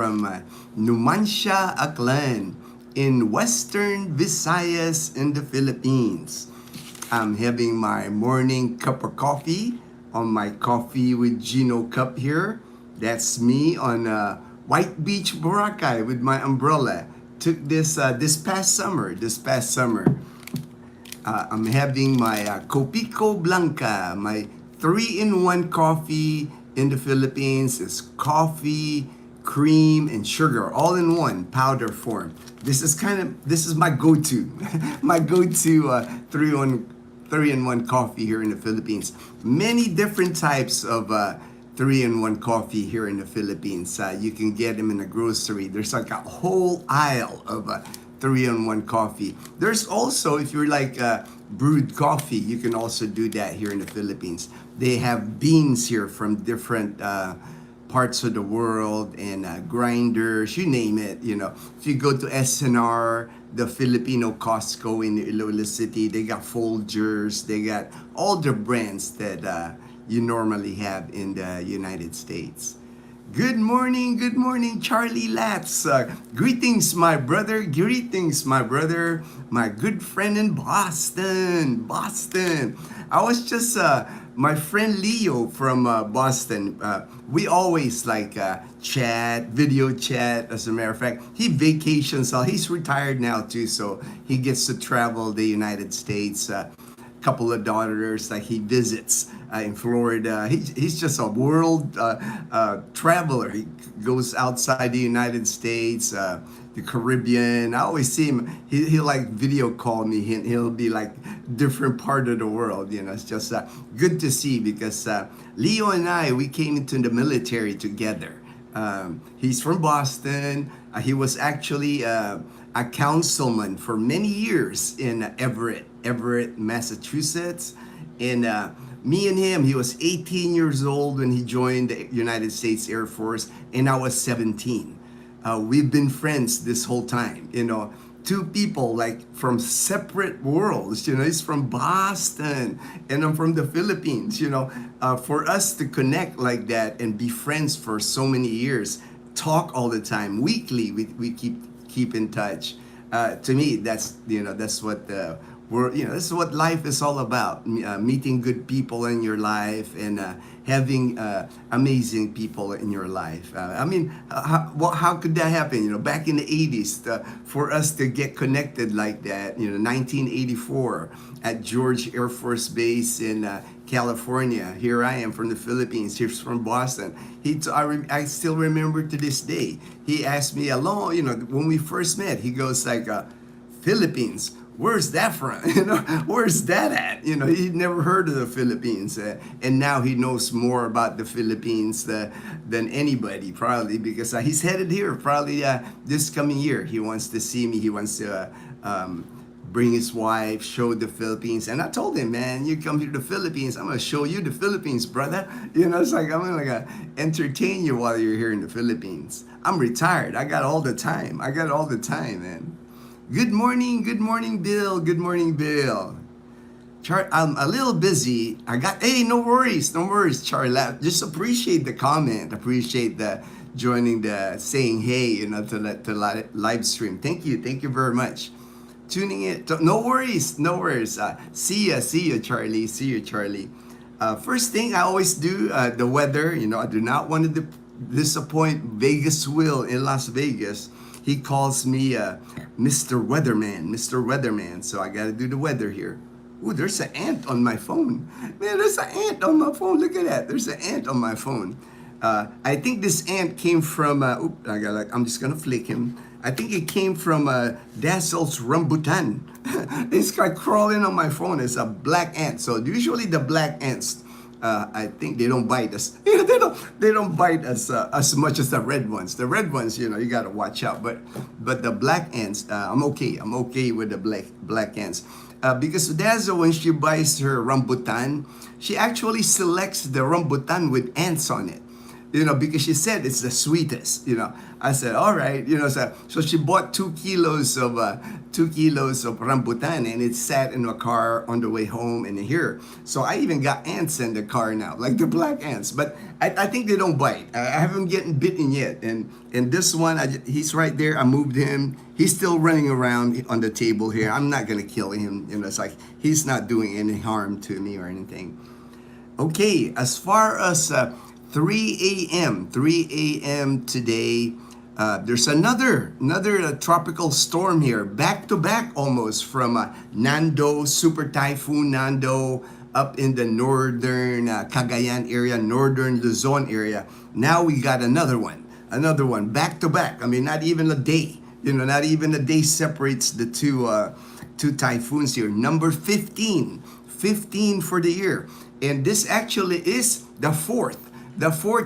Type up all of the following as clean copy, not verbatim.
from Numancia, Aklan in Western Visayas in the Philippines. I'm having my morning cup of coffee on my coffee with Gino cup here. That's me on White Beach, Boracay with my umbrella. Took this past summer. I'm having my Copico Blanca, my 3-in-1 coffee in the Philippines. It's coffee, cream, and sugar all in one powder form. This is my go-to, my go-to 3-in-1 coffee here in the Philippines. Many different types of 3-in-1 coffee here in the Philippines. You can get them in the grocery. There's like a whole aisle of 3-in-1 coffee. There's also, if you're like brewed coffee, you can also do that here in the Philippines. They have beans here from different parts of the world and grinders, you name it. You know, if you go to SNR, the Filipino Costco in Iloilo City, they got Folgers, they got all the brands that you normally have in the United States. Good morning, Charlie Latz. Greetings, my brother. My good friend in Boston. I was just, my friend Leo from Boston. We always like chat, video chat. As a matter of fact, he vacations. He's retired now too, so he gets to travel the United States. Couple of daughters like he visits in Florida. He's just a world traveler. He goes outside the United States, the Caribbean. I always see him. He'll like video call me. He'll be like different part of the world. You know, it's just good to see because Leo and I, we came into the military together. He's from Boston. He was actually a councilman for many years in Everett, Massachusetts. And me and him, he was 18 years old when he joined the United States Air Force, and I was 17. We've been friends this whole time, you know. Two people like from separate worlds, you know. He's from Boston and I'm from the Philippines, you know. For us to connect like that and be friends for so many years, talk all the time, weekly, we keep in touch. To me, that's what this is what life is all about. Meeting good people in your life and having amazing people in your life. How could that happen? You know, back in the 80s, for us to get connected like that, you know, 1984 at George Air Force Base in California. Here I am from the Philippines. He's from Boston. I still remember to this day. He asked me when we first met. He goes like, Philippines. Where's that from? You know, where's that at? You know, he'd never heard of the Philippines, and now he knows more about the Philippines than anybody, probably because he's headed here probably this coming year. He wants to see me. He wants to bring his wife, show the Philippines. And I told him, man, you come here to the Philippines, I'm gonna show you the Philippines, brother. You know, it's like I'm gonna entertain you while you're here in the Philippines. I'm retired. I got all the time, man. Good morning, Bill. I'm a little busy. Hey, no worries, Charlie. Just appreciate the comment. Appreciate the joining, the saying hey, you know, to live stream. Thank you very much. Tuning in. No worries. See you, Charlie. First thing I always do, the weather. You know, I do not want to disappoint Vegas Will in Las Vegas. He calls me Mr. Weatherman. So I got to do the weather here. Ooh, there's an ant on my phone. Man, there's an ant on my phone. Look at that. There's an ant on my phone. I think this ant came from, I'm just going to flick him. I think it came from Dassel's rambutan. This guy crawling on my phone. It's a black ant. So usually the black ants, I think they don't bite us. You know, they don't bite us as much as the red ones. The red ones, you know, you got to watch out. But the black ants, I'm okay. I'm okay with the black ants. Because Dazzle, when she buys her rambutan, she actually selects the rambutan with ants on it. because she said it's the sweetest. I said, all right, so she bought 2 kilos of 2 kilos of rambutan, and it sat in the car on the way home and here. So I even got ants in the car now, like the black ants, but I think they don't bite. I haven't gotten bitten yet, and this one, he's right there. I moved him. He's still running around on the table here. I'm not gonna kill him. It's like he's not doing any harm to me or anything. Okay, as far as 3 a.m. today, there's another tropical storm here, back to back almost, from Nando, Super Typhoon Nando, up in the northern Cagayan area, northern Luzon area. Now we got another one, back to back. I mean, not even a day, not even a day separates the two typhoons here. Number 15 for the year. And this actually is the fourth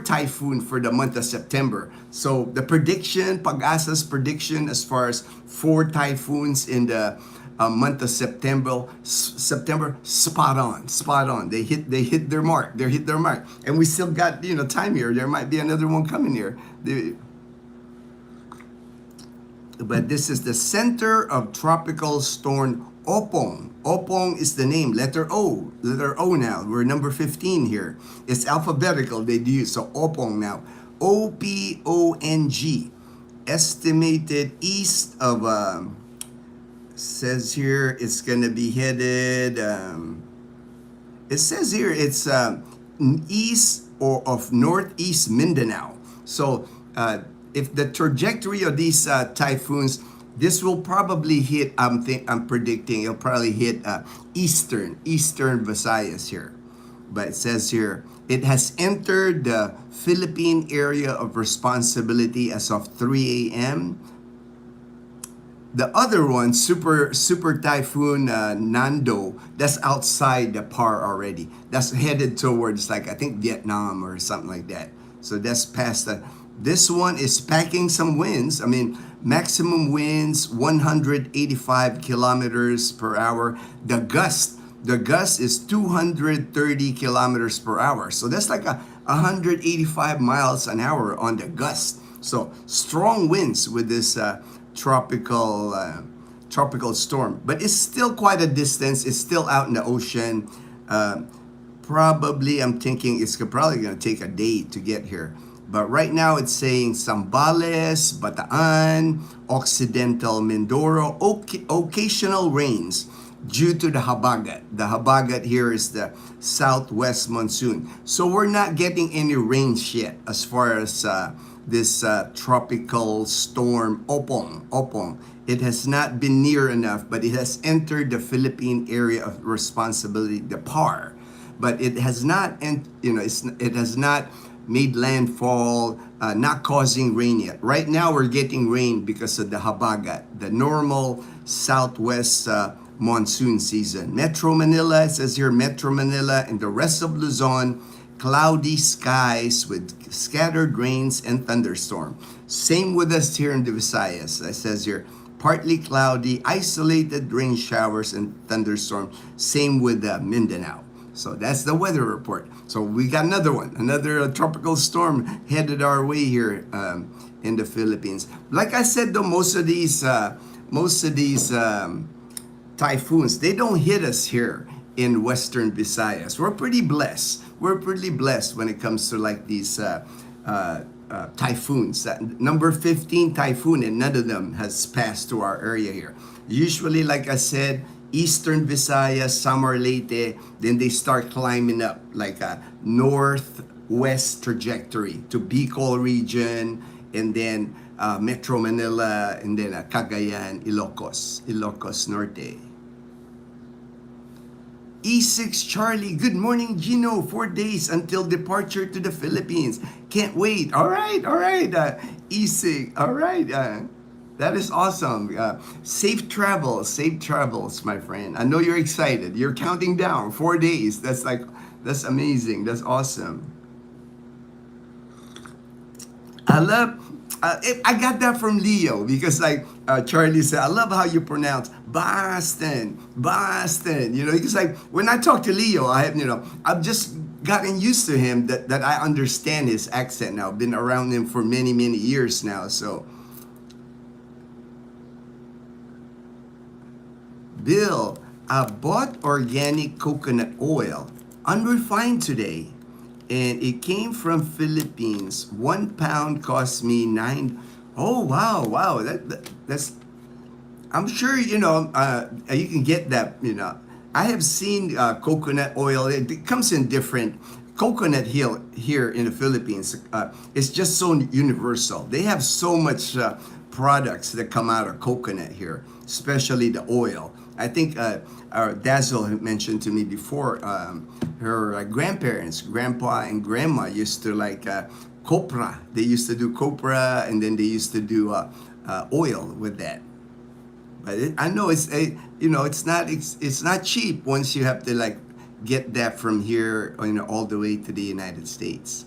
typhoon for the month of September. So the prediction, Pag-asa's prediction as far as 4 typhoons in the month of September, spot on. They hit their mark. And we still got, time here. There might be another one coming here. But this is the center of tropical storm Opong. Opong is the name, letter O now. We're number 15 here. It's alphabetical, they do use. So Opong now. OPONG. Estimated east of, says here it's going to be headed, it says here it's east or of northeast Mindanao. So if the trajectory of these typhoons, this will probably hit, I'm predicting it'll probably hit eastern Visayas here. But it says here, it has entered the Philippine area of responsibility as of 3 a.m. The other one, Super Typhoon Nando, that's outside the PAR already. That's headed towards, like, I think Vietnam or something like that. So that's past that. This one is packing some winds. I mean, maximum winds 185 kilometers per hour. The gust is 230 kilometers per hour. So that's like 185 miles an hour on the gust. So strong winds with this tropical storm. But it's still quite a distance. It's still out in the ocean. Probably, I'm thinking it's probably going to take a day to get here. But right now it's saying Zambales, Bataan, Occidental Mindoro, occasional rains due to the habagat. The habagat here is the southwest monsoon. So we're not getting any rains yet as far as this tropical storm Opong. It has not been near enough, but it has entered the Philippine area of responsibility, the PAR. But it has not, it has not made landfall, not causing rain yet. Right now we're getting rain because of the habagat, the normal southwest monsoon season. Metro Manila, it says here, Metro Manila and the rest of Luzon, cloudy skies with scattered rains and thunderstorm. Same with us here in the Visayas. It says here, partly cloudy, isolated rain showers and thunderstorm. Same with Mindanao. So that's the weather report. So we got another tropical storm headed our way here in the Philippines. Like I said, though, most of these typhoons, they don't hit us here in Western Visayas. We're pretty blessed. When it comes to like these typhoons. Number 15 typhoon, and none of them has passed through our area here. Usually, like I said, Eastern Visayas, Samar Leyte, then they start climbing up like a northwest trajectory to Bicol region, and then Metro Manila, and then Cagayan, Ilocos Norte. E6 Charlie, good morning Gino, 4 days until departure to the Philippines. Can't wait. All right. E6, all right. That is awesome. Safe travels, my friend. I know you're excited. You're counting down 4 days. That's amazing. That's awesome. I got that from Leo because like Charlie said, I love how you pronounce Boston. Because like when I talk to Leo, I'm just gotten used to him that I understand his accent now. Been around him for many, many years now. So, Bill, I bought organic coconut oil, unrefined today, and it came from Philippines. 1 pound cost me 9. Oh wow, wow! That's. I'm sure you can get that. I have seen coconut oil. It comes in different. Coconut hill here in the Philippines. It's just so universal. They have so much products that come out of coconut here, especially the oil. I think our Dazzle had mentioned to me before. Her grandparents, grandpa and grandma, used to like copra. They used to do copra, and then they used to do oil with that. But I know it's not cheap once you have to like get that from here, all the way to the United States.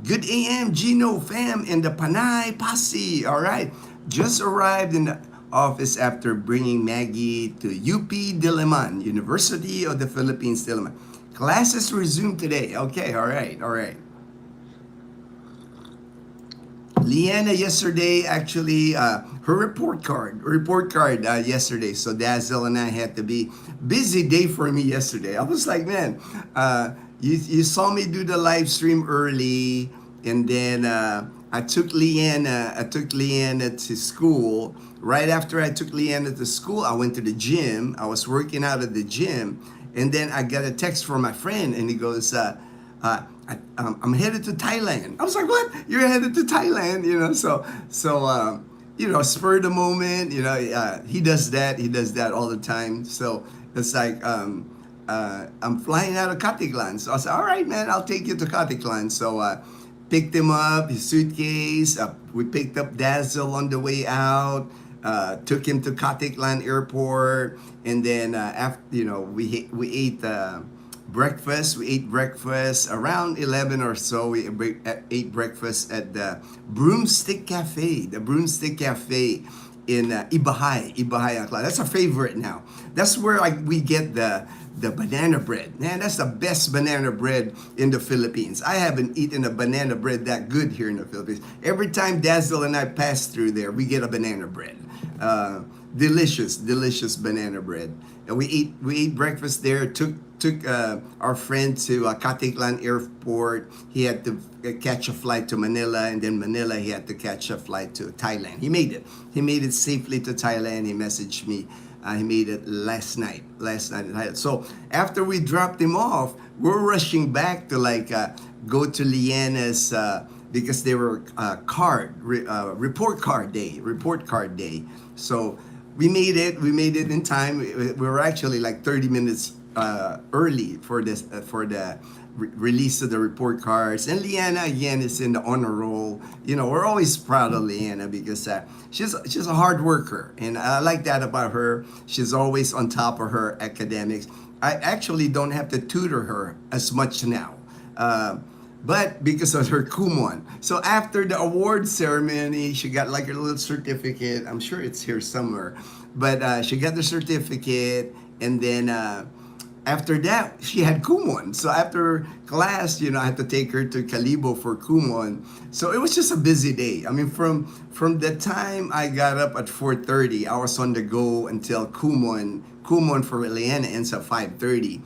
Good AM, Gino fam and the Panay Posse. All right, just arrived in the office after bringing Maggie to UP Diliman, University of the Philippines Diliman. Classes resumed today. Okay, all right, all right. Leanna yesterday, actually, her report card yesterday. So Dazzle and I had to be busy day for me yesterday. I was like, man, you saw me do the live stream early, and then I took Leanna to school. Right after I took Leanna to school, I went to the gym. I was working out at the gym, and then I got a text from my friend, and he goes, I'm headed to Thailand. I was like, what? You're headed to Thailand? Spur of the moment. He does that. He does that all the time. So it's like I'm flying out of Katiklan. So I said, all right, man, I'll take you to Katiklan. So picked him up, his suitcase. We picked up Dazzle on the way out. Took him to Katiklan Airport, and then we ate breakfast. We ate breakfast around 11 or so. We ate breakfast at the Broomstick Cafe. The Broomstick Cafe in Ibahay, Aklan. That's a favorite now. That's where we get the banana bread. Man, that's the best banana bread in the Philippines. I haven't eaten a banana bread that good here in the Philippines. Every time Dazzle and I pass through there, we get a banana bread. Delicious banana bread. And we ate breakfast there. Took our friend to Katiklan Airport. He had to catch a flight to Manila, and then Manila he had to catch a flight to Thailand. He made it safely to Thailand. He messaged me. He made it last night in Thailand. So after we dropped him off, we're rushing back to go to Leanna's because they were report card day. So we made it in time. We were actually like 30 minutes early for the release of the report cards. And Leanna again is in the honor roll. We're always proud of Leanna because she's a hard worker, and I like that about her. She's always on top of her academics. I actually don't have to tutor her as much now, but because of her kumon. So after the award ceremony, she got like a little certificate. I'm sure it's here somewhere, but she got the certificate, and then after that, she had kumon. So after class, I had to take her to Kalibo for kumon. So it was just a busy day. I mean, from the time I got up at 4:30, I was on the go until kumon. Kumon for Leanna ends at 5:30.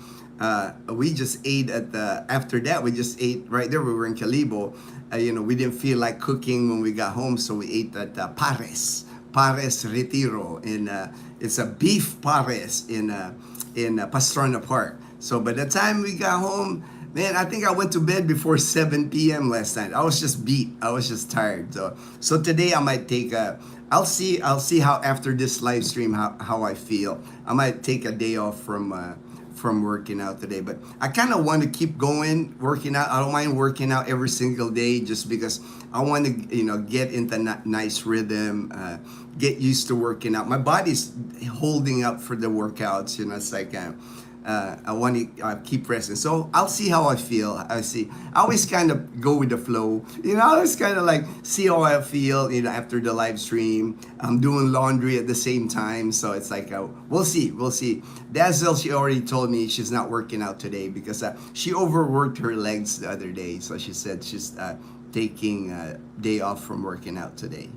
We just ate after that, we just ate right there. We were in Kalibo. We didn't feel like cooking when we got home, so we ate at Pares Retiro. It's a beef pares in Pastrana Park. So by the time we got home, man, I think I went to bed before 7 p.m. last night. I was just beat. I was just tired. So today I might take I'll see how after this live stream how I feel. I might take a day off from working out today, but I kind of want to keep going working out. I don't mind working out every single day just because I want to get into nice rhythm, get used to working out. My body's holding up for the workouts. It's like I want to keep resting. So I'll see how I feel. I see. I always kind of go with the flow. I always kind of like see how I feel. After the live stream, I'm doing laundry at the same time. So it's like we'll see. We'll see. Dazzle, she already told me she's not working out today because she overworked her legs the other day. So she said she's taking a day off from working out today.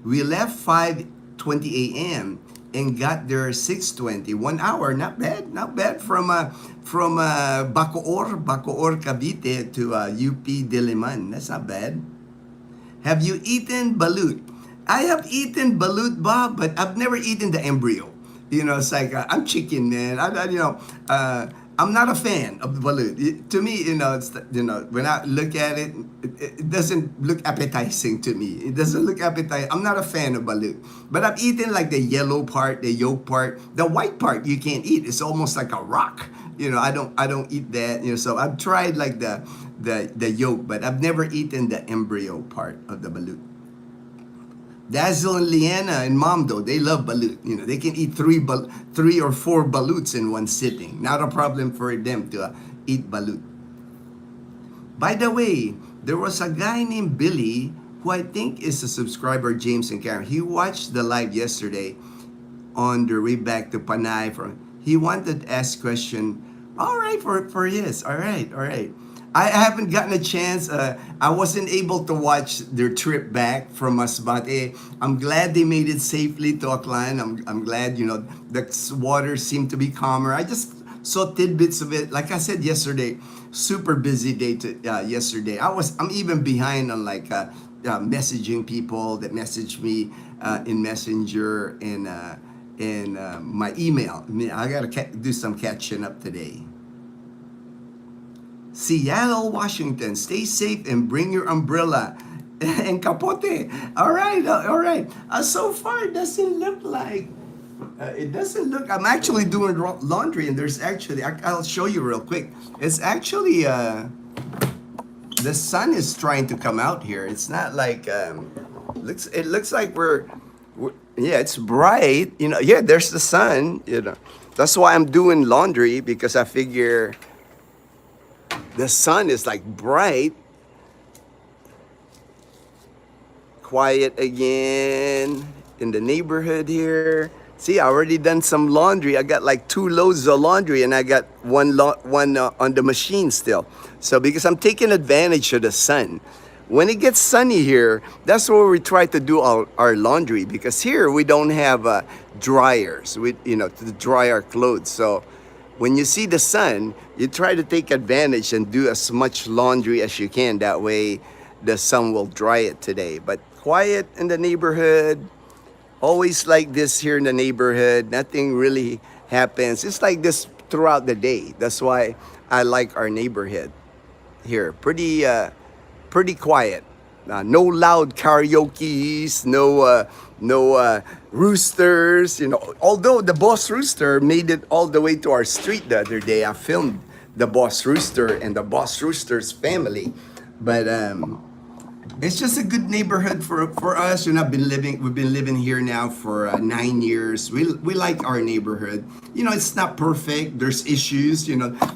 We left 5:20 a.m. and got there 6:20. 1 hour, not bad from Bacoor, Cavite to UP Diliman. That's not bad. Have you eaten balut? I have eaten balut, Bob, but I've never eaten the embryo. It's like I'm chicken, man. I'm not a fan of the balut. To me, it's when I look at it, it doesn't look appetizing to me. It doesn't look appetizing. I'm not a fan of balut. But I've eaten like the yellow part, the yolk part, the white part. You can't eat. It's almost like a rock. I don't eat that. So I've tried like the yolk, but I've never eaten the embryo part of the balut. Dazzle and Leanna and Mom, though, they love balut. They can eat 3 or 4 baluts in one sitting. Not a problem for them to eat balut. By the way, there was a guy named Billy who I think is a subscriber, James and Karen. He watched the live yesterday on the way back to Panay. He wanted to ask question. All right, for his. All right. I haven't gotten a chance. I wasn't able to watch their trip back from Masbate. I'm glad they made it safely to Aklan. I'm glad, the water seemed to be calmer. I just saw tidbits of it. Like I said yesterday, super busy day yesterday. I'm even behind on messaging people that message me in Messenger and my email. I gotta do some catching up today. Seattle, Washington. Stay safe and bring your umbrella and capote. All right. So far, it doesn't look like. I'm actually doing laundry, and there's actually. I'll show you real quick. It's actually. The sun is trying to come out here. It's not like. It looks like we're. Yeah, it's bright. Yeah, there's the sun. That's why I'm doing laundry, because I figure. The sun is like bright. Quiet again in the neighborhood here. See, I already done some laundry. I got like 2 loads of laundry, and I got one on the machine still. So because I'm taking advantage of the sun. When it gets sunny here, that's where we try to do our laundry, because here we don't have dryers, to dry our clothes. So when you see the sun, you try to take advantage and do as much laundry as you can. That way, the sun will dry it today. But quiet in the neighborhood. Always like this here in the neighborhood. Nothing really happens. It's like this throughout the day. That's why I like our neighborhood here. Pretty quiet. No loud karaoke's, no roosters. Although the boss rooster made it all the way to our street the other day. I filmed the boss rooster and the boss rooster's family, but it's just a good neighborhood for us. We've been living here now for 9 years. We like our neighborhood. It's not perfect. There's issues.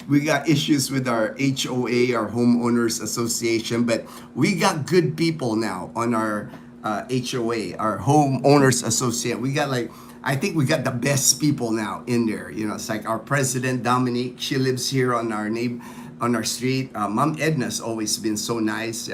We got issues with our HOA, our Homeowners Association, but we got good people now on our HOA, our Homeowners Association. I think we got the best people now in there. It's like our president, Dominique. She lives here on our street. Mom Edna's always been so nice.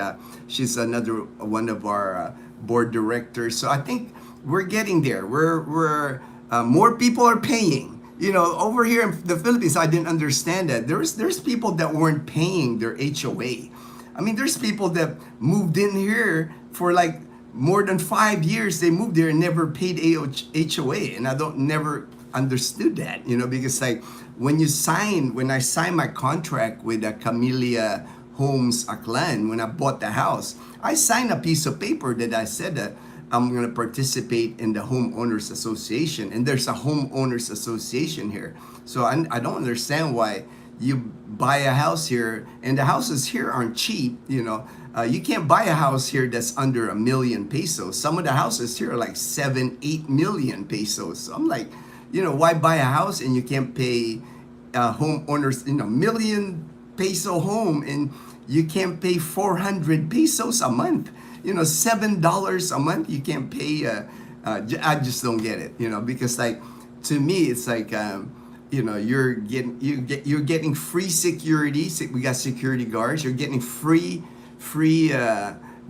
She's another one of our board directors. So I think we're getting there. We're more people are paying. Over here in the Philippines, I didn't understand that. There's people that weren't paying their HOA. I mean, there's people that moved in here for like more than 5 years. They moved there and never paid HOA, and I never understood that. Because like when I signed my contract with Camellia Homes Aklan, when I bought the house, I signed a piece of paper that I said that I'm going to participate in the Homeowners Association, and there's a Homeowners Association here. So I don't understand why you buy a house here, and the houses here aren't cheap. You can't buy a house here that's under 1 million pesos. Some of the houses here are like 7-8 million pesos. So I'm like, why buy a house and you can't pay homeowners, million peso home, and you can't pay 400 pesos a month, $7 a month you can't pay. I just don't get it, because like, to me it's like, you're getting free security. We got security guards. You're getting free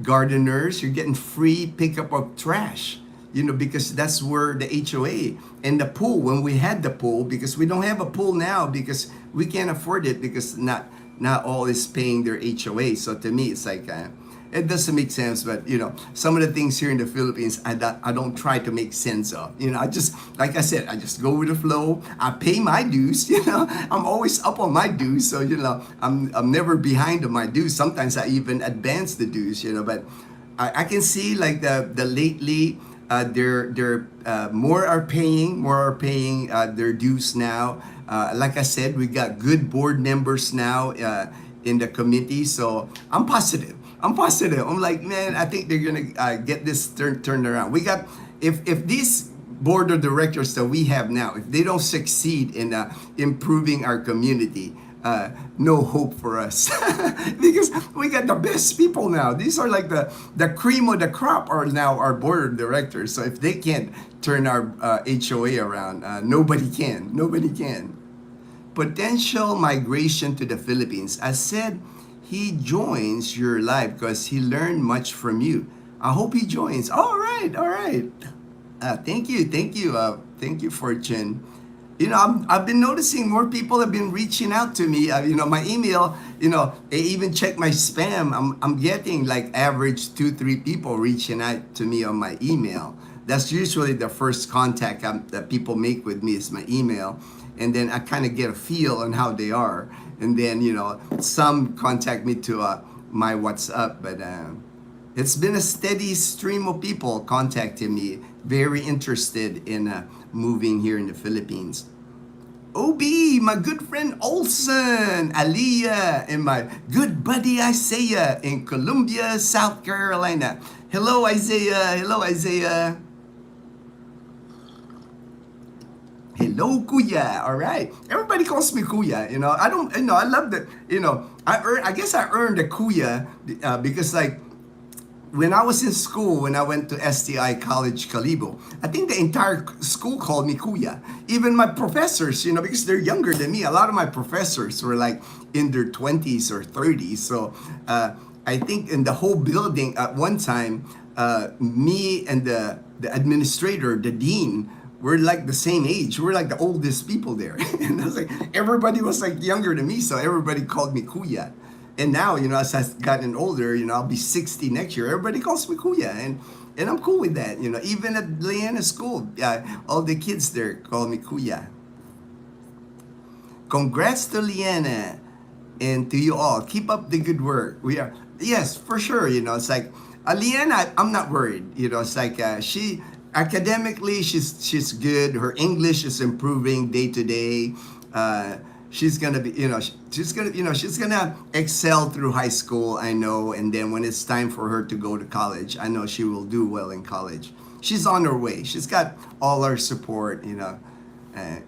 gardeners. You're getting free pickup of trash. Because that's where the HOA and the pool. When we had the pool, because we don't have a pool now because we can't afford it, because not all is paying their HOA. So to me, it's like, it doesn't make sense. But some of the things here in the Philippines, I don't try to make sense of. I just, like I said, I just go with the flow. I pay my dues. I'm always up on my dues. So I'm never behind on my dues. Sometimes I even advance the dues. But I can see like the lately. They're more are paying their dues now. Like I said, we got good board members now in the committee, so I'm positive. I'm like, man, I think they're gonna get this turned around. We got, if these board of directors that we have now, if they don't succeed in improving our community, no hope for us. Because we got the best people now. These are like the cream of the crop are now our board of directors. So if they can't turn our HOA around, nobody can. Potential migration to the Philippines. I said he joins your live because he learned much from you. I hope he joins. All right. Thank you, Fortune. I've been noticing more people have been reaching out to me. My email, they even check my spam. I'm getting like average 2-3 people reaching out to me on my email. That's usually the first contact that people make with me is my email. And then I kind of get a feel on how they are. And then, some contact me to my WhatsApp. But it's been a steady stream of people contacting me, very interested in moving here in the Philippines. OB, my good friend Olson, Aliyah, and my good buddy Isaiah in Columbia, South Carolina. Hello, Isaiah. Hello, Kuya. All right. Everybody calls me Kuya. I love that. I guess I earned a Kuya because like, when I was in school, when I went to STI College Calibo, I think the entire school called me Kuya. Even my professors, because they're younger than me. A lot of my professors were like in their 20s or 30s. So I think in the whole building at one time, me and the administrator, the dean, were like the same age. We're like the oldest people there. And I was like, everybody was like younger than me. So everybody called me Kuya. And now, as I've gotten older, I'll be 60 next year. Everybody calls me Kuya, and I'm cool with that. Even at Leanna School, all the kids there call me Kuya. Congrats to Leanna and to you all. Keep up the good work. Yes, for sure. It's like Leanna, I'm not worried. It's like she academically, she's good. Her English is improving day to day. She's gonna be, she's gonna excel through high school, I know, and then when it's time for her to go to college, I know she will do well in college. She's on her way. She's got all our support, and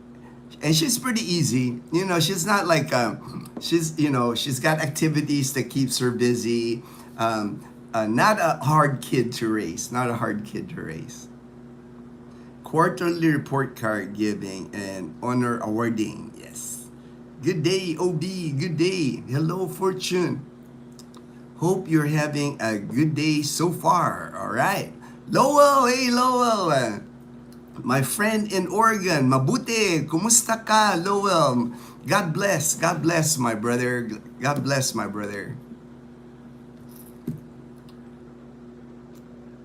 she's pretty easy. She's not like, she's got activities that keeps her busy. Not a hard kid to raise. Quarterly report card giving and honor awarding. Yes. Good day, OB. Good day. Hello, Fortune. Hope you're having a good day so far. All right. Lowell. Hey, Lowell. My friend in Oregon. Mabuti. Kumusta ka, Lowell? God bless. My brother. God bless, my brother.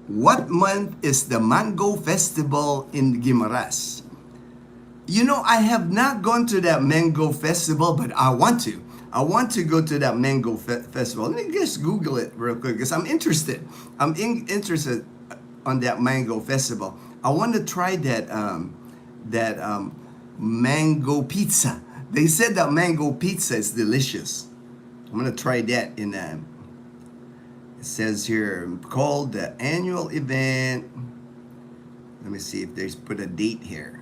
What month is the Mango Festival in Guimaras? I have not gone to that mango festival, but I want to. I want to go to that mango festival. Let me just Google it real quick because I'm interested. I'm interested on that mango festival. I want to try that mango pizza. They said that mango pizza is delicious. I'm gonna try that in it says here called the annual event. Let me see if there's put a date here.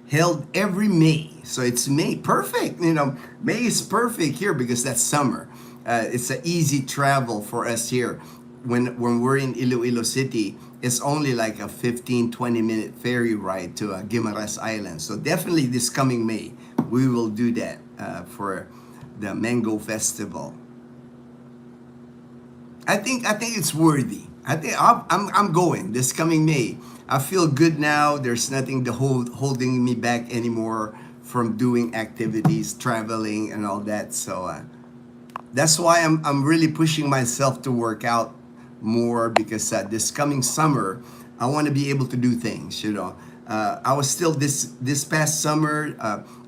held every May. So it's May, perfect. You know, May is perfect here because that's summer. It's an easy travel for us here. When we're in Iloilo City, it's only like a 15-20 minute ferry ride to Guimaras Island. So definitely this coming May, we will do that for the Mango Festival. I think it's worthy. I'm going this coming May. I feel good now. There's nothing to holding me back anymore from doing activities, traveling, and all that. So that's why I'm really pushing myself to work out more because this coming summer I want to be able to do things. You know, I was still this past summer,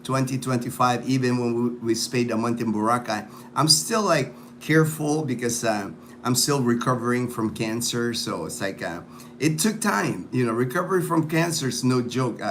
2025. Even when we stayed a month in Boracay, I'm still like careful because I'm still recovering from cancer. So it's like it took time. You know, recovery from cancer is no joke.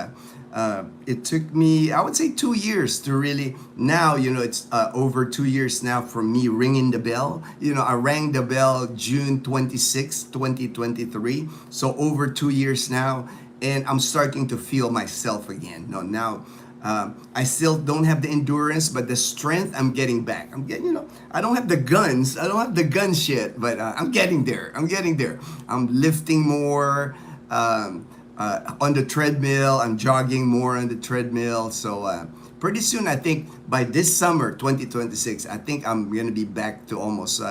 It took me, I would say, 2 years to really, now, you know, it's over 2 years now from me ringing the bell. You know, I rang the bell June 26, 2023. So over 2 years now, and I'm starting to feel myself again. No, now I still don't have the endurance, but the strength I'm getting back. I'm getting, you know, I don't have the guns. I don't have the guns yet, but I'm getting there. I'm getting there. I'm lifting more. On the treadmill. I'm jogging more on the treadmill. So pretty soon, I think by this summer 2026, I think I'm gonna be back to almost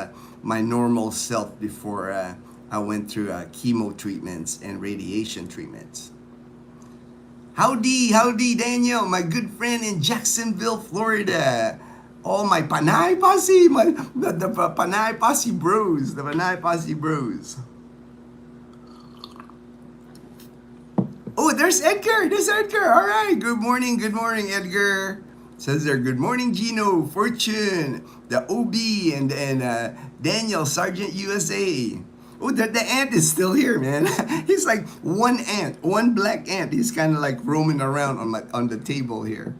my normal self before I went through chemo treatments and radiation treatments. Howdy, Daniel, my good friend in Jacksonville, Florida. All my Panay Posse, the Panay Posse bros, the Panay Posse bros. Oh, there's Edgar. There's Edgar. All right. Good morning, Edgar. Says there. Good morning, Gino, Fortune, the OB, and Daniel, Sergeant USA. Oh, the ant is still here, man. He's like one ant, one black ant. He's kind of like roaming around on the table here.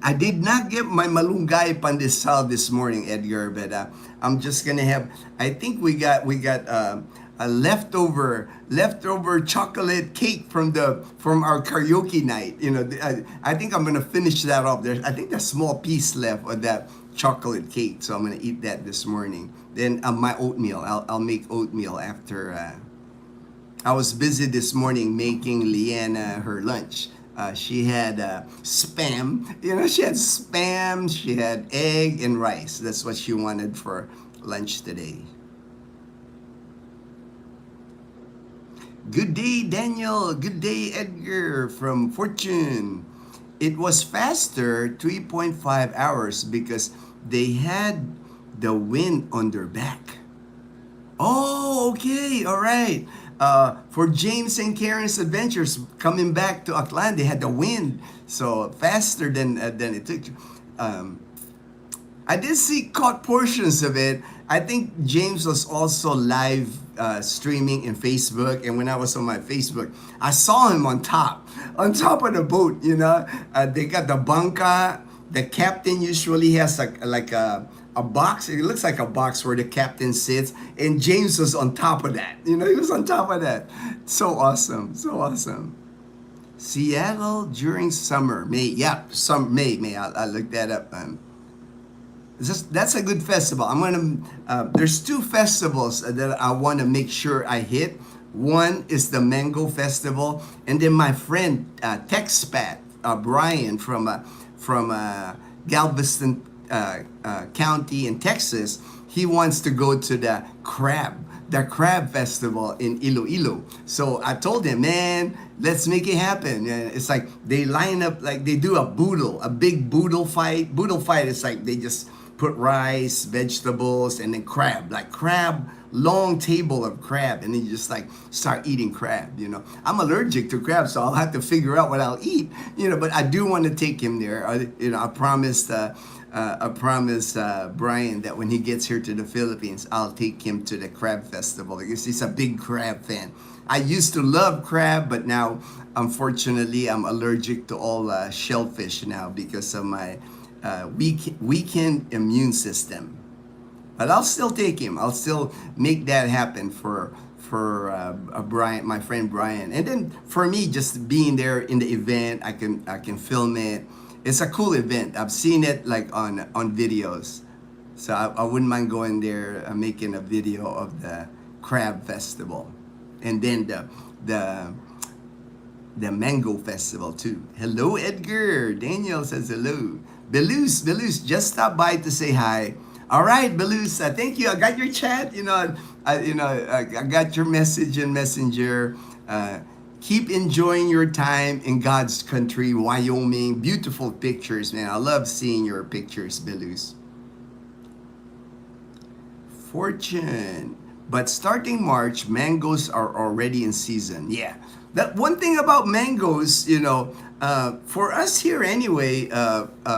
I did not get my malunggay pandesal this morning, Edgar, but I'm just gonna have. I think we got a leftover chocolate cake from our karaoke night. You know, I think I'm gonna finish that off. I think there's a small piece left of that chocolate cake, so I'm gonna eat that this morning. Then my oatmeal. I'll make oatmeal after. I was busy this morning making Leanna her lunch. She had spam, you know, she had egg and rice. That's what she wanted for lunch today. Good day, Daniel. Good day, Edgar from Fortune. It was faster, 3.5 hours, because they had the wind on their back. Oh, okay, all right. For James and Karen's adventures coming back to Aklan, they had the wind, so faster than it took. I did see caught portions of it. I think James was also live streaming in Facebook, and when I was on my Facebook, I saw him on top of the boat. You know, they got the banca. The captain usually has like a box. It looks like a box where the captain sits, and James was on top of that. You know, he was on top of that. So awesome, so awesome. Seattle during summer, May. Yeah, May. I looked that up. That's a good festival. I'm gonna. There's two festivals that I want to make sure I hit. One is the Mango Festival, and then my friend Texpat Brian from Galveston County in Texas. He wants to go to the crab festival in Iloilo. So I told him, man, let's make it happen. And it's like they line up, like they do a big boodle fight. Boodle fight is like they just put rice, vegetables, and then long table of crab, and then you just like start eating crab. You know, I'm allergic to crab, so I'll have to figure out what I'll eat. You know, but I do want to take him there. I promised Brian that when he gets here to the Philippines, I'll take him to the crab festival because he's a big crab fan. I used to love crab, but now, unfortunately, I'm allergic to all shellfish now because of my weakened immune system. But I'll still take him. I'll still make that happen for Brian, my friend Brian, and then for me, just being there in the event, I can film it. It's a cool event. I've seen it like on videos, so I wouldn't mind going there, making a video of the crab festival, and then the the mango festival too. Hello, Edgar. Daniel says hello. Belus, just stop by to say hi. All right, Belus, thank you. I got your chat. I got your message in Messenger. Keep enjoying your time in God's country, Wyoming. Beautiful pictures, man. I love seeing your pictures, Belus. Fortune. But starting March, mangoes are already in season. Yeah. That one thing about mangoes, for us here anyway,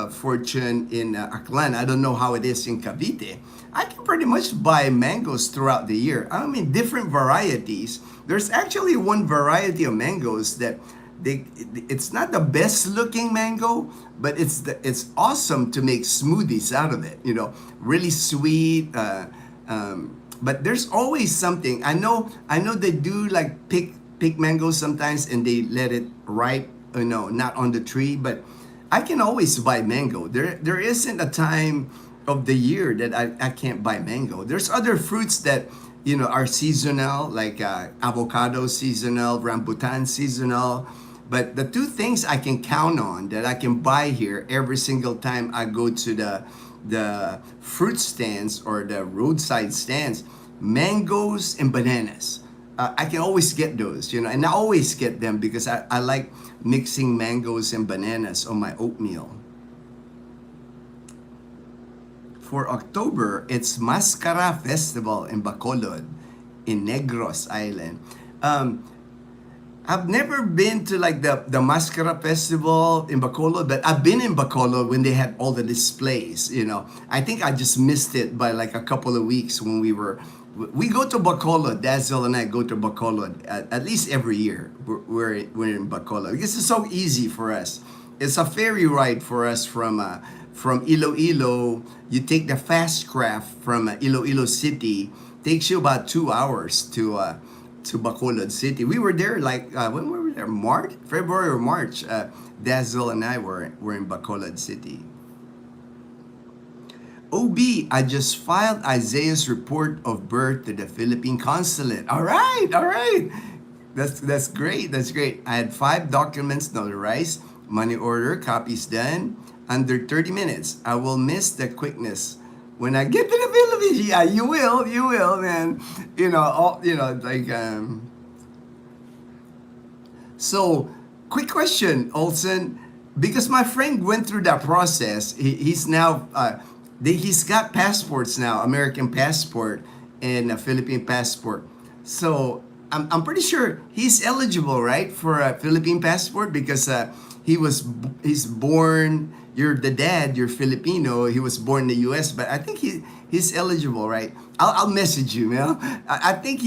Fortune in Aklan, I don't know how it is in Cavite. I can pretty much buy mangoes throughout the year. I mean, different varieties. There's actually one variety of mangoes that it's not the best looking mango, but it's awesome to make smoothies out of it. Really sweet. But there's always something. I know they do like pick mangoes sometimes and they let it ripe, not on the tree, but I can always buy mango. There isn't a time of the year that I can't buy mango. There's other fruits that are seasonal, like avocado seasonal, rambutan seasonal, but the two things I can count on that I can buy here every single time I go to the fruit stands or the roadside stands, mangoes and bananas. I can always get those, and I always get them because I like mixing mangoes and bananas on my oatmeal. For October, it's Mascara Festival in Bacolod, in Negros Island. I've never been to like the Mascara Festival in Bacolod, but I've been in Bacolod when they had all the displays, I think I just missed it by like a couple of weeks when we go to Bacolod. Dazzle and I go to Bacolod at least every year. We're in Bacolod because it's so easy for us. It's a ferry ride for us from Iloilo. You take the fast craft from Iloilo City. Takes you about 2 hours to Bacolod City. We were there like when were we there? February or March. Dazzle and I were in Bacolod City. OB, I just filed Isaiah's report of birth to the Philippine consulate. All right. That's great. I had 5 documents notarized, money order, copies done, under 30 minutes. I will miss the quickness when I get to the Philippines. Yeah, you will, man. So, quick question, Olson, because my friend went through that process. He's now he's got passports now, American passport and a Philippine passport. So I'm pretty sure he's eligible, right, for a Philippine passport because he's born. You're the dad. You're Filipino. He was born in the U.S., but I think he's eligible, right? I'll message you, man. I think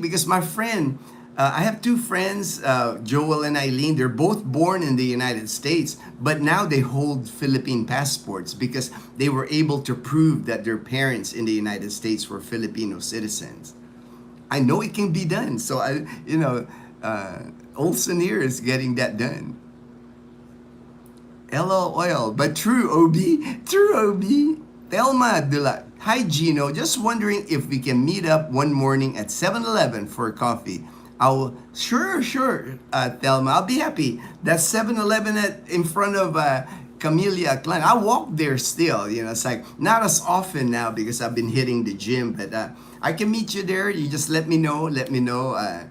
because my friend. I have 2 friends, Joel and Eileen. They're both born in the United States, but now they hold Philippine passports because they were able to prove that their parents in the United States were Filipino citizens. I know it can be done. So Olson here is getting that done. LOL, but true, OB. True, OB. Thelma Dula. Hi, Gino. Just wondering if we can meet up one morning at 7-Eleven for coffee. Sure, Thelma, I'll be happy. That's 7-Eleven in front of Camellia Clan. I walk there still, it's like not as often now because I've been hitting the gym, but I can meet you there. You just let me know. I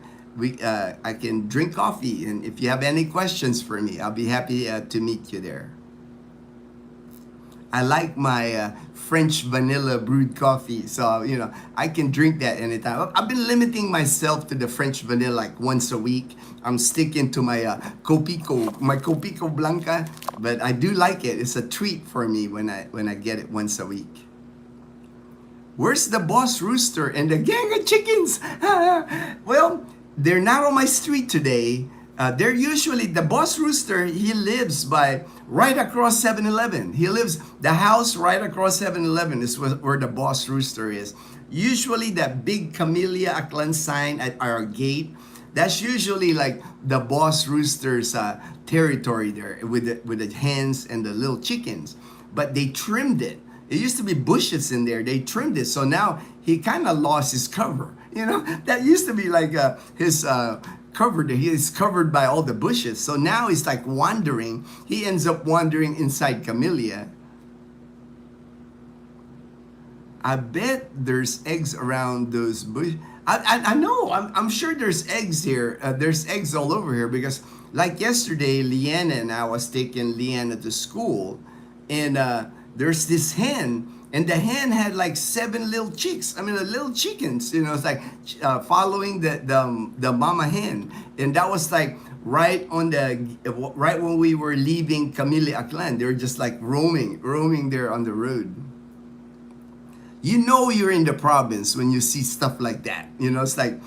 can drink coffee, and if you have any questions for me, I'll be happy to meet you there. I like my French vanilla brewed coffee, so I can drink that anytime. I've been limiting myself to the French vanilla like once a week. I'm sticking to my Copico Blanca, but I do like it. It's a treat for me when I get it once a week. Where's the boss rooster and the gang of chickens? Well, they're not on my street today. They're usually, the boss rooster, he lives by right across 7-Eleven. He lives, the house right across 7-Eleven is where the boss rooster is. Usually that big Camellia Aklan sign at our gate, that's usually like the boss rooster's territory there with the hens and the little chickens. But they trimmed it. It used to be bushes in there. They trimmed it. So now he kind of lost his cover. You know, that used to be like his covered. He is covered by all the bushes. So now he's like wandering. He ends up wandering inside Camellia. I bet there's eggs around those bushes. I know. I'm sure there's eggs here. There's eggs all over here because, like yesterday, Leanna and I was taking Leanna to school, and there's this hen, and the hen had like 7 little chicks. I mean, the little chickens. You know, it's like following the mama hen, and that was like right when we were leaving Camellia Aklan. They were just like roaming there on the road. You know you're in the province when you see stuff like that. You know, it's like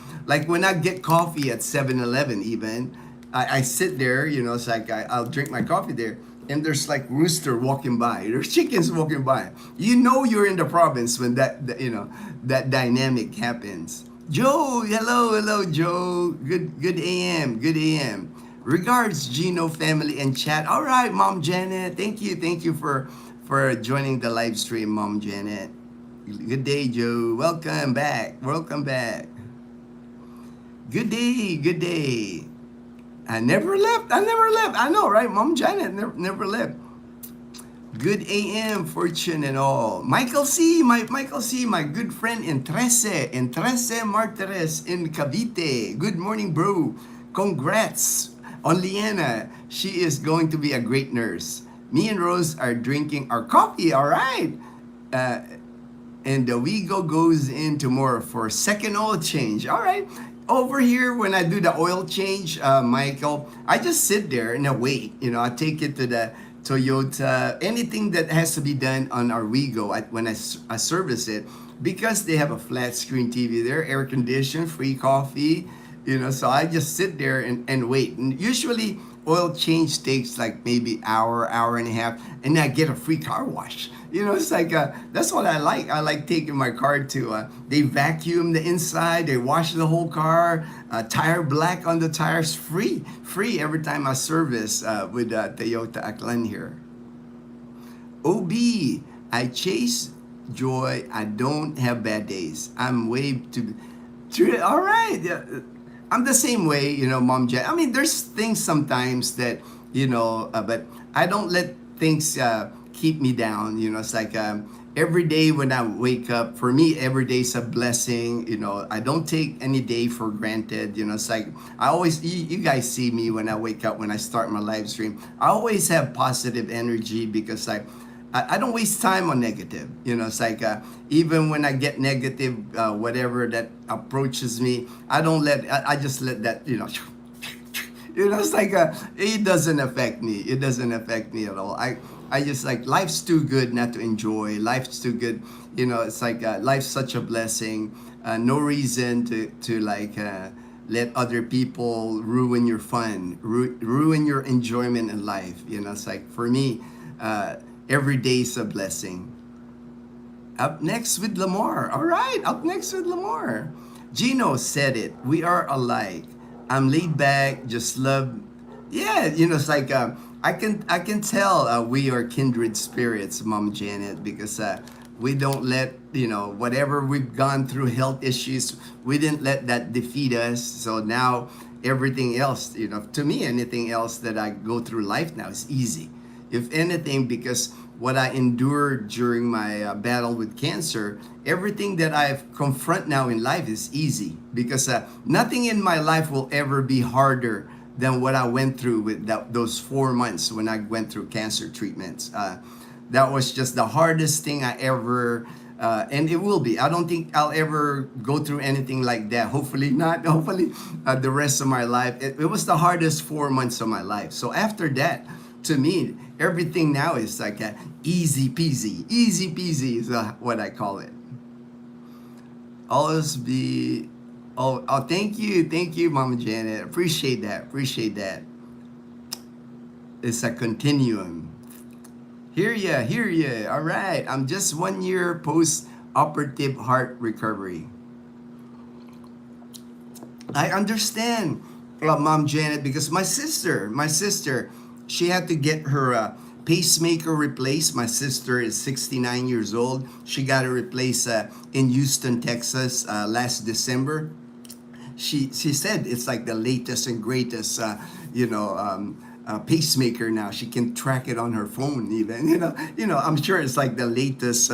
when I get coffee at 7-Eleven even, I sit there, you know, it's like I'll drink my coffee there, and there's like rooster walking by. There's chickens walking by. You know you're in the province when that dynamic happens. Joe, hello, Joe. Good AM. Regards, Gino family and chat. All right, Mom Janet. Thank you for joining the live stream, Mom Janet. Good day, Joe. Welcome back. Good day. I never left. I know, right? Mom Janet never left. Good AM, fortune and all. Michael C, my good friend in Trece Martires in Cavite. Good morning, bro. Congrats on Liana. She is going to be a great nurse. Me and Rose are drinking our coffee. All right. And the Wigo goes in tomorrow for second oil change. All right. Over here, when I do the oil change, Michael, I just sit there and I wait. You know, I take it to the Toyota, anything that has to be done on our Wigo when I service it, because they have a flat screen TV there, air conditioned, free coffee, you know, so I just sit there and wait. And usually oil change takes like maybe hour and a half, and I get a free car wash. You know, it's like, that's what I like. I like taking my car to, they vacuum the inside, they wash the whole car, tire black on the tires, free every time I service with Toyota Aklan here. OB, I chase joy, I don't have bad days. I'm way too, all right. I'm the same way, you know, Mom Jen. I mean, there's things sometimes that, you know, but I don't let things keep me down. You know, it's like every day when I wake up, for me, every day is a blessing. You know, I don't take any day for granted. You know, it's like I always, you guys see me when I wake up, when I start my live stream, I always have positive energy because I don't waste time on negative. You know, it's like even when I get negative, whatever that approaches me, I just let that, you know, you know, it's like it doesn't affect me. It doesn't affect me at all. I just like, life's too good not to enjoy. Life's too good. You know, it's like life's such a blessing. No reason to like let other people ruin your fun, ruin your enjoyment in life. You know, it's like for me, every day is a blessing. Up next with Lamar. All right, up next with Lamar. Gino said it. We are alike. I'm laid back, just love. Yeah, you know, it's like I can tell we are kindred spirits, Mom Janet, because we don't let, you know, whatever we've gone through, health issues, we didn't let that defeat us. So now everything else, you know, to me, anything else that I go through life now is easy. If anything, because what I endured during my battle with cancer, everything that I've confront now in life is easy, because nothing in my life will ever be harder than what I went through with those 4 months when I went through cancer treatments. That was just the hardest thing I ever, and it will be. I don't think I'll ever go through anything like that. Hopefully not. Hopefully the rest of my life. It was the hardest 4 months of my life. So after that, to me, everything now is like easy peasy. Easy peasy is what I call it. Oh, thank you, Mama Janet. Appreciate that. It's a continuum. Hear ya. All right, I'm just 1 year post-operative heart recovery. I understand, Mom Janet, because my sister, she had to get her pacemaker replaced. My sister is 69 years old. She got it replaced in Houston, Texas, last December. She said it's like the latest and greatest, pacemaker now. She can track it on her phone even. I'm sure it's like the latest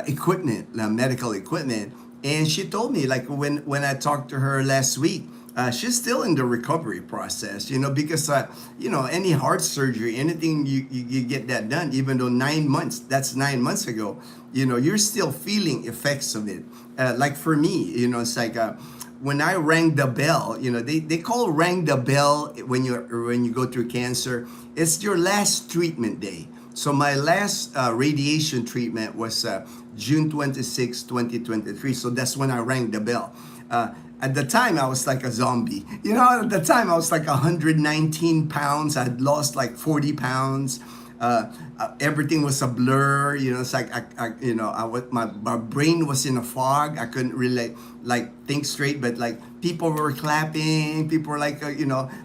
equipment, medical equipment. And she told me, like, when I talked to her last week, she's still in the recovery process, because any heart surgery, anything you get that done, even though 9 months, that's 9 months ago, you're still feeling effects of it. Like for me, it's like when I rang the bell, they call rang the bell when you go through cancer. It's your last treatment day. So my last radiation treatment was June 26, 2023. So that's when I rang the bell. At the time, I was like a zombie. At the time, I was like 119 pounds. I'd lost like 40 pounds. Everything was a blur. It's like my brain was in a fog. I couldn't really like think straight. But like people were clapping. People were like,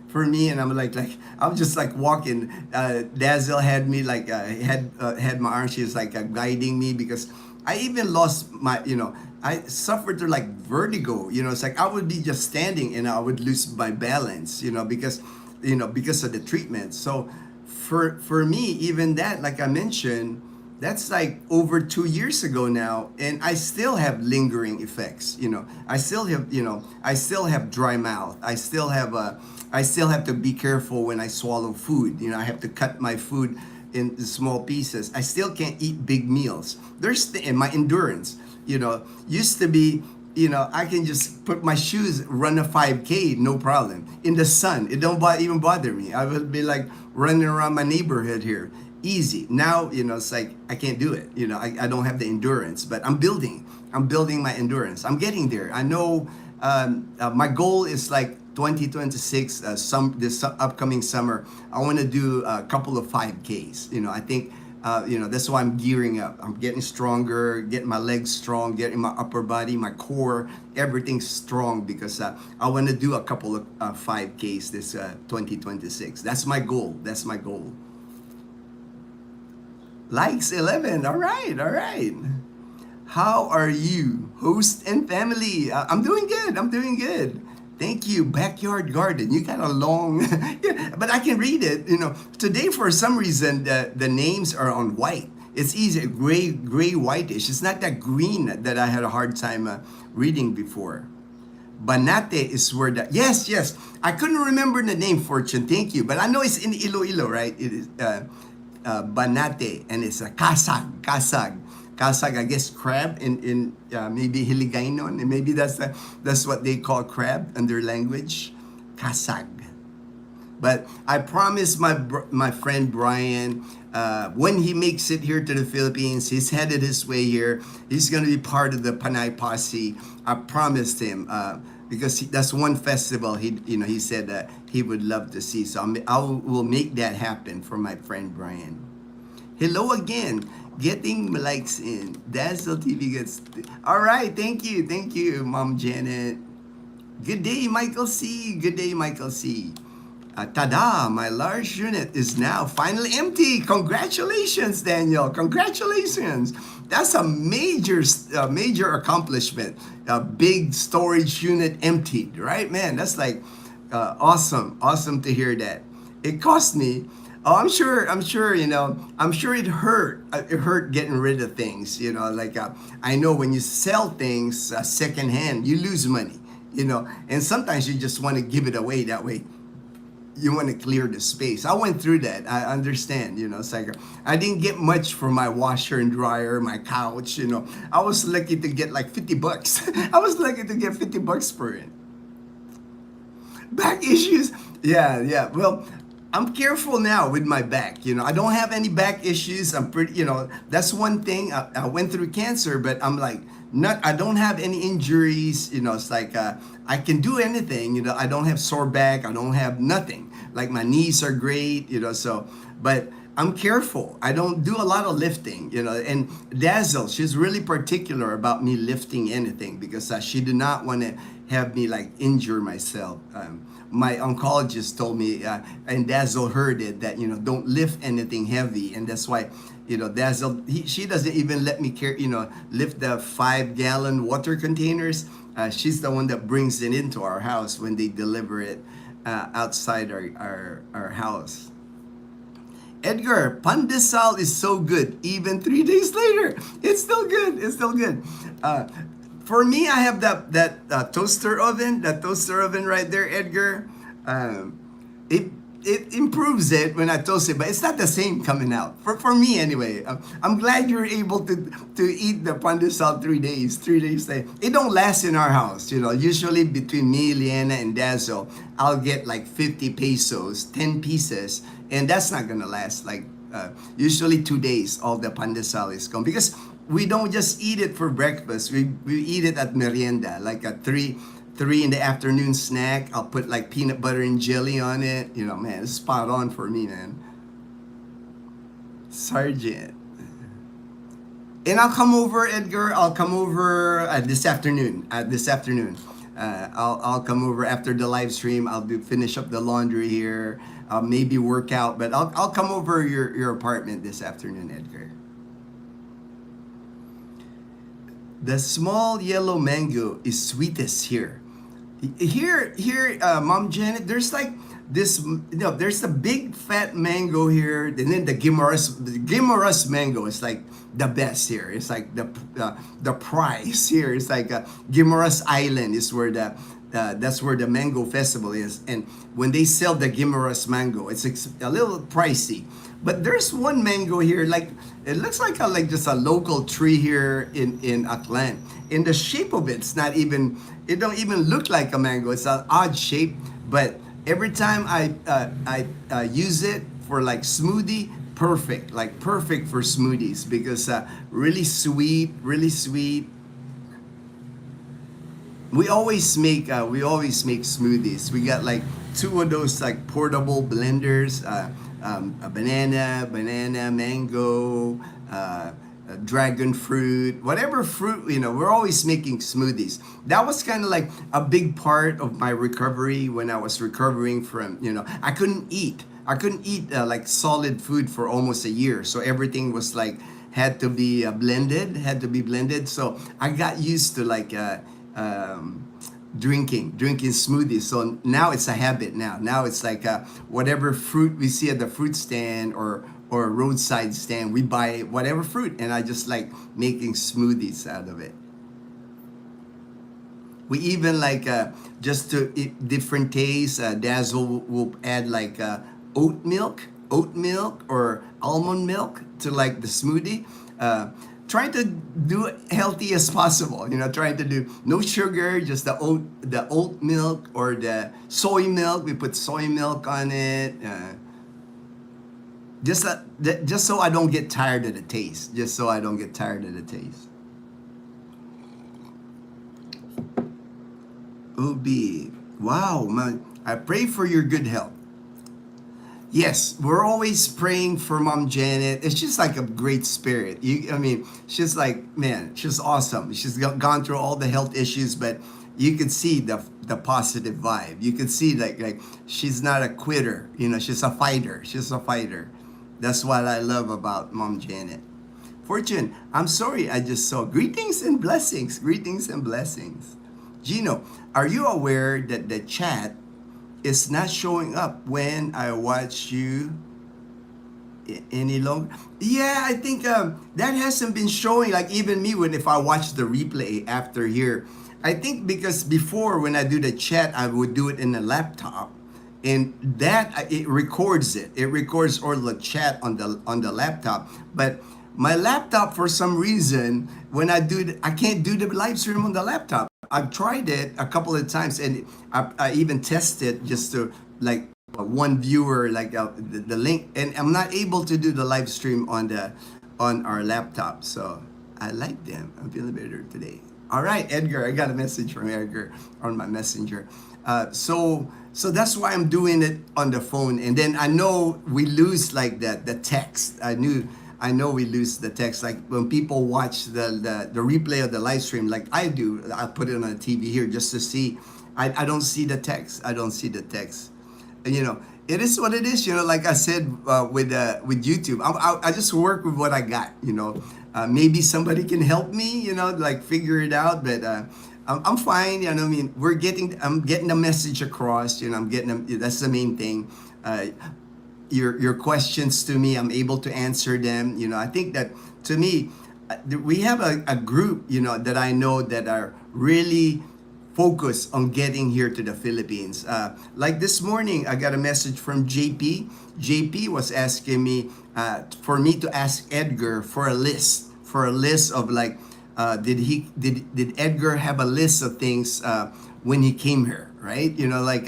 for me, and I'm like I'm just like walking. Dazzle had me like had my arm. She was like guiding me because I even lost my I suffered through like vertigo. It's like I would be just standing and I would lose my balance. Because of the treatment. So for me, even that, like I mentioned, that's like over 2 years ago now, and I still have lingering effects. I still have dry mouth. I still have to be careful when I swallow food. I have to cut my food in small pieces. I still can't eat big meals. And my endurance, used to be, I can just put my shoes, run a 5K, no problem. In the sun, it don't even bother me. I would be like running around my neighborhood here, easy. Now, it's like I can't do it. I don't have the endurance, but I'm building my endurance. I'm getting there. I know my goal is like 2026, this upcoming summer. I want to do a couple of 5Ks. I think that's why I'm gearing up. I'm getting stronger, getting my legs strong, getting my upper body, my core, everything's strong because I want to do a couple of 5Ks this 2026. That's my goal. Likes 11. All right. How are you, host and family? I'm doing good. Thank you. Backyard garden. You got a long, yeah, but I can read it. Today for some reason the names are on white. It's easy, gray, whitish. It's not that green that I had a hard time reading before. Banate is where that. Yes. I couldn't remember the name, Fortune. Thank you, but I know it's in Iloilo, right? It is Banate, and it's a kasag. Kasag, I guess crab in maybe Hiligaynon, and maybe that's what they call crab in their language, kasag. But I promised my friend Brian, when he makes it here to the Philippines, he's headed his way here. He's gonna be part of the Panay Posse. I promised him because that's one festival he said that he would love to see. So I will make that happen for my friend Brian. Hello again. Getting likes in. Dazzle TV gets. All right. Thank you, Mom Janet. Good day, Michael C. Tada! My large unit is now finally empty. Congratulations, Daniel. Congratulations. That's a major accomplishment. A big storage unit emptied, right, man? That's like awesome to hear that. It cost me. Oh, I'm sure, I'm sure it hurt. It hurt getting rid of things, I know when you sell things secondhand, you lose money, and sometimes you just want to give it away that way. You want to clear the space. I went through that. I understand, it's like I didn't get much for my washer and dryer, my couch, I was lucky to get like $50. I was lucky to get $50 for it. Back issues. Yeah. Well, I'm careful now with my back. I don't have any back issues. I'm pretty, that's one thing. I went through cancer, but I'm like not, I don't have any injuries. It's like I can do anything. I don't have sore back. I don't have nothing. Like my knees are great. So, but I'm careful. I don't do a lot of lifting. And Dazzle, she's really particular about me lifting anything because she did not want to have me like injure myself. My oncologist told me, and Dazzle heard it, that don't lift anything heavy, and that's why Dazzle, she doesn't even let me lift the 5-gallon water containers. She's the one that brings it into our house when they deliver it outside our house. Edgar, pandesal is so good. Even 3 days later, it's still good. It's still good. For me, I have that toaster oven. That toaster oven right there, Edgar. It improves it when I toast it, but it's not the same coming out. For me anyway. I'm glad you're able to eat the pandesal 3 days. 3 days later. It don't last in our house. Usually between me, Liana, and Dazzle, I'll get like 50 pesos, 10 pieces, and that's not gonna last. Like usually 2 days, all the pandesal is gone because we don't just eat it for breakfast. We eat it at merienda, like a 3 in the afternoon snack. I'll put like peanut butter and jelly on it. Man, it's spot on for me, man. Sergeant. And I'll come over, Edgar. I'll come over this afternoon. I'll come over after the live stream. I'll finish up the laundry here. I'll maybe work out, but I'll come over your apartment this afternoon, Edgar. The small yellow mango is sweetest here. Here, Mom Janet, there's like this, there's the big fat mango here, and then the Guimaras mango is like the best here. It's like the prize here. It's like Guimaras Island is where that's where the mango festival is, and when they sell the Guimaras mango, it's a little pricey. But there's one mango here, like it looks like just a local tree here in Aklan. In the shape of it, it don't even look like a mango. It's an odd shape, but every time I use it for like smoothie, perfect for smoothies because really sweet. We always make smoothies. We got like 2 of those like portable blenders. A banana, mango, dragon fruit, whatever fruit, we're always making smoothies. That was kind of like a big part of my recovery when I was recovering from, I couldn't eat like solid food for almost a year. So everything was like, had to be blended. So I got used to like, drinking smoothies. So now it's a habit. Now it's like whatever fruit we see at the fruit stand or roadside stand, we buy whatever fruit, and I just like making smoothies out of it. We even like just to eat different tastes. Dazzle will add like oat milk or almond milk to like the smoothie. Trying to do healthy as possible, trying to do no sugar, just the oat milk or the soy milk. We put soy milk on it, just so I don't get tired of the taste. Ubi, wow, man! I pray for your good health. Yes, we're always praying for Mom Janet. It's just like a great spirit. She's like, man, she's awesome. She's gone through all the health issues, but you could see the positive vibe. You could see like she's not a quitter. She's a fighter. That's what I love about Mom Janet. Fortune, I'm sorry, I just saw greetings and blessings. Gino, are you aware that the chat is not showing up when I watch you any longer? Yeah, I think that hasn't been showing, like even me if I watch the replay after here. I think because before when I do the chat, I would do it in the laptop, and that it records all the chat on the laptop. But my laptop, for some reason, when I can't do the live stream on the laptop. I've tried it a couple of times, and I even tested just to like one viewer, like the link, and I'm not able to do the live stream on our laptop. So I like them. I'm feeling better today. All right, Edgar. I got a message from Edgar on my messenger. So that's why I'm doing it on the phone. And then I know we lose like the text. I know we lose the text. Like when people watch the replay of the live stream, like I do, I put it on the TV here just to see. I don't see the text. I don't see the text. And it is what it is. Like I said with YouTube, I just work with what I got. Maybe somebody can help me. Like figure it out. But I'm fine. I mean, I'm getting the message across. I'm getting them. That's the main thing. Your questions to me, I'm able to answer them. I think that to me, we have a group. That I know that are really focused on getting here to the Philippines. Like this morning, I got a message from JP. JP was asking me for me to ask Edgar for a list of like, did Edgar have a list of things when he came here, right? Like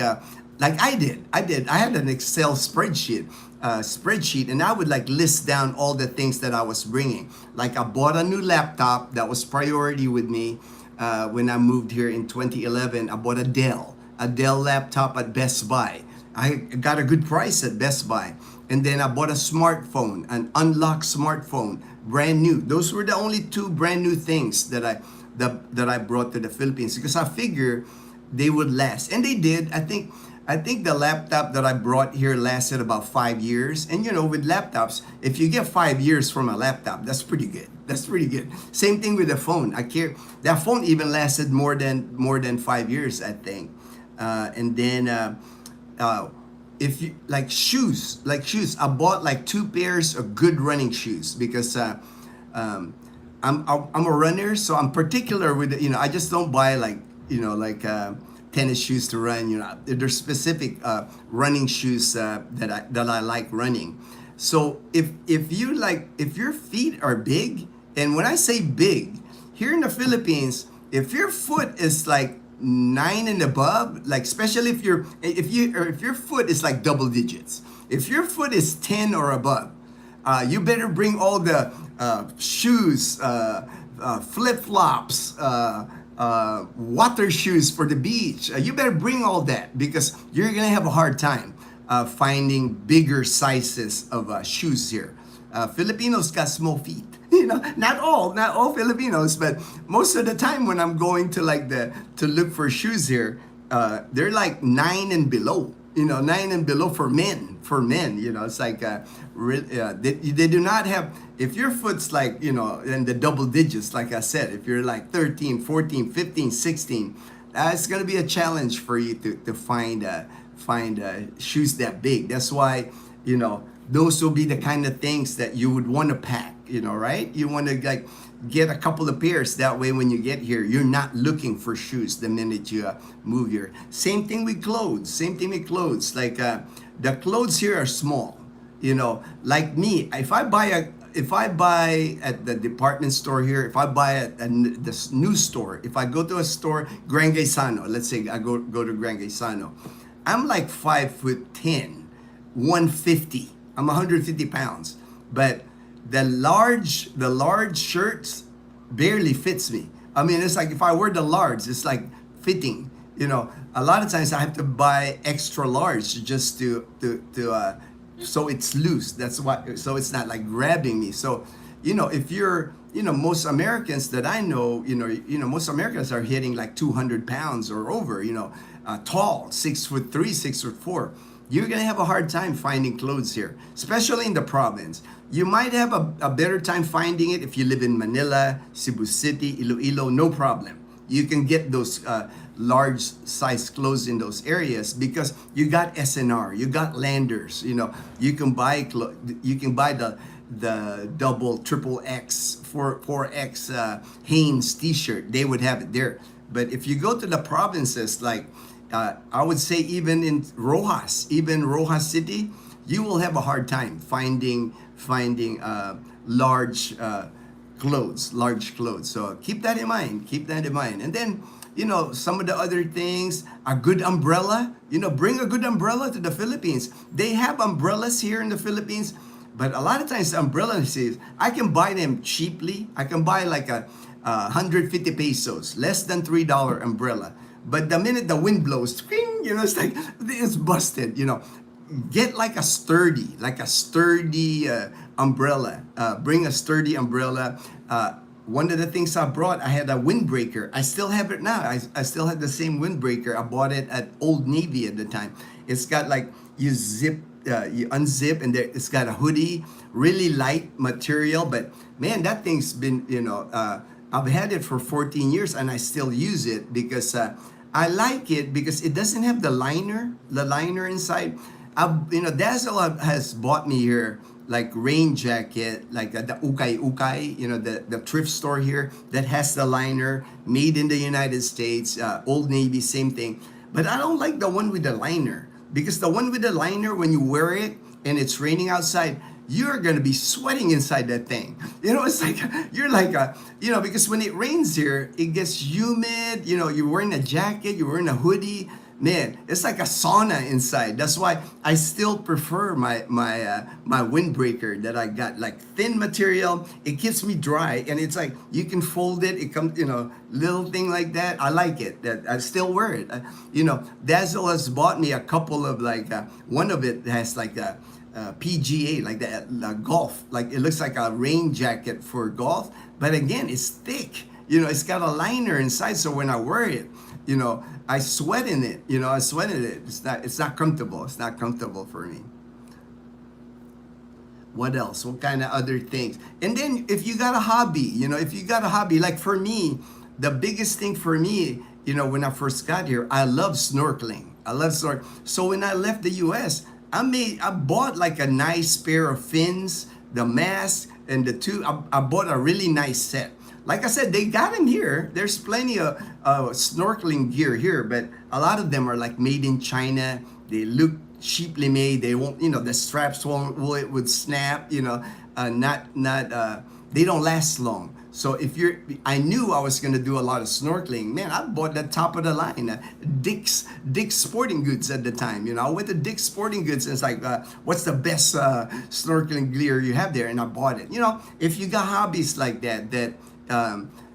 I did. I had an Excel spreadsheet, and I would like list down all the things that I was bringing. Like I bought a new laptop that was priority with me. When I moved here in 2011, I bought a Dell laptop at Best Buy. I got a good price at Best Buy. And then I bought a smartphone, an unlocked smartphone, brand new. Those were the only two brand new things that I brought to the Philippines because I figured they would last. And they did. I think the laptop that I brought here lasted about 5 years. And with laptops, if you get 5 years from a laptop, that's pretty good. That's pretty good. Same thing with the phone. That phone even lasted more than 5 years, I think. And then if you like shoes, I bought like 2 pairs of good running shoes because I'm a runner, so I'm particular with I just don't buy like tennis shoes to run. There's specific running shoes that I like running. So if your feet are big, and when I say big, here in the Philippines, if your foot is like 9 and above, like especially if your foot is like double digits, if your foot is 10 or above, you better bring all the shoes, flip flops. Water shoes for the beach. You better bring all that because you're gonna have a hard time finding bigger sizes of shoes here. Filipinos got small feet. Not all Filipinos, but most of the time when I'm going to to look for shoes here, they're like 9 and below. 9 and below for men. It's like they do not have. If your foot's like in the double digits, like I said, if you're like 13, 14, 15, 16, it's gonna be a challenge for you to find shoes that big. That's why those will be the kind of things that you would want to pack. Right? You want to like get a couple of pairs. That way, when you get here, you're not looking for shoes the minute you move here. Same thing with clothes. Like the clothes here are small. Like me, if I buy at the department store here, if I buy at this new store, if I go to a store, Gran Gaisano, let's say I go to Gran Gaisano, I'm like 5'10", 150. I'm 150 pounds, but the large shirts barely fits me. I mean, it's like if I wear the large, it's like fitting. A lot of times I have to buy extra large just to so it's loose. That's why. So it's not like grabbing me. So if you're most Americans that I know, most Americans are hitting like 200 pounds or over. Tall, 6'3", 6'4". You're gonna have a hard time finding clothes here, especially in the province. You might have a better time finding it if you live in Manila, Cebu City, Iloilo, no problem. You can get those large size clothes in those areas because you got SNR, you got Landers. You can buy the double, triple X, 4X Hanes T-shirt. They would have it there. But if you go to the provinces, like I would say even in Rojas City, you will have a hard time finding large clothes. So keep that in mind. And then some of the other things, a good umbrella. Bring a good umbrella to the Philippines. They have umbrellas here in the Philippines. But a lot of times the umbrella series, I can buy them cheaply. I can buy like a 150 pesos, less than $3 umbrella. But the minute the wind blows, it's like it's busted. Get like a sturdy, umbrella. Bring a sturdy umbrella. One of the things I brought, I had a windbreaker. I still have it now. I still have the same windbreaker. I bought it at Old Navy at the time. It's got like you unzip, and it's got a hoodie, really light material. But man, that thing's been, I've had it for 14 years and I still use it because I like it because it doesn't have the liner inside. Dazzle has bought me here like rain jacket, like the ukay, the thrift store here that has the liner, made in the United States, Old Navy, same thing. But I don't like the one with the liner, because the one with the liner, when you wear it and it's raining outside, you're gonna be sweating inside that thing. It's like, you're like because when it rains here, it gets humid, you're wearing a jacket, you're wearing a hoodie. Man, it's like a sauna inside. That's why I still prefer my windbreaker that I got, like thin material. It keeps me dry, and it's like you can fold it. It comes, little thing like that. I like it. That I still wear it. Dazzle has bought me a couple of one of it has like a PGA, like the golf. Like it looks like a rain jacket for golf, but again, it's thick. It's got a liner inside, so when I wear it, I sweat in it. I sweat in it. It's not comfortable. It's not comfortable for me. What else? What kind of other things? And then if you got a hobby, like for me, the biggest thing for me, when I first got here, I love snorkeling. So when I left the US, I bought like a nice pair of fins, the mask, and I bought a really nice set. Like I said, they got them here. There's plenty of snorkeling gear here, but a lot of them are like made in China. They look cheaply made. They won't, the straps would snap. They don't last long. So I knew I was gonna do a lot of snorkeling. Man, I bought the top of the line, Dick's Sporting Goods at the time. I went to Dick's Sporting Goods, and it's like, what's the best snorkeling gear you have there? And I bought it. If you got hobbies like that.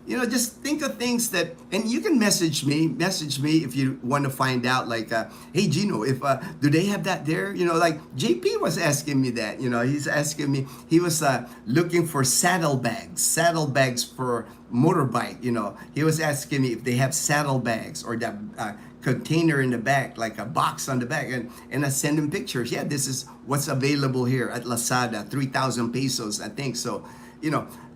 Just think of things that, and you can message me if you want to find out, like, hey Gino, if do they have that there? Like JP was asking me that. He's asking me, he was looking for saddlebags for motorbike. He was asking me if they have saddlebags or that container in the back, like a box on the back, and I send him pictures. Yeah, this is what's available here at Lazada, 3,000 pesos, I think. So,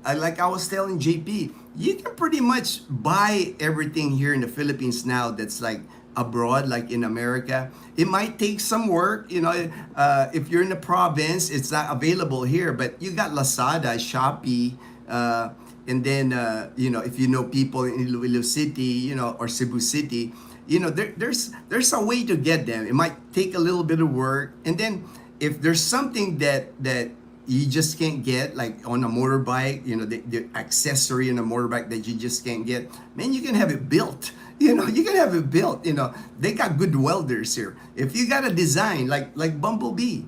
like I was telling JP, you can pretty much buy everything here in the Philippines now that's like abroad, like in America. It might take some work, if you're in the province, it's not available here, but you got Lazada, Shopee, and then, if you know people in Iloilo City, or Cebu City, there's a way to get them. It might take a little bit of work. And then if there's something that you just can't get, like on a motorbike, the accessory in a motorbike that you just can't get, man, you can have it built. You can have it built. They got good welders here. If you got a design like Bumblebee,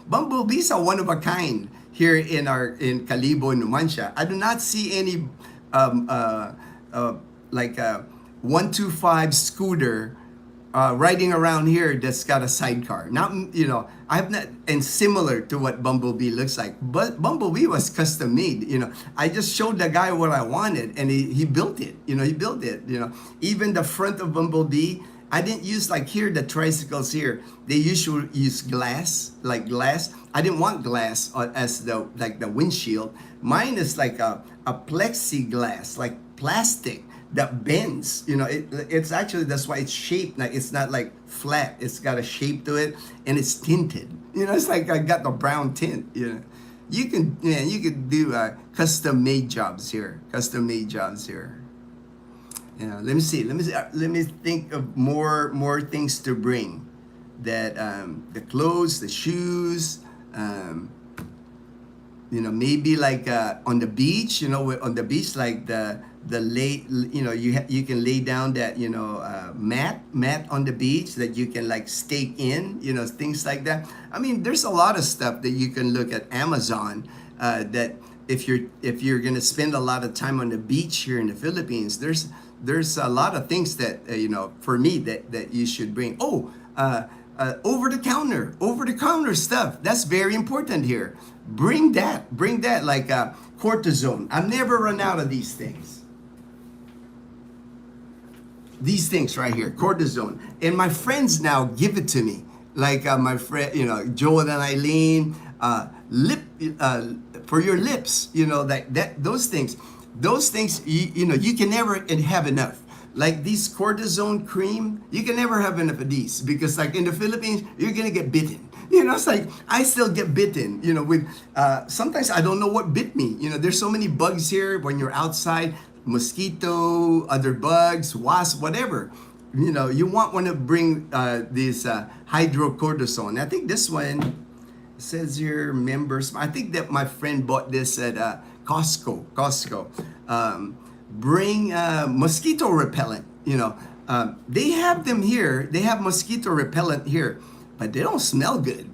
Bumblebee's a one of a kind here in Calibo, Numancia. I do not see any like a 125 scooter riding around here that's got a sidecar. Not, I've not, and similar to what Bumblebee looks like. But Bumblebee was custom made. I just showed the guy what I wanted, and he built it. He built it. Even the front of Bumblebee, I didn't use like here the tricycles here. They usually use glass. I didn't want glass as the windshield. Mine is like a plexiglass, like plastic that bends. It's actually, that's why it's shaped like, it's not like flat. It's got a shape to it, and it's tinted. It's like I got the brown tint. You can do custom made jobs here. Let me see. Let me think of more things to bring. That the clothes, the shoes. maybe like on the beach, on the beach, like the lay, you can lay down that, mat on the beach that you can like stake in, things like that. I mean, there's a lot of stuff that you can look at Amazon, that if you're gonna spend a lot of time on the beach here in the Philippines, there's a lot of things that for me that you should bring. Over the counter stuff, that's very important here. Bring that, like cortisone. I've never run out of these things. These things right here, cortisone, and my friends now give it to me. Like my friend, Joel and Eileen, lip for your lips, those things, you can never have enough. Like these cortisone cream, you can never have enough of these, because like in the Philippines, you're gonna get bitten. It's like I still get bitten. With sometimes I don't know what bit me. There's so many bugs here when you're outside, mosquito, other bugs, wasp, whatever. You want to bring this hydrocortisone. I think this one says here members. I think that my friend bought this at Costco. Bring mosquito repellent. They have them here. They have mosquito repellent here, but they don't smell good.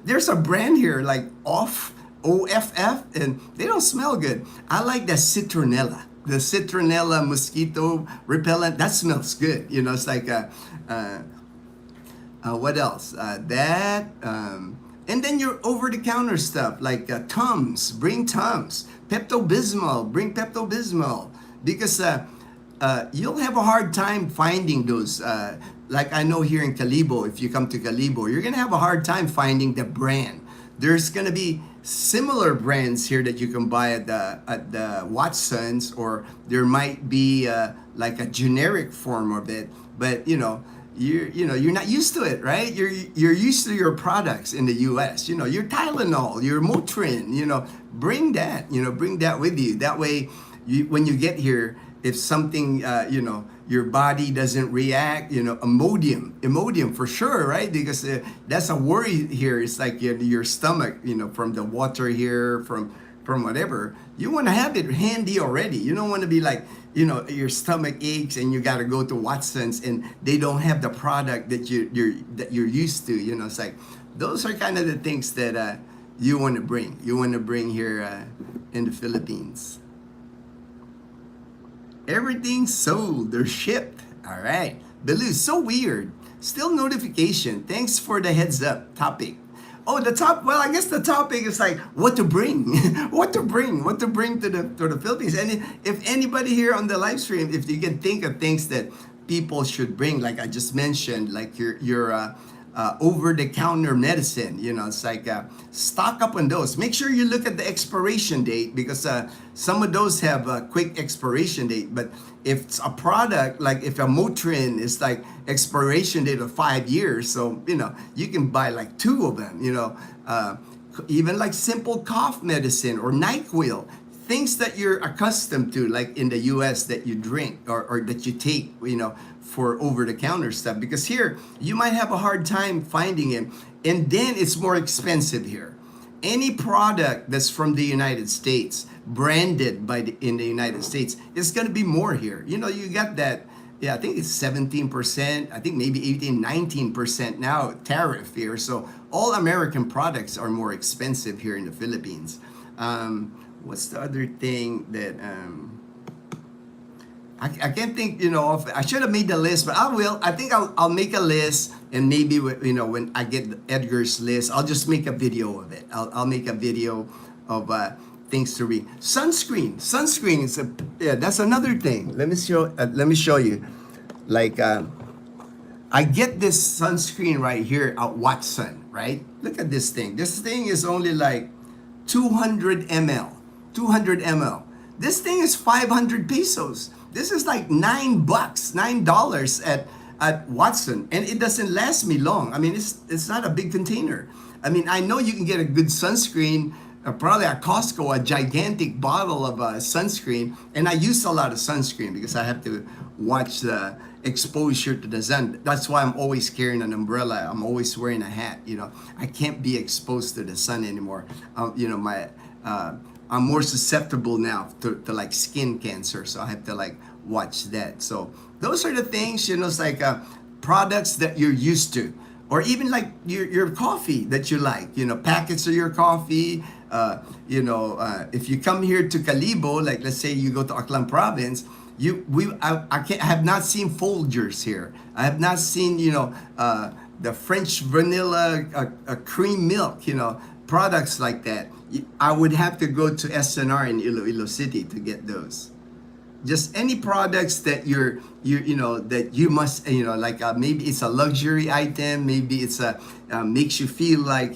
There's a brand here like OFF, and they don't smell good. I like the citronella. The citronella mosquito repellent, that smells good. It's like what else? And then your over-the-counter stuff like Tums. Bring Tums. Pepto-Bismol. Bring Pepto-Bismol, because you'll have a hard time finding those. Like I know here in Calibo, if you come to Calibo, you're gonna have a hard time finding the brand. There's gonna be similar brands here that you can buy at the Watsons, or there might be like a generic form of it, but you're not used to it, right? You're used to your products in the U.S. Your Tylenol, your Motrin. Bring that with you. That way, when you get here, if something your body doesn't react, Imodium for sure, right? Because that's a worry here. It's like your stomach, from the water here, from whatever. You want to have it handy already. You don't want to be like, your stomach aches and you got to go to Watson's and they don't have the product that you're used to. It's like those are kind of the things that you want to bring. You want to bring here in the Philippines. Everything's sold. They're shipped. All right. Belu, so weird. Still notification. Thanks for the heads up topic. Oh, well, I guess the topic is like what to bring. what to bring to the Philippines. And if anybody here on the live stream, if you can think of things that people should bring, like I just mentioned, like your over-the-counter medicine, it's like stock up on those. Make sure you look at the expiration date, because some of those have a quick expiration date. But if it's a product, like if a Motrin is like expiration date of 5 years, so you can buy like 2 of them. Even like simple cough medicine or NyQuil, things that you're accustomed to, like in the U.S. that you drink or that you take, for over-the-counter stuff, because here you might have a hard time finding it, and then it's more expensive here. Any product that's from the United States, branded in the United States, is going to be more here. You got that, I think it's 17%, I think maybe 19% now tariff here. So all American products are more expensive here in the Philippines. What's the other thing that I can't think, I should have made the list, but I will. I think I'll make a list, and maybe, when I get Edgar's list, I'll just make a video of it. I'll make a video of things to read. Sunscreen is that's another thing. Let me show you. Like, I get this sunscreen right here at Watson, right? Look at this thing. This thing is only like 200 ml. This thing is 500 pesos. This is like $9 at Watson, and it doesn't last me long. I mean, it's not a big container. I mean, I know you can get a good sunscreen, probably at Costco, a gigantic bottle of sunscreen, and I use a lot of sunscreen because I have to watch the exposure to the sun. That's why I'm always carrying an umbrella. I'm always wearing a hat. I can't be exposed to the sun anymore. I'm more susceptible now to like skin cancer, so I have to like watch that. So those are the things, it's like products that you're used to, or even like your coffee that you like, packets of your coffee. If you come here to Calibo, like let's say you go to Aklan province, I have not seen Folgers here. I have not seen the French vanilla cream milk, products like that. I would have to go to SNR in Iloilo City to get those. Just any products that that you must, like maybe it's a luxury item, maybe it's makes you feel like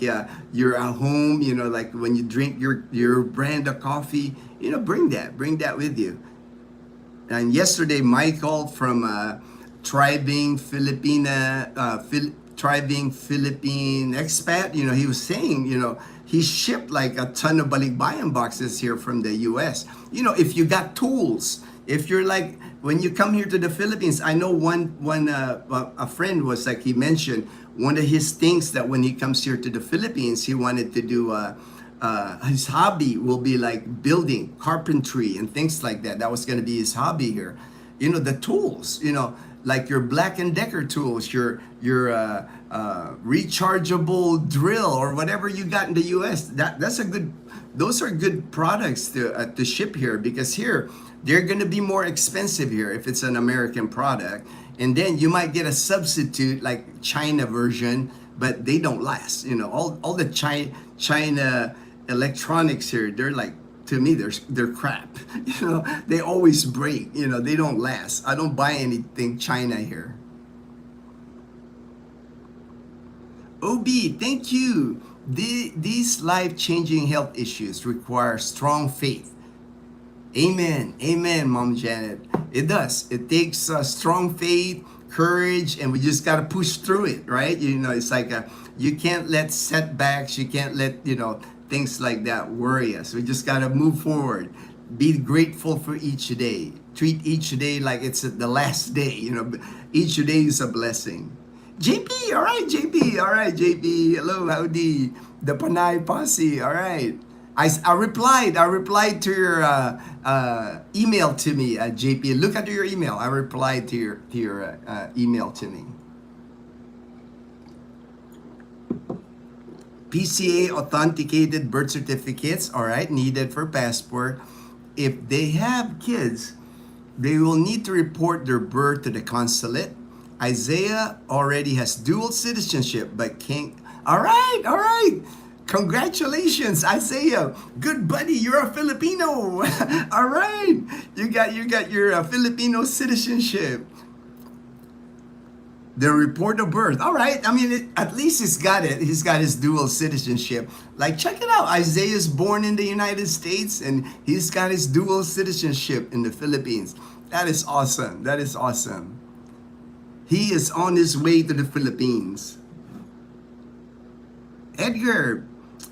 you're at home, like when you drink your brand of coffee, bring that with you. And yesterday, Michael from Thriving Philippine Expat, he was saying, he shipped like a ton of balikbayan boxes here from the US. If you got tools, if you're like, when you come here to the Philippines, I know a friend was like, he mentioned one of his things that when he comes here to the Philippines, he wanted to do, his hobby will be like building, carpentry and things like that. That was going to be his hobby here. The tools, like your Black & Decker tools, your rechargeable drill or whatever you got in the US. Those are good products to ship here, because here they're going to be more expensive here if it's an American product, and then you might get a substitute like China version, but they don't last. All the China electronics here, they're like, to me, they're crap. They always break. They don't last. I don't buy anything China here. OB, thank you. These life-changing health issues require strong faith. Amen. Amen, Mom Janet. It does. It takes strong faith, courage, and we just got to push through it, right? It's like you can't let setbacks, you can't let, things like that worry us. We just got to move forward. Be grateful for each day. Treat each day like it's the last day. Each day is a blessing. JP, all right, JP, all right, JP. Hello, howdy. The Panay Posse, all right. I replied to your email to me, JP. Look at your email. I replied to your email to me. PCA authenticated birth certificates, all right, needed for passport. If they have kids, they will need to report their birth to the consulate. Isaiah already has dual citizenship, but can't. All right. Congratulations, Isaiah. Good buddy, you're a Filipino. All right, you got your Filipino citizenship. The report of birth. All right. I mean, at least he's got it. He's got his dual citizenship. Like, check it out. Isaiah's born in the United States, and he's got his dual citizenship in the Philippines. That is awesome. That is awesome. He is on his way to the Philippines. Edgar,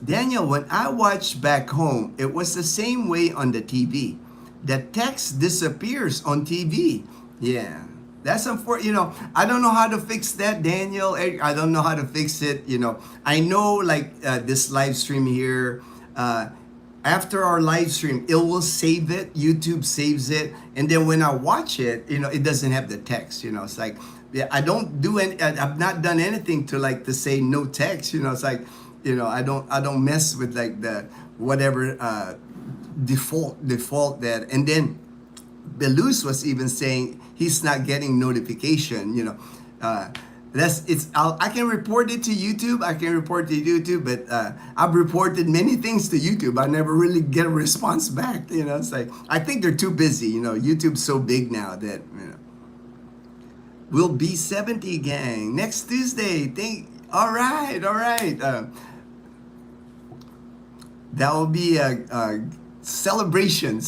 Daniel, when I watched back home, it was the same way on the TV. The text disappears on TV. Yeah. That's unfortunate. I don't know how to fix that, Daniel. I don't know how to fix it. I know like this live stream here, after our live stream, it will save it. YouTube saves it. And then when I watch it, it doesn't have the text. It's like, I don't do any, I've not done anything to say no text. It's like, I don't mess with like the whatever default that. And then Belus was even saying he's not getting notification. I can report it to YouTube. But I've reported many things to YouTube. I never really get a response back. It's like, I think they're too busy. YouTube's so big now that we'll be 70, gang, next Tuesday. All right. That will be a celebration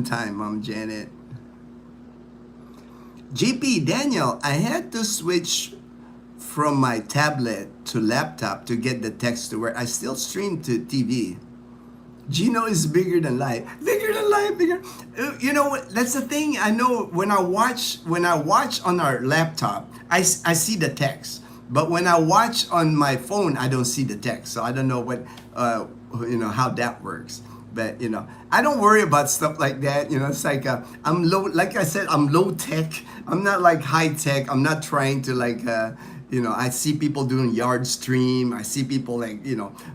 time, Mom Janet. JP, Daniel, I had to switch from my tablet to laptop to get the text to work. I still stream to TV. Gino is bigger than life. Bigger than life. Bigger. You know what? That's the thing. I know when I watch on our laptop, I see the text. But when I watch on my phone, I don't see the text. So I don't know what how that works. But I don't worry about stuff like that. It's like I'm low. Like I said, I'm low tech. I'm not like high tech. I'm not trying to like. I see people doing yard stream. I see people like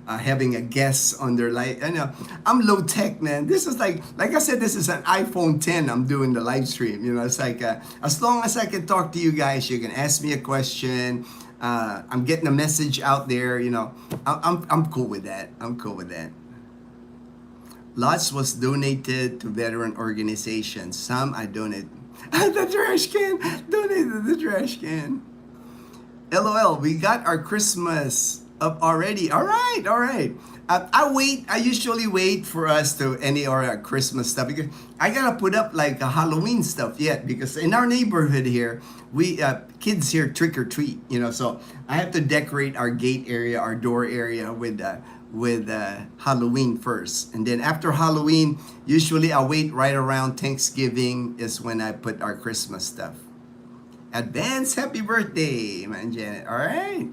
having a guest on their live. I'm low tech, man. This is like I said, this is an iPhone 10. I'm doing the live stream. It's like as long as I can talk to you guys, you can ask me a question. I'm getting a message out there. I'm cool with that. I'm cool with that. Lots was donated to veteran organizations. Some I donated. The trash can. Donated the trash can. LOL, we got our Christmas up already. All right, all right. I usually wait for us to any or Christmas stuff because I gotta put up like a Halloween stuff yet because in our neighborhood here, we kids here trick or treat. So I have to decorate our gate area, our door area with Halloween first, and then after Halloween, usually I wait right around Thanksgiving is when I put our Christmas stuff. Advance happy birthday, man, Janet. All right.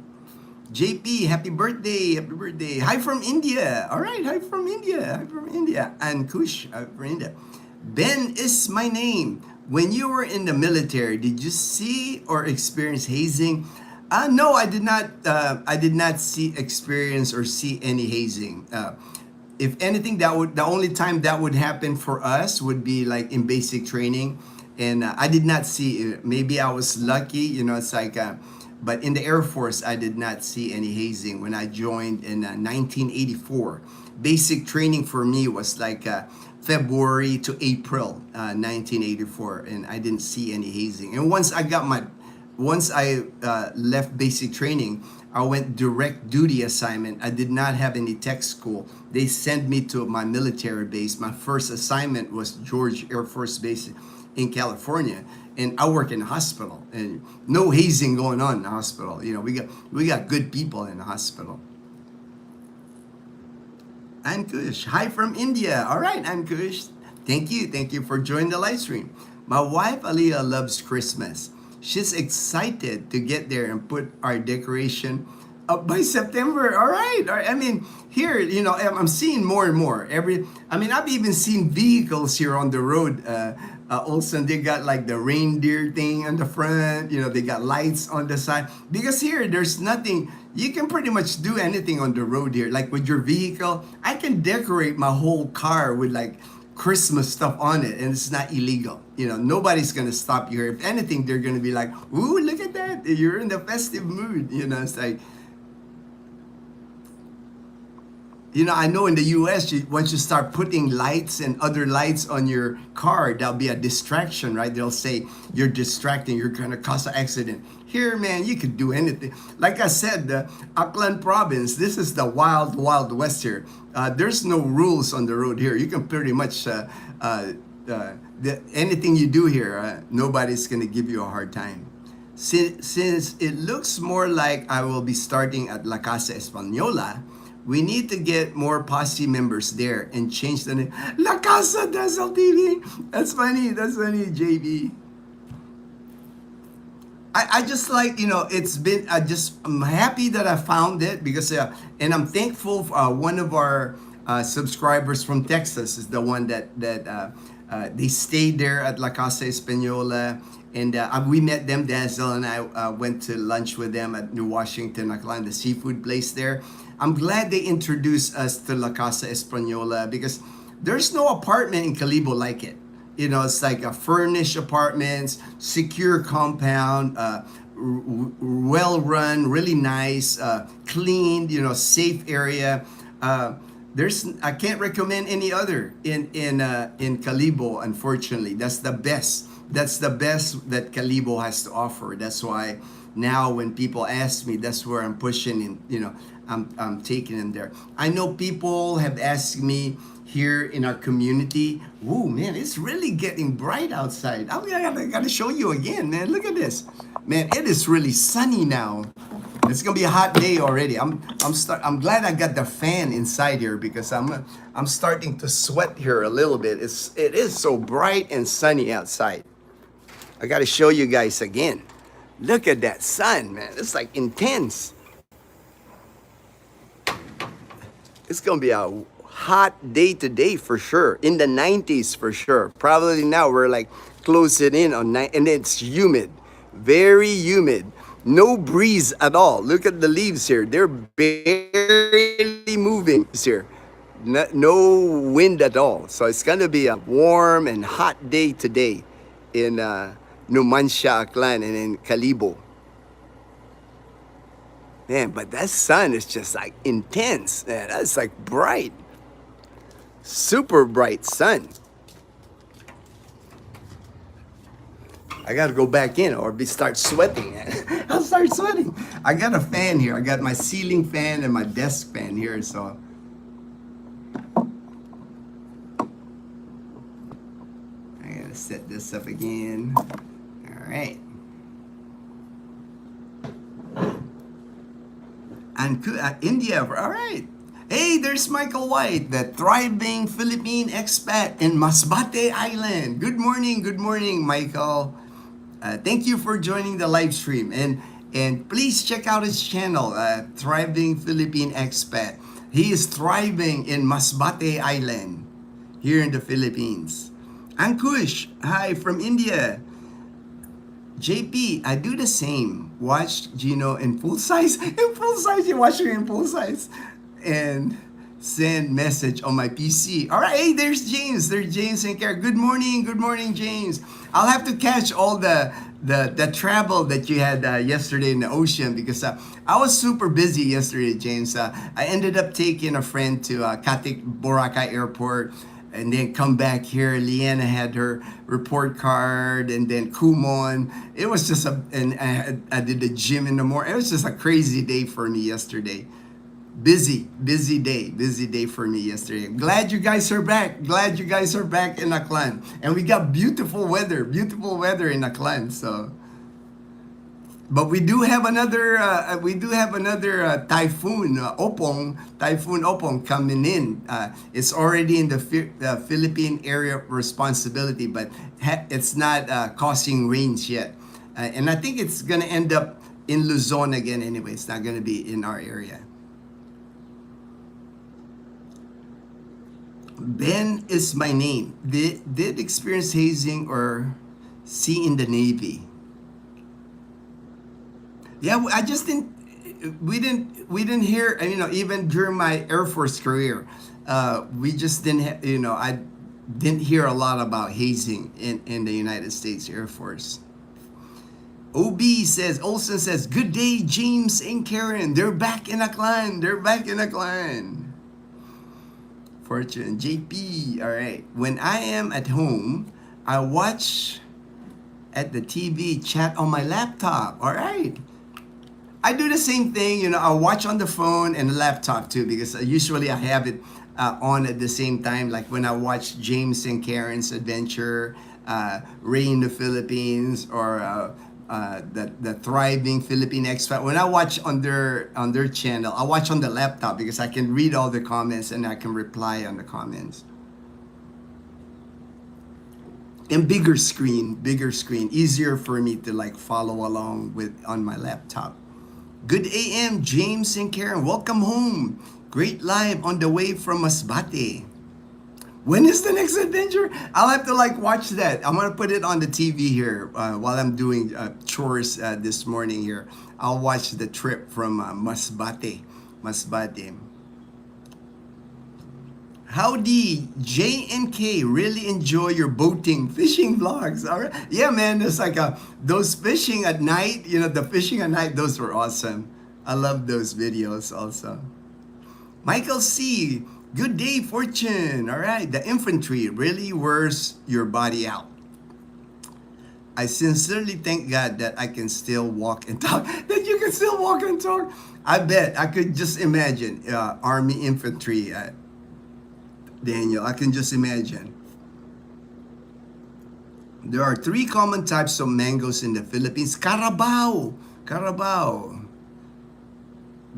JP, happy birthday. Happy birthday. Hi from India. All right. Hi from India. Hi from India. And Kush from India. Ben is my name. When you were in the military, did you see or experience hazing? No, I did not. I did not experience or see any hazing. If anything, the only time that would happen for us would be like in basic training. And I did not see it. Maybe I was lucky, it's like, but in the Air Force, I did not see any hazing when I joined in 1984. Basic training for me was like February to April 1984, and I didn't see any hazing. And once I left basic training, I went direct duty assignment. I did not have any tech school. They sent me to my military base. My first assignment was George Air Force Base in California, and I work in a hospital, and no hazing going on in the hospital. We got good people in the hospital. Ankush, hi from India. All right, Ankush, thank you for joining the live stream. My wife Aliyah loves Christmas. She's excited to get there and put our decoration up by September. All right. I mean, here, I'm seeing more and more. I've even seen vehicles here on the road. Also, they got like the reindeer thing on the front. They got lights on the side. Because here, there's nothing. You can pretty much do anything on the road here. Like with your vehicle, I can decorate my whole car with like Christmas stuff on it, and it's not illegal. Nobody's gonna stop you here. If anything, they're gonna be like, "Ooh, look at that! You're in the festive mood." It's like. I know in the U.S., once you start putting lights and other lights on your car, that'll be a distraction, right? They'll say, you're distracting, you're going to cause an accident. Here, man, you could do anything. Like I said, the Aklan province, this is the wild, wild west here. There's no rules on the road here. You can pretty much, anything you do here, nobody's going to give you a hard time. Since it looks more like I will be starting at La Casa Española, we need to get more posse members there and change the name. La Casa Dazzle TV. That's funny, JB. I just like, it's been, I'm happy that I found it because, and I'm thankful for one of our subscribers from Texas is the one that they stayed there at La Casa Española. And we met them, Dazzle and I went to lunch with them at New Washington, Aklan, the seafood place there. I'm glad they introduced us to La Casa Española because there's no apartment in Calibo like it. It's like a furnished apartments, secure compound, well run, really nice, clean, safe area. I can't recommend any other in Calibo. Unfortunately, that's the best. That's the best that Calibo has to offer. That's why now when people ask me, that's where I'm pushing in. I'm taking them there. I know people have asked me here in our community, "Ooh, man, it's really getting bright outside." I gotta show you again, man. Look at this, man. It is really sunny now. It's gonna be a hot day already. I'm glad I got the fan inside here because I'm starting to sweat here a little bit. It is so bright and sunny outside. I got to show you guys again. Look at that sun, man. It's like intense. It's gonna be a hot day today for sure. In the 90s for sure. Probably now we're like closing in on and it's humid, very humid. No breeze at all. Look at the leaves here. They're barely moving here. No wind at all. So it's gonna be a warm and hot day today in Numancia, Aklan, and in Kalibo. Man, but that sun is just like intense. Man, that's like bright. Super bright sun. I gotta go back in or start sweating. I'll start sweating. I got a fan here. I got my ceiling fan and my desk fan here, so. I gotta set this up again. All right. And India, all right. Hey, there's Michael White, the thriving Philippine expat in Masbate Island. Good morning, Michael. Thank you for joining the live stream, and please check out his channel, Thriving Philippine Expat. He is thriving in Masbate Island here in the Philippines. Ankush, hi from India. JP, I do the same. Watch Gino in full size. In full size, you watch her in full size. And send message on my PC. All right, hey, there's James. There's James and Kara. Good morning, James. I'll have to catch all the travel that you had yesterday in the ocean because I was super busy yesterday, James. I ended up taking a friend to Katik Boracay Airport and then come back here. Leanna had her report card, and then Kumon. It was just and I did the gym in the morning. It was just a crazy day for me yesterday. Busy day for me yesterday. Glad you guys are back in Aklan, and we got beautiful weather in Aklan. So, but we do have another typhoon Opong coming in. It's already in the Philippine area of responsibility, but it's not causing rains yet, and I think it's gonna end up in Luzon again anyway. It's not gonna be in our area. Ben is my name. Did experience hazing or see in the Navy. Yeah, I just didn't. We didn't hear. Even during my Air Force career, we just didn't. I didn't hear a lot about hazing in the United States Air Force. OB Olsen says, good day, James and Karen. They're back in Aklan. Fortune, JP, all right. When I am at home, I watch at the TV, chat on my laptop, all right. I do the same thing, I watch on the phone and the laptop too, because usually I have it on at the same time, like when I watch James and Karen's adventure, Ray in the Philippines, or the thriving Philippine expat. When I watch on their channel, I watch on the laptop because I can read all the comments and I can reply on the comments. And bigger screen, easier for me to like follow along with on my laptop. Good AM, James and Karen. Welcome home. Great live on the way from Masbate. When is the next adventure? I'll have to watch that. I'm gonna put it on the TV here while I'm doing chores this morning here. I'll watch the trip from Masbate. Howdy, J and K. Really enjoy your boating, fishing vlogs. All right, yeah, man. It's like those fishing at night. The fishing at night. Those were awesome. I love those videos also. Michael C. Good day, Fortune. All right, the infantry really wears your body out. I sincerely thank God that I can still walk and talk. That you can still walk and talk. I bet I could just imagine Army infantry, Daniel. I can just imagine. There are 3 common types of mangoes in the Philippines. Carabao.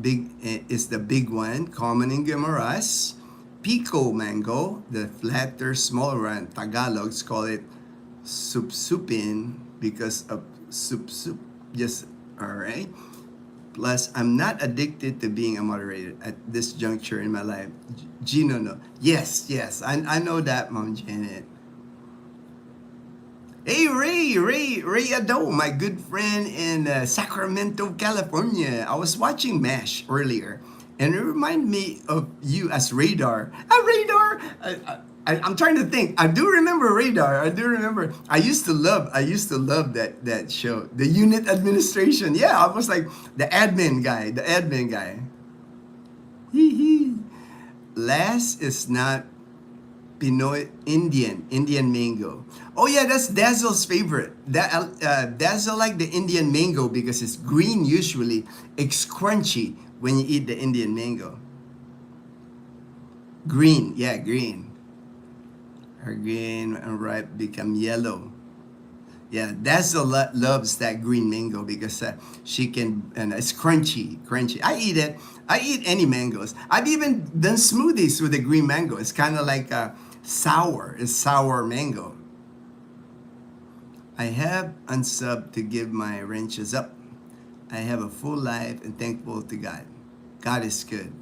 is the big one, common in Guimaras. Pico mango, the flatter, smaller one. Tagalogs call it supsupin because of sup. Just all right. Plus, I'm not addicted to being a moderator at this juncture in my life. Gino, no. Yes, I know that, Mom Janet. Hey, Ray Ado, my good friend in Sacramento, California. I was watching MASH earlier, and it reminded me of you as Radar. Radar! I'm trying to think. I do remember Radar. I do remember. I used to love that show. The unit administration. Yeah, I was like the admin guy. Hee hee. Last is not Pinoy Indian mango. Oh yeah, that's Dazzle's favorite. Dazzle like the Indian mango because it's green usually. It's crunchy when you eat the Indian mango. Green, yeah, green. Her green and ripe become yellow. Yeah, Dazzle loves that green mango because she can, and it's crunchy. I eat it. I eat any mangoes. I've even done smoothies with the green mango. It's kind of like sour. It's sour mango. I have unsubbed to give my wrenches up. I have a full life and thankful to God. God is good.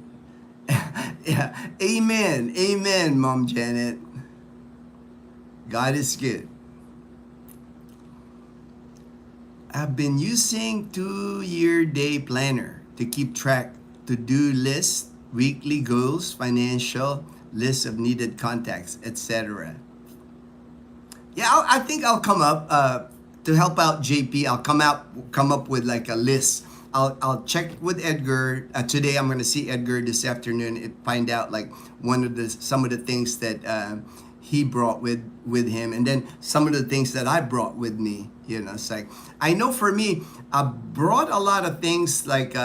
Yeah, amen, Mom Janet. God is good. I've been using 2-year day planner to keep track, to-do list, weekly goals, financial, list of needed contacts, etc. Yeah, I think I'll come up to help out JP. I'll come up with like a list. I'll check with Edgar today. I'm gonna see Edgar this afternoon and find out like some of the things that he brought with him, and then some of the things that I brought with me. You know, it's like I know for me, I brought a lot of things like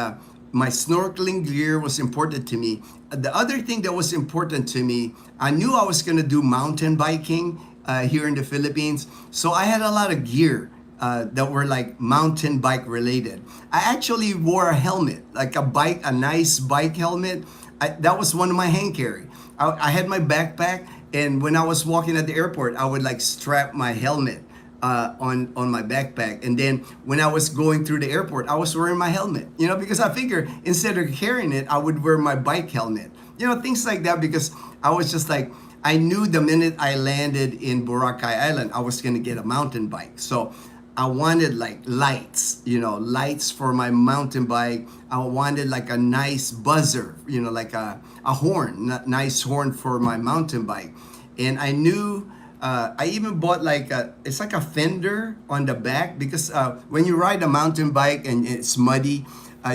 my snorkeling gear was important to me. The other thing that was important to me, I knew I was gonna do mountain biking here in the Philippines, so I had a lot of gear that were like mountain bike related. I actually wore a helmet, like a nice bike helmet. That was one of my hand carry. I had my backpack, and when I was walking at the airport, I would like strap my helmet on my backpack. And then when I was going through the airport, I was wearing my helmet, you know, because I figured instead of carrying it, I would wear my bike helmet, you know, things like that, because I was just like, I knew the minute I landed in Boracay Island, I was going to get a mountain bike. So I wanted like lights, you know, lights for my mountain bike. I wanted like a nice buzzer, you know, like a horn, nice horn for my mountain bike. And I knew, I even bought like it's like a fender on the back, because when you ride a mountain bike and it's muddy,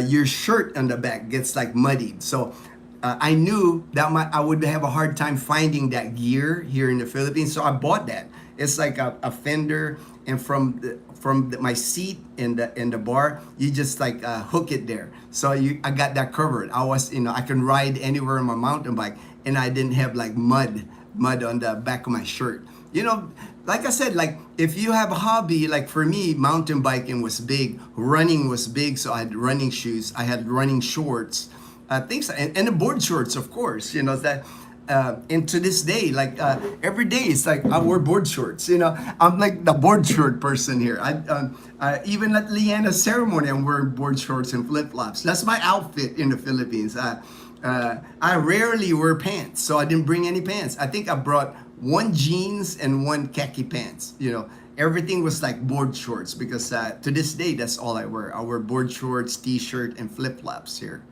your shirt on the back gets like muddied. So I knew that I would have a hard time finding that gear here in the Philippines. So I bought that. It's like a fender, and from my seat and the bar, you just like hook it there. So I got that covered. I was, you know, I can ride anywhere on my mountain bike, and I didn't have like mud on the back of my shirt. You know, like I said, like if you have a hobby, like for me, mountain biking was big, running was big. So I had running shoes, I had running shorts, things, and the board shorts, of course. You know that. And to this day, like every day, it's like I wear board shorts. You know, I'm like the board short person here. Even at Leanna's ceremony, I'm wearing board shorts and flip flops. That's my outfit in the Philippines. I rarely wear pants, so I didn't bring any pants. I think I brought one jeans and one khaki pants. You know, everything was like board shorts, because to this day, that's all I wear. I wear board shorts, t-shirt, and flip flops here.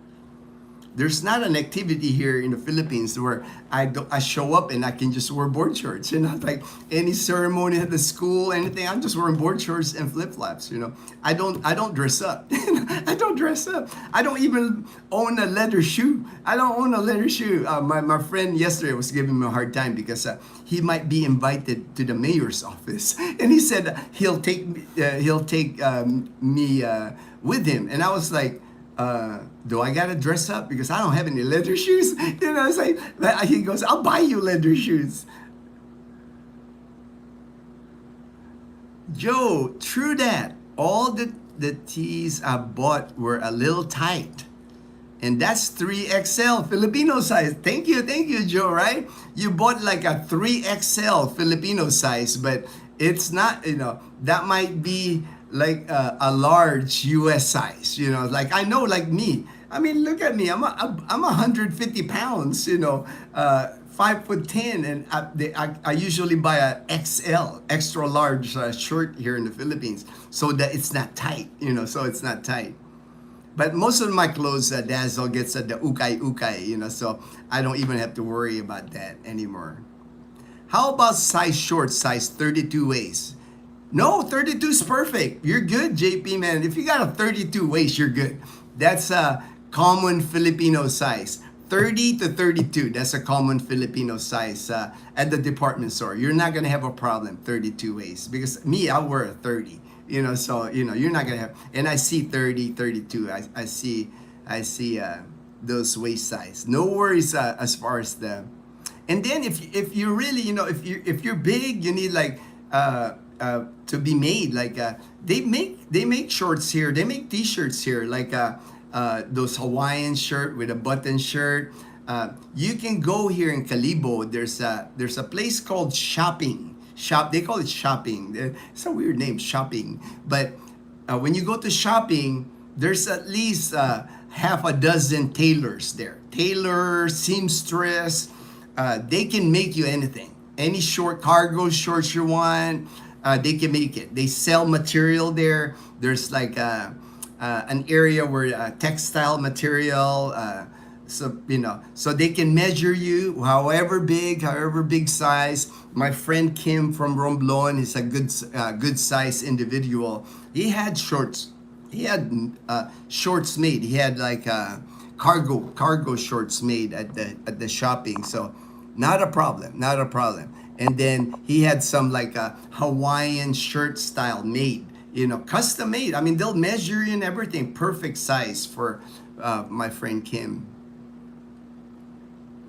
There's not an activity here in the Philippines where I show up and I can just wear board shorts. You know, like any ceremony at the school, anything, I'm just wearing board shorts and flip flops. You know, I don't dress up. I don't dress up. I don't even own a leather shoe. I don't own a leather shoe. My friend yesterday was giving me a hard time because he might be invited to the mayor's office, and he said he'll take me with him, and I was like, do I gotta dress up because I don't have any leather shoes? You know, it's like, he goes, I'll buy you leather shoes. Joe, true that. All the tees I bought were a little tight. And that's 3XL Filipino size. Thank you, Joe, right? You bought like a 3XL Filipino size, but it's not, that might be like a large US size, like I know, like me. I mean, look at me. I'm 150 pounds, 5'10", and I usually buy a XL, extra large shirt here in the Philippines, so that it's not tight, so it's not tight. But most of my clothes, Dazzle gets at the ukay, so I don't even have to worry about that anymore. How about size short, size 32 waist? No, 32 is perfect. You're good, JP, man. If you got a 32 waist, you're good. That's a common Filipino size. 30 to 32, that's a common Filipino size at the department store. You're not going to have a problem, 32 waist. Because me, I wear a 30. So you're not gonna have, and I see 30, 32. I see those waist size. No worries as far as the, and then if you really, if you're big, you need like to be made like they make shorts here, they make t-shirts here, like those Hawaiian shirt with a button shirt. You can go here in Calibo. There's a place called Shopping. They call it Shopping. It's a weird name, Shopping. But when you go to Shopping, there's at least half a dozen tailors there. Tailor, seamstress, they can make you anything. Any short cargo shorts you want, they can make it. They sell material there. There's like an area where textile material, so they can measure you however big size. My friend Kim from Romblon is a good size individual. He had shorts. He had shorts made. He had like cargo shorts made at the Shopping. So not a problem. And then he had some like a Hawaiian shirt style made, custom made. I mean, they'll measure you and everything. Perfect size for my friend Kim.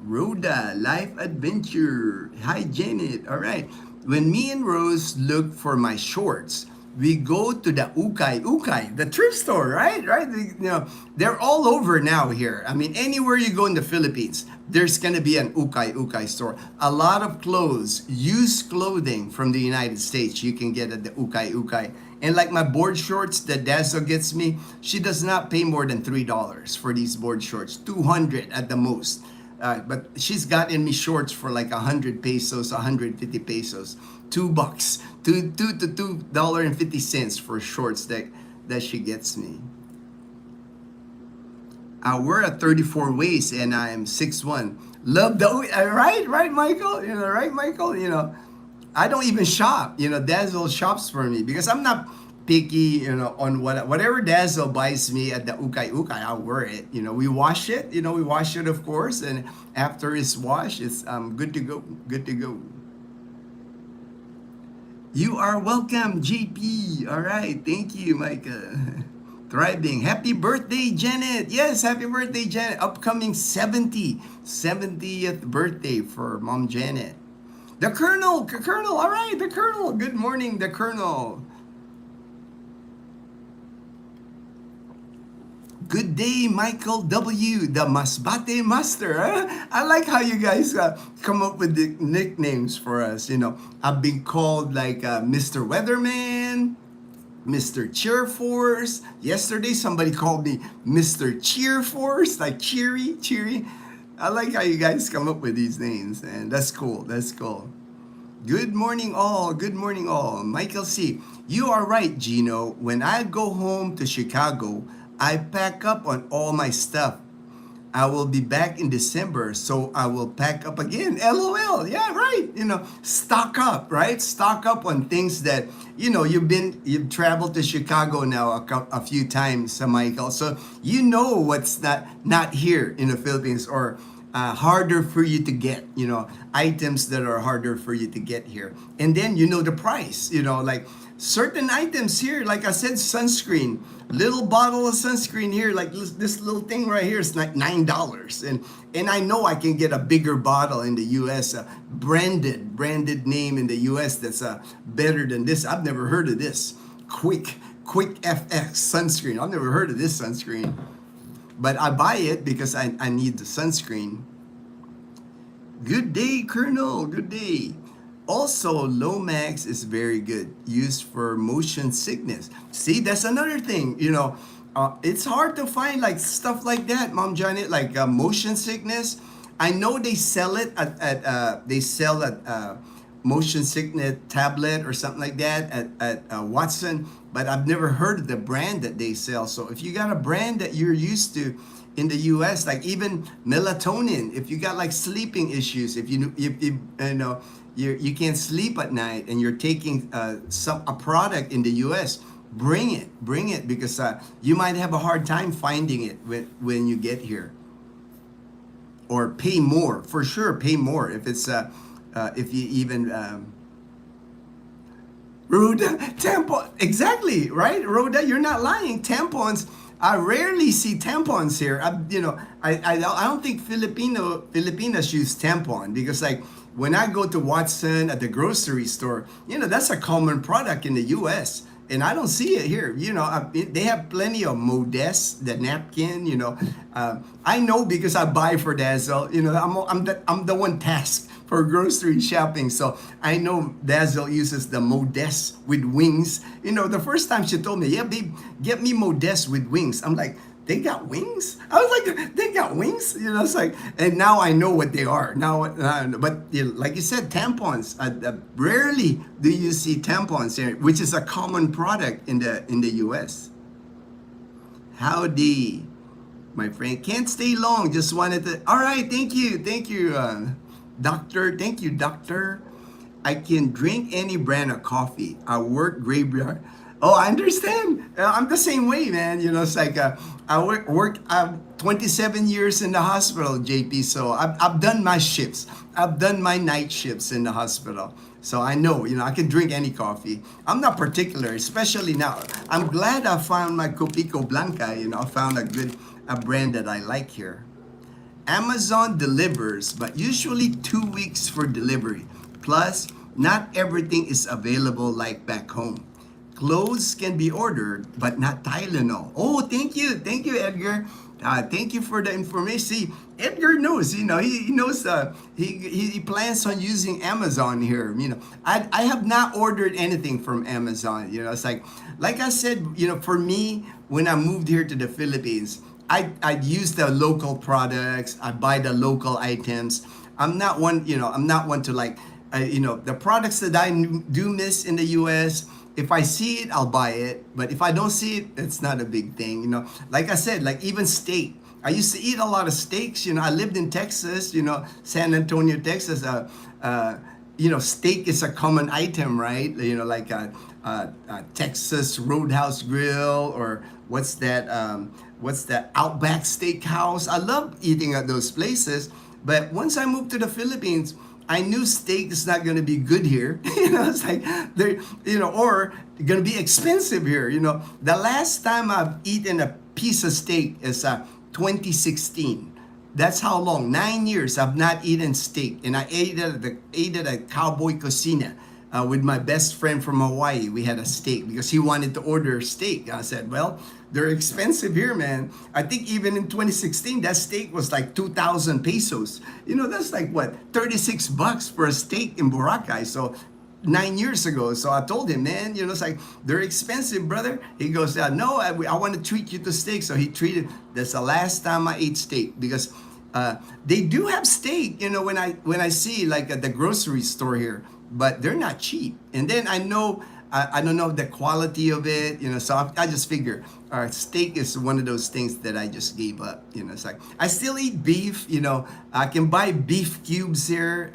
Rhoda, Life Adventure. Hi, Janet. All right. When me and Rose look for my shorts, we go to the ukay, the thrift store, right? They're all over now here. I mean, anywhere you go in the Philippines, there's gonna be an ukay store. A lot of clothes, used clothing from the United States, you can get at the ukay. And like my board shorts that Dazzle gets me, she does not pay more than $3 for these board shorts, 200 at the most. But she's gotten me shorts for like 100 pesos, 150 pesos, $2, $2 to $2.50 for shorts that she gets me. I wear a 34 waist and I am 6'1". Love the right, Michael. Right, Michael. I don't even shop. Dazzle shops for me because I'm not picky, on whatever Dazzle buys me at the ukay, I'll wear it. We wash it, of course, and after it's washed, it's good to go. You are welcome, JP. All right, thank you, Micah. Thriving. Happy birthday, Janet. Yes, happy birthday, Janet. Upcoming 70th birthday for Mom Janet. The Colonel. All right, the Colonel. Good morning, the Colonel. Good day, Michael W., the Masbate Master. I like how you guys come up with the nicknames for us. I've been called like Mr. Weatherman, Mr. Cheer Force. Yesterday, somebody called me Mr. Cheer Force, like cheery. I like how you guys come up with these names, and that's cool. Good morning, all. Michael C., you are right, Gino. When I go home to Chicago, I pack up on all my stuff. I will be back in December, so I will pack up again. LOL. Yeah, right. Stock up, right? Stock up on things that, you've traveled to Chicago now a few times, Michael. So what's not here in the Philippines, or harder for you to get, items that are harder for you to get here. And then the price, like certain items here, like I said, sunscreen, little bottle of sunscreen here, like this little thing right here is like $9. And I know I can get a bigger bottle in the US, a branded name in the US that's better than this. I've never heard of this. Quick FX sunscreen. I've never heard of this sunscreen. But I buy it because I need the sunscreen. Good day, Colonel. Good day. Also, Lomax is very good, used for motion sickness. See, that's another thing. It's hard to find like stuff like that, Mom Janet, like motion sickness. I know they sell it they sell a motion sickness tablet or something like that at Watson, but I've never heard of the brand that they sell. So if you got a brand that you're used to in the US, like even melatonin, if you got like sleeping issues, if you can't sleep at night and you're taking a product in the US, bring it because you might have a hard time finding it when you get here. Or pay more, for sure, pay more if it's if you even Rhoda, tampon, exactly, right? Rhoda, you're not lying. Tampons, I rarely see tampons here. I don't think Filipinas use tampon because like when I go to Watson at the grocery store, that's a common product in the U.S. and I don't see it here. They have plenty of Modest, the napkin. I know because I buy for Dazzle. I'm the one tasked for grocery shopping, so I know Dazzle uses the Modest with wings. The first time she told me, "Yeah, babe, get me Modest with wings." I'm like, they got wings? I was like, they got wings? It's like, and now I know what they are. But like you said, tampons. Rarely do you see tampons here, which is a common product in the U.S. Howdy, my friend. Can't stay long. Just wanted to. All right, thank you, doctor. Thank you, doctor. I can drink any brand of coffee. I work graveyard. Oh, I understand. I'm the same way, man. It's like I work 27 years in the hospital, JP. So I've done my shifts. I've done my night shifts in the hospital. So I know, I can drink any coffee. I'm not particular, especially now. I'm glad I found my Copico Blanca. I found a brand that I like here. Amazon delivers, but usually 2 weeks for delivery. Plus, not everything is available like back home. Clothes can be ordered, but not Tylenol. Oh, thank you, Edgar. Thank you for the information. See, Edgar knows. He knows. He plans on using Amazon here. I have not ordered anything from Amazon. It's like I said. For me, when I moved here to the Philippines, I'd use the local products. I buy the local items. I'm not one to like, the products that I do miss in the U.S. If I see it, I'll buy it. But if I don't see it, it's not a big thing. Like I said, like even steak. I used to eat a lot of steaks. I lived in Texas. San Antonio, Texas. Steak is a common item, right? Like Texas Roadhouse Grill, or what's that Outback Steakhouse. I love eating at those places. But once I moved to the Philippines, I knew steak is not going to be good here. It's like they're, or going to be expensive here. The last time I've eaten a piece of steak is 2016. That's how long. 9 years I've not eaten steak, and I ate at a Cowboy Cocina with my best friend from Hawaii. We had a steak because he wanted to order steak. I said, well, they're expensive here, man. I think even in 2016, that steak was like 2,000 pesos. That's like what, 36 bucks for a steak in Boracay. So 9 years ago. So I told him, man, it's like, they're expensive, brother. He goes, no, I want to treat you to steak. So he treated, that's the last time I ate steak, because they do have steak, when I see like at the grocery store here, but they're not cheap. And then I know, I don't know the quality of it, so I just figure, all right, steak is one of those things that I just gave up. It's like, I still eat beef. I can buy beef cubes here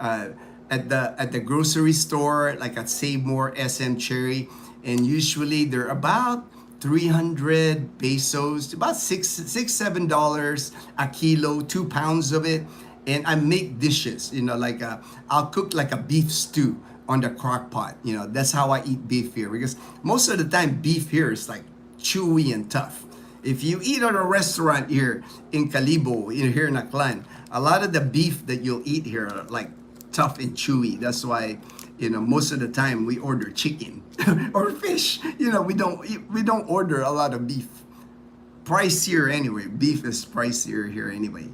at the grocery store, like at Save More, SM Cherry, and usually they're about 300 pesos, about $7 a kilo, 2 pounds of it. And I make dishes, like I'll cook like a beef stew on the crock pot. That's how I eat beef here, because most of the time beef here is like chewy and tough. If you eat at a restaurant here in Calibo, here in Aklan, a lot of the beef that you'll eat here are like tough and chewy. That's why, most of the time we order chicken or fish. We don't order a lot of beef. pricier anyway. Beef is pricier here anyway.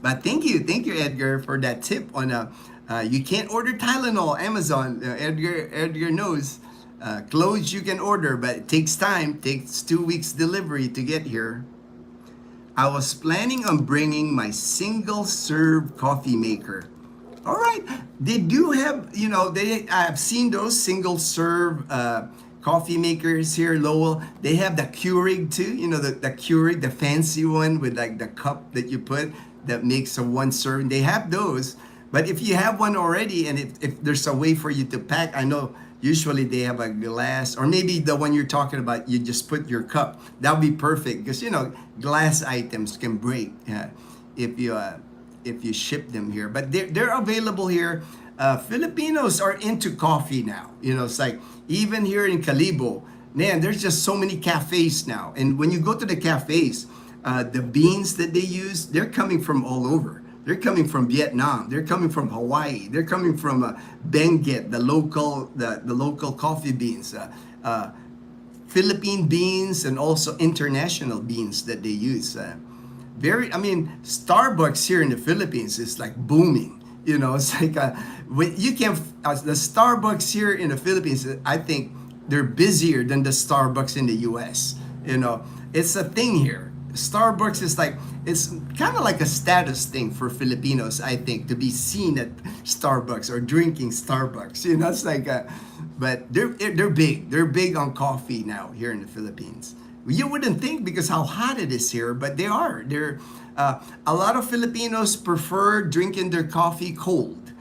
But thank you, Edgar, for that tip on you can't order Tylenol, Amazon. Edgar knows. Clothes you can order, but it takes time. Takes 2 weeks delivery to get here. I was planning on bringing my single serve coffee maker. All right, they do have, I've seen those single serve coffee makers here, Lowell. They have the Keurig too, the Keurig, the fancy one with like the cup that you put that makes a one serving. They have those, but if you have one already, and if there's a way for you to pack, I know usually they have a glass, or maybe the one you're talking about, you just put your cup. That would be perfect because glass items can break if you ship them here. But they're available here. Filipinos are into coffee now. It's like even here in Calibo, man, there's just so many cafes now. And when you go to the cafes, the beans that they use, they're coming from all over. They're coming from Vietnam. They're coming from Hawaii. They're coming from Benguet, the local coffee beans, Philippine beans, and also international beans that they use. Starbucks here in the Philippines is like booming. It's like the Starbucks here in the Philippines, I think they're busier than the Starbucks in the U.S. It's a thing here. Starbucks is like, it's kind of like a status thing for Filipinos, I think, to be seen at Starbucks or drinking Starbucks. It's like, but they're big. They're big on coffee now here in the Philippines. You wouldn't think because how hot it is here, but they are. A lot of Filipinos prefer drinking their coffee cold,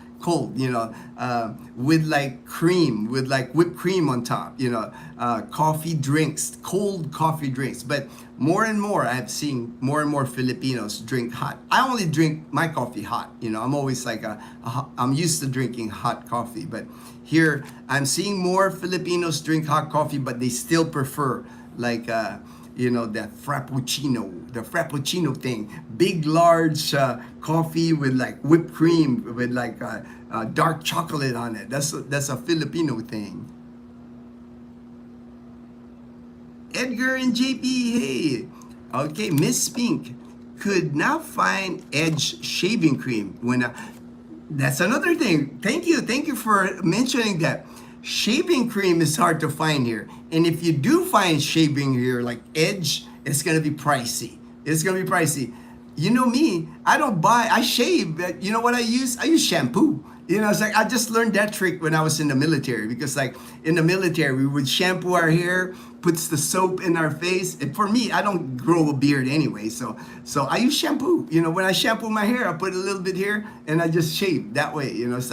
with like cream, with like whipped cream on top, coffee drinks, cold coffee drinks. But more and more, I've seen more and more Filipinos drink hot. I only drink my coffee hot. I'm always like I'm used to drinking hot coffee. But here, I'm seeing more Filipinos drink hot coffee, but they still prefer like the frappuccino thing, big large coffee with like whipped cream with like dark chocolate on it. That's a Filipino thing. Edgar and JP, hey, okay, Miss Pink could not find Edge shaving cream that's another thing. Thank you for mentioning that. Shaving cream is hard to find here. And if you do find shaving here, like Edge, it's going to be pricey. It's going to be pricey. You know me, I shave, but you know what I use? I use shampoo. It's like I just learned that trick when I was in the military, because like in the military, we would shampoo our hair, puts the soap in our face. And for me, I don't grow a beard anyway, so I use shampoo. When I shampoo my hair, I put a little bit here and I just shave that way. It's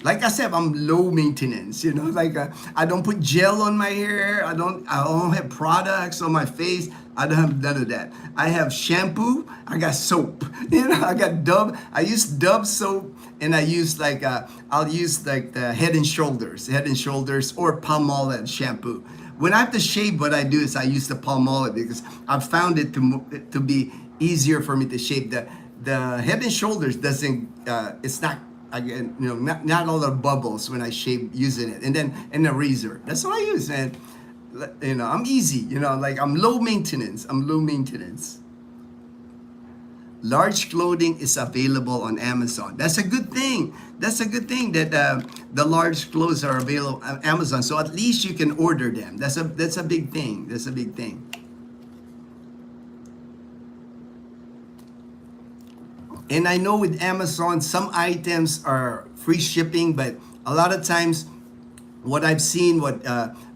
like I said, I'm low maintenance. I don't put gel on my hair. I don't have products on my face. I don't have none of that. I have shampoo. I got soap. I got Dove. I use Dove soap, and I use I'll use like the Head and Shoulders or Palmolive shampoo. When I have to shave, what I do is I use the Palmolive because I've found it to be easier for me to shave. The Head and Shoulders doesn't. It's not. Again, not all the bubbles when I shave using it, and then a razor. That's what I use, man. I'm easy. Like I'm low maintenance. Large clothing is available on Amazon. That's a good thing. That the large clothes are available on Amazon. So at least you can order them. That's a big thing. And I know with Amazon, some items are free shipping, but a lot of times what I've seen,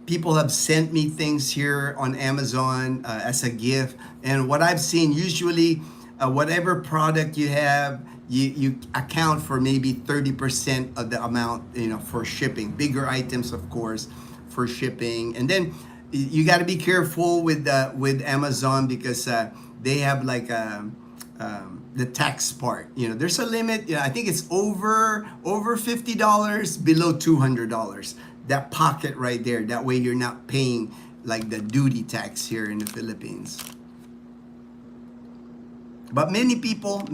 people have sent me things here on Amazon as a gift. And what I've seen, usually whatever product you have, you account for maybe 30% of the amount, for shipping. Bigger items, of course, for shipping. And then you got to be careful with Amazon because they have like the tax part. There's a limit. I think it's over $50, below $200. That pocket right there. That way you're not paying like the duty tax here in the Philippines. But many people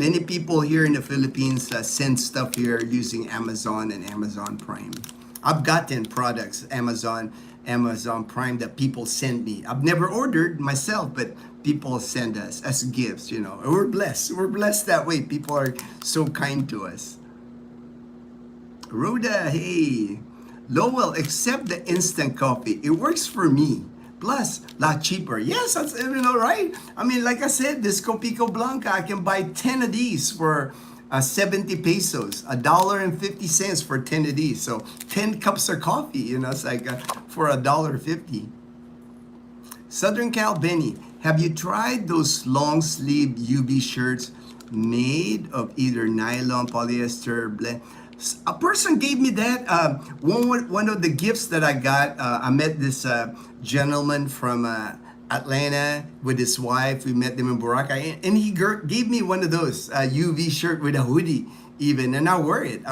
here in the Philippines send stuff here using Amazon and Amazon Prime. I've gotten products, Amazon Prime, that people send me. I've never ordered myself, but people send us as gifts, We're blessed. We're blessed that way. People are so kind to us. Rhoda, hey. Lowell, accept the instant coffee. It works for me. Plus, a lot cheaper. Yes, that's, right? I mean, like I said, this Copico Blanca, I can buy 10 of these for 70 pesos, $1.50 for 10 of these. So 10 cups of coffee, it's like for $1.50. Southern Cal Benny, have you tried those long sleeve UV shirts made of either nylon, polyester, blend? A person gave me that. One of the gifts that I got, I met this gentleman from Atlanta with his wife. We met them in Boracay, and he gave me one of those UV shirt with a hoodie even, and I wear it.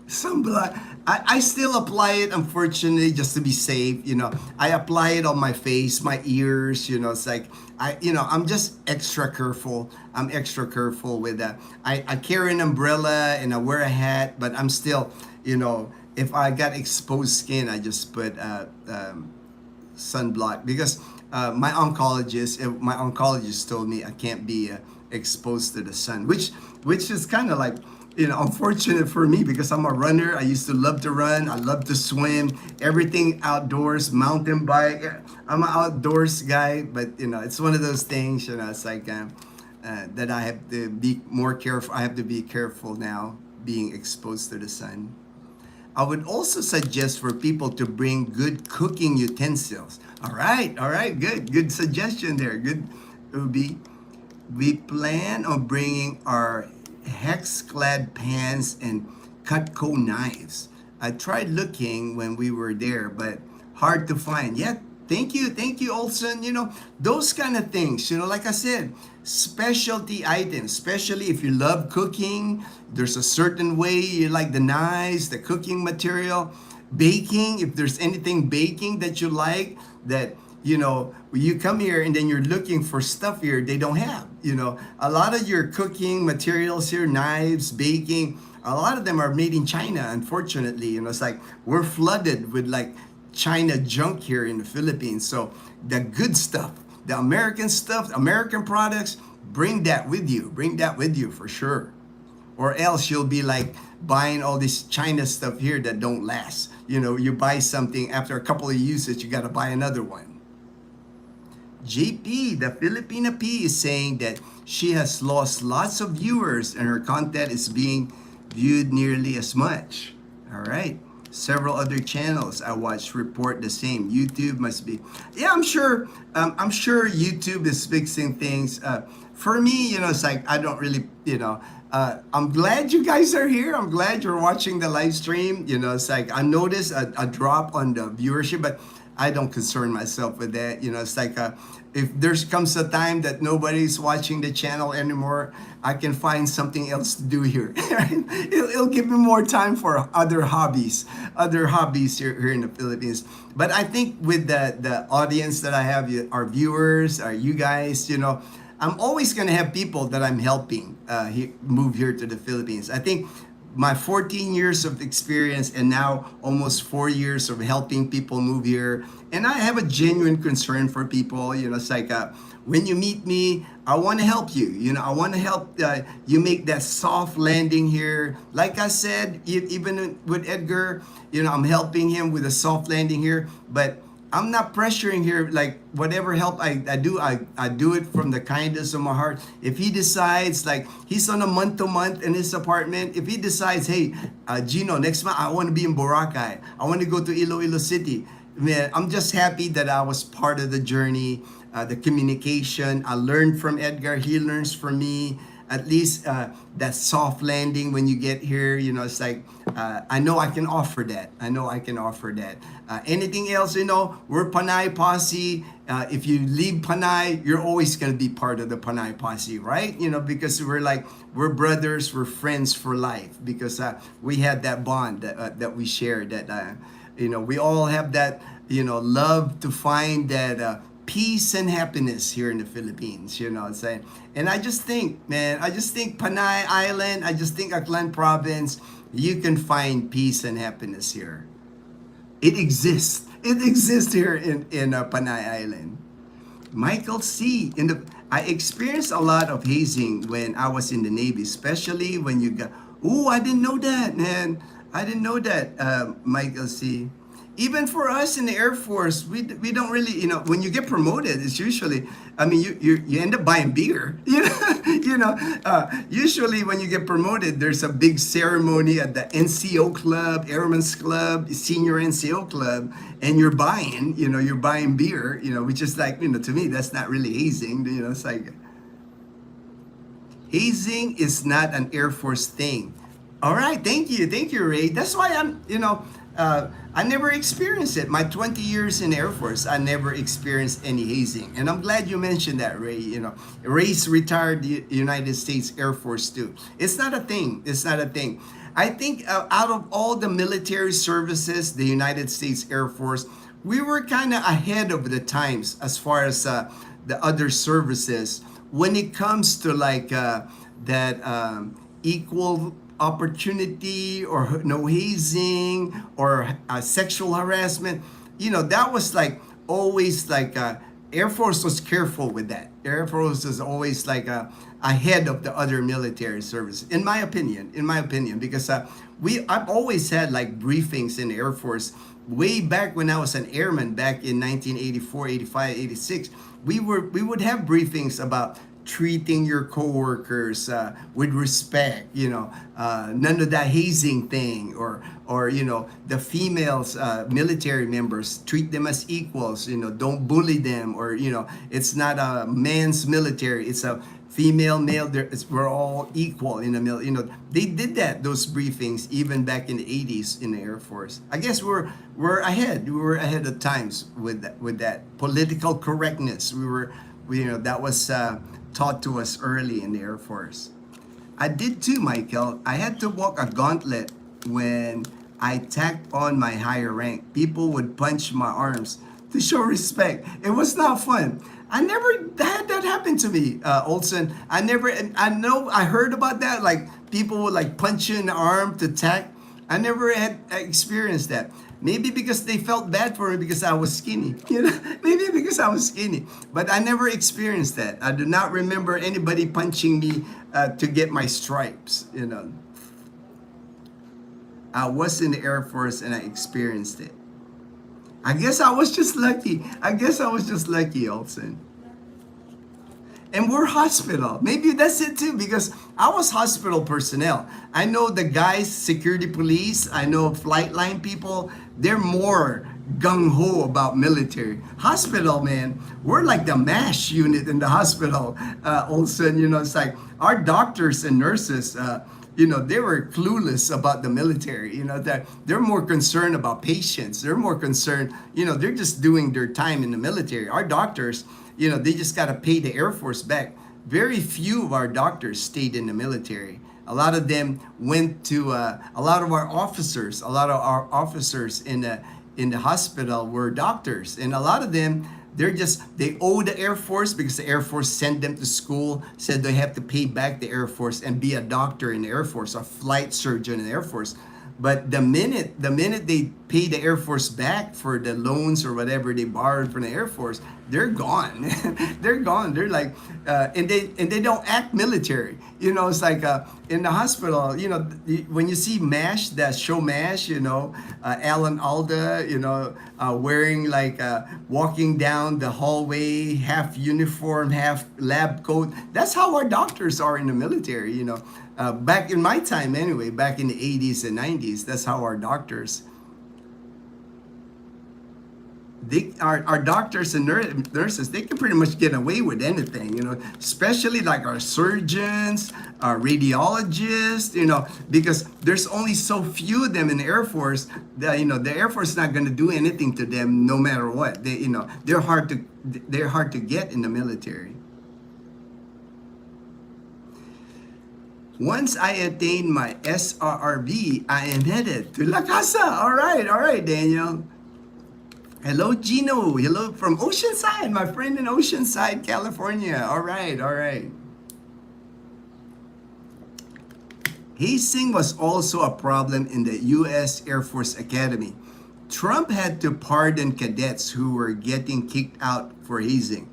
Sunblock. I still apply it, unfortunately, just to be safe. I apply it on my face, my ears. It's like I'm just extra careful. I'm extra careful with that. I carry an umbrella and I wear a hat, but I'm still, if I got exposed skin, I just put sunblock because my oncologist told me I can't be exposed to the sun, which is kind of like, unfortunate for me because I'm a runner. I used to love to run. I love to swim. Everything outdoors, mountain bike. I'm an outdoors guy, but it's one of those things. It's like that I have to be more careful. I have to be careful now, being exposed to the sun. I would also suggest for people to bring good cooking utensils. All right, good suggestion there. Good, Ubi. We plan on bringing our hex-clad pans and Cutco knives. I tried looking when we were there, but hard to find. Yeah, thank you, Olson. Those kind of things. Like I said, specialty items, especially if you love cooking. There's a certain way you like the knives, the cooking material, baking. If there's anything baking that you like, that you come here and then you're looking for stuff here they don't have. A lot of your cooking materials here, knives, baking, a lot of them are made in China, unfortunately. It's like we're flooded with like China junk here in the Philippines. So the good stuff, the American stuff, American products, bring that with you for sure. Or else you'll be like buying all this China stuff here that don't last. You buy something, after a couple of uses, you got to buy another one. JP, the Filipina P, is saying that she has lost lots of viewers and her content is being viewed nearly as much. All right. Several other channels I watch report the same. YouTube must be. Yeah, I'm sure. I'm sure YouTube is fixing things. For me, it's like I don't really, I'm glad you guys are here. I'm glad you're watching the live stream. It's like I noticed a drop on the viewership, but I don't concern myself with that. It's like if there comes a time that nobody's watching the channel anymore, I can find something else to do here. It'll give me more time for other hobbies here in the Philippines. But I think with the audience that I have, our viewers, you guys, I'm always going to have people that I'm helping move here to the Philippines. I think my 14 years of experience and now almost 4 years of helping people move here. And I have a genuine concern for people. It's like when you meet me, I want to help you. I want to help you make that soft landing here. Like I said, even with Edgar, I'm helping him with a soft landing here. But I'm not pressuring here. Like whatever help I do, I do it from the kindness of my heart. If he decides, like he's on a month-to-month in his apartment, if he decides, hey, Gino, next month I want to be in Boracay, I want to go to Iloilo City, man, I'm just happy that I was part of the journey, the communication. I learned from Edgar, he learns from me. At least that soft landing when you get here, it's like, I know I can offer that. Anything else, we're Panay Posse. If you leave Panay, you're always going to be part of the Panay Posse, right? Because we're brothers, we're friends for life, because we had that bond that we shared, that, we all have that, love to find that peace and happiness here in the Philippines, you know what I'm saying? And I just think, man, I just think Panay Island, I just think Aklan Province, you can find peace and happiness here. It exists. It exists here in Panay Island. Michael C. I experienced a lot of hazing when I was in the Navy, especially when you got. Oh, I didn't know that, man. I didn't know that, Michael C. Even for us in the Air Force, we don't really, you know, when you get promoted, it's usually, I mean, you end up buying beer. Usually when you get promoted, there's a big ceremony at the NCO club, Airman's Club, Senior NCO club, and you're buying beer, which is like, to me, that's not really hazing. It's like, hazing is not an Air Force thing. All right, thank you, Ray. That's why I never experienced it. My 20 years in Air Force, I never experienced any hazing. And I'm glad you mentioned that, Ray. Ray's retired the United States Air Force too. It's not a thing. I think out of all the military services, the United States Air Force, we were kind of ahead of the times as far as the other services when it comes to like that equal opportunity or no hazing or sexual harassment. That was like always like Air Force was careful with that. Air Force was always like ahead of the other military services, in my opinion, because I've always had like briefings in the Air Force way back when I was an airman back in 1984, 85, 86. We would have briefings about treating your coworkers with respect, none of that hazing thing, or the females, military members, treat them as equals, don't bully them, or it's not a man's military, it's a female, male, we're all equal in the military. They did those briefings even back in the 80s in the Air Force. I guess we're ahead. We were ahead of times with that political correctness. That was taught to us early in the Air Force. I did too, Michael. I had to walk a gauntlet when I tacked on my higher rank. People would punch my arms to show respect. It was not fun. I never had that happen to me, Olson. I heard about that, like people would like punch you in the arm to tack. I never had experienced that. Maybe because they felt bad for me because I was skinny. Maybe because I was skinny. But I never experienced that. I do not remember anybody punching me to get my stripes. I was in the Air Force and I experienced it. I guess I was just lucky. Olsen. And we're hospital. Maybe that's it too, because I was hospital personnel. I know the guys, security police, I know flight line people, they're more gung-ho about military. Hospital, man, we're like the MASH unit in the hospital. Olsen, it's like our doctors and nurses, they were clueless about the military. That they're more concerned about patients. They're more concerned, they're just doing their time in the military. Our doctors, they just got to pay the Air Force back. Very few of our doctors stayed in the military. A lot of them went to, a lot of our officers in the hospital were doctors. And a lot of them, they owe the Air Force because the Air Force sent them to school, said they have to pay back the Air Force and be a doctor in the Air Force, a flight surgeon in the Air Force. But the minute they pay the Air Force back for the loans or whatever they borrowed from the Air Force, they're gone. They're gone. They're like, and they don't act military. It's like in the hospital. When you see MASH, that show MASH. Alan Alda. Wearing like walking down the hallway, half uniform, half lab coat. That's how our doctors are in the military. Back in my time anyway, back in the 80s and 90s, that's how our doctors, our doctors and nurses, they can pretty much get away with anything, especially like our surgeons, our radiologists, because there's only so few of them in the Air Force that, the Air Force is not going to do anything to them no matter what. They're hard to get in the military. Once I attain my SRRB, I am headed to La Casa. All right, Daniel. Hello, Gino. Hello from Oceanside, my friend in Oceanside, California. All right, all right. Hazing was also a problem in the U.S. Air Force Academy. Trump had to pardon cadets who were getting kicked out for hazing.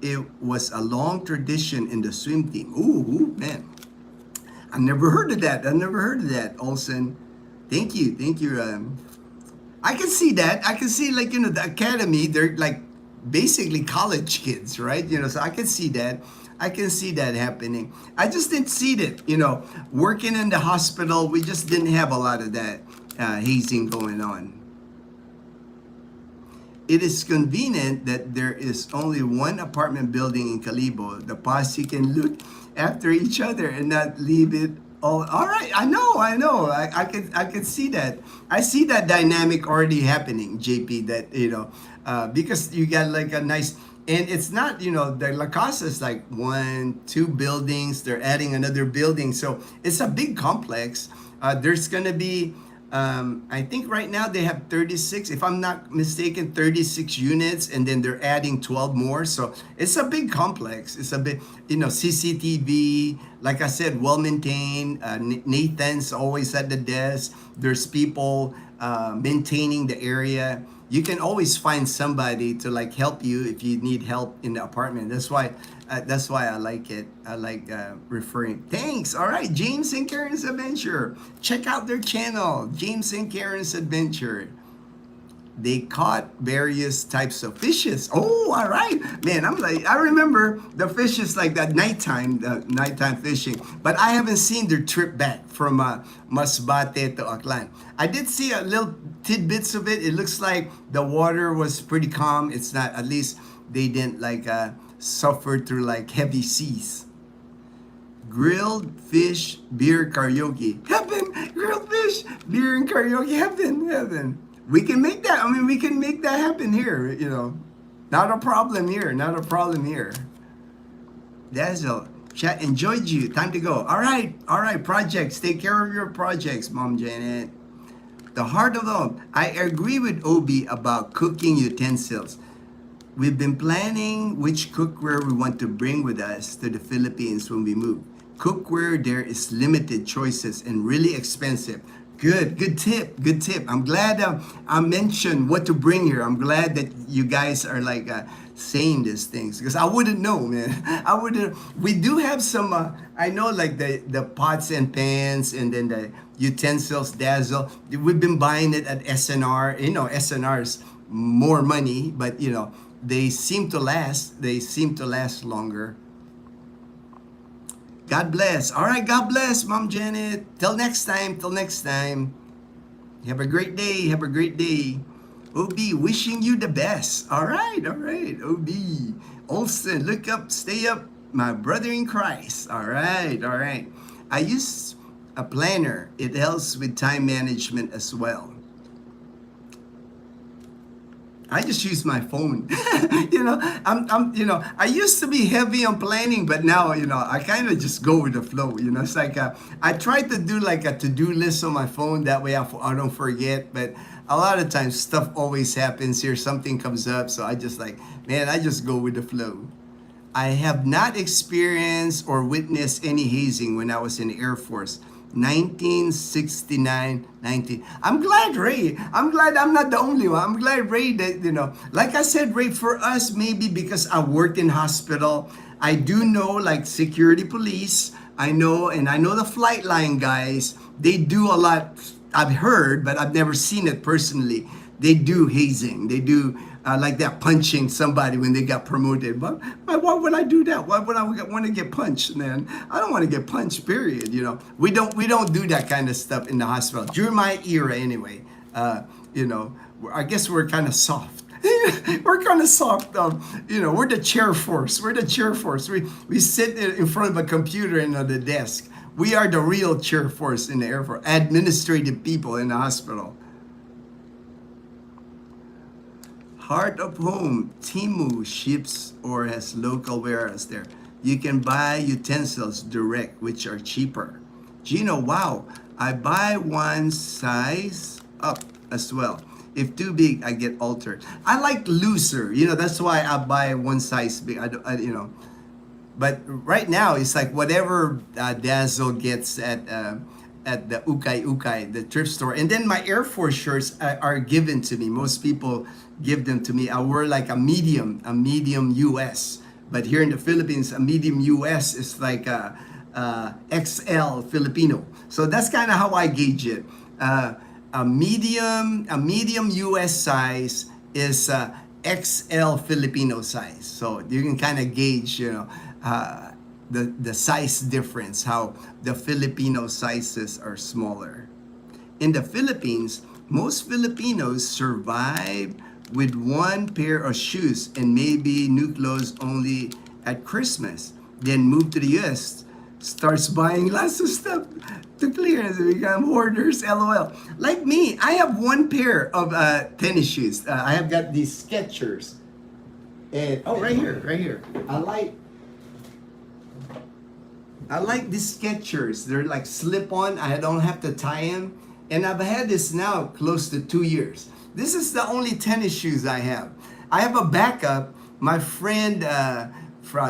It was a long tradition in the swim team. Ooh, man. I never heard of that. I never heard of that, Olsen. Thank you. Thank you. I can see that. I can see, like, the academy, they're like basically college kids, right? So I can see that. I can see that happening. I just didn't see it. Working in the hospital, we just didn't have a lot of that hazing going on. It is convenient that there is only one apartment building in Calibo. The posse can look after each other and not leave it all right. I know. I could see that. I see that dynamic already happening, JP. That because you got like a nice, and it's not, the La Casa is like 1, 2 buildings. They're adding another building, so it's a big complex. There's gonna be, I think right now they have 36, if I'm not mistaken, 36 units, and then they're adding 12 more. So it's a big complex. It's a big, CCTV, like I said, well maintained. Nathan's always at the desk. There's people maintaining the area. You can always find somebody to like help you if you need help in the apartment. That's why I like it. I like referring. Thanks. All right, James and Karen's Adventure. Check out their channel, James and Karen's Adventure. They caught various types of fishes. Oh, all right, man. I remember the fishes like that nighttime fishing, but I haven't seen their trip back from Masbate to Aklan. I did see a little tidbits of it. It looks like the water was pretty calm. It's not, at least they didn't like suffer through like heavy seas. Grilled fish, beer, karaoke. Heaven! Grilled fish, beer, and karaoke. Heaven. We can make that. I mean, we can make that happen here, Not a problem here. Not a problem here. That's all. Chat enjoyed you. Time to go. All right. Projects. Take care of your projects, Mom Janet. The heart of home. I agree with Obi about cooking utensils. We've been planning which cookware we want to bring with us to the Philippines when we move. Cookware there is limited choices and really expensive. Good tip. I'm glad I mentioned what to bring here. I'm glad that you guys are like saying these things, because I wouldn't know, man. I wouldn't. We do have some. I know, like the pots and pans, and then the utensils, Dazzle. We've been buying it at SNR. SNR's more money, but they seem to last. They seem to last longer. God bless. All right, God bless, Mom Janet. Till next time. Have a great day. OB, wishing you the best. All right. OB. Olsen, look up, stay up, my brother in Christ. All right. I use a planner. It helps with time management as well. I just use my phone. I used to be heavy on planning, but now, I kind of just go with the flow. It's like I try to do like a to-do list on my phone. That way I don't forget. But a lot of times stuff always happens here. Something comes up. So I just I just go with the flow. I have not experienced or witnessed any hazing when I was in the Air Force. 1969, 19. I'm glad, Ray. I'm glad I'm not the only one. I'm glad, Ray, that, like I said, Ray, for us, maybe because I worked in hospital, I do know like security police. I know the flight line guys, they do a lot. I've heard, but I've never seen it personally. They do hazing. They do like that, punching somebody when they got promoted. But why would I do that? Why would I want to get punched, man? I don't want to get punched, period. We don't do that kind of stuff in the hospital. During my era, anyway. I guess we're kind of soft. We're kind of soft. We're the chair force. We sit in front of a computer and on the desk. We are the real chair force in the Air Force. Administrative people in the hospital. Heart of Home, Temu ships or has local warehouse there. You can buy utensils direct, which are cheaper. Gino, wow, I buy one size up as well. If too big, I get altered. I like looser. That's why I buy one size big. But right now it's like whatever Dazzle gets at the Ukay, the thrift store. And then my Air Force shirts are given to me. Most people give them to me. I wear like a medium US. But here in the Philippines, a medium US is like a XL Filipino. So that's kind of how I gauge it. A medium US size is XL Filipino size. So you can kind of gauge, the size difference, how the Filipino sizes are smaller. In the Philippines, most Filipinos survive with one pair of shoes and maybe new clothes only at Christmas. Then move to the US, starts buying lots of stuff to clear and become hoarders, LOL. Like me, I have one pair of tennis shoes. I have got these Skechers. And, right here. I like these Skechers. They're like slip-on. I don't have to tie them. And I've had this now close to 2 years. This is the only tennis shoes I have. I have a backup. My friend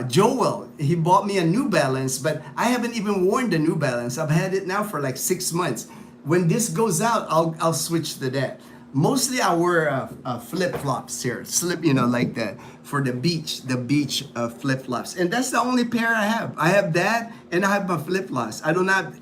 Joel, he bought me a New Balance, but I haven't even worn the New Balance. I've had it now for like 6 months. When this goes out, I'll switch to that. Mostly I wear flip-flops here, like that for the beach flip-flops. And that's the only pair I have. I have that and I have my flip-flops. I do not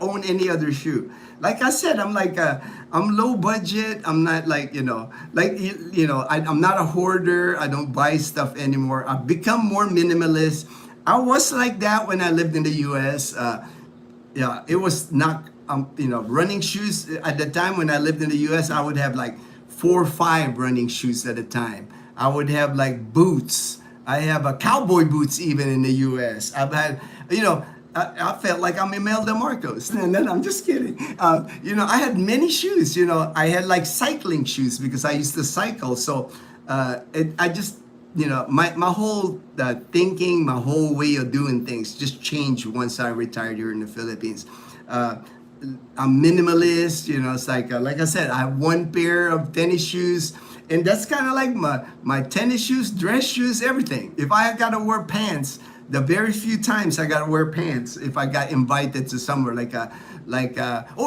own any other shoe. Like I said, I'm like, I'm low budget. I'm not like, I'm not a hoarder. I don't buy stuff anymore. I've become more minimalist. I was like that when I lived in the US. It was not, running shoes at the time when I lived in the US, I would have like 4 or 5 running shoes at a time. I would have like boots. I have a cowboy boots even in the US. I've had, I felt like I'm Imelda Marcos. And then I'm just kidding. I had many shoes. I had like cycling shoes because I used to cycle. So I just, my whole thinking, my whole way of doing things just changed once I retired here in the Philippines. I'm minimalist. It's like I said, I have one pair of tennis shoes. And that's kind of like my tennis shoes, dress shoes, everything. If I got to wear pants, the very few times I got to wear pants if I got invited to somewhere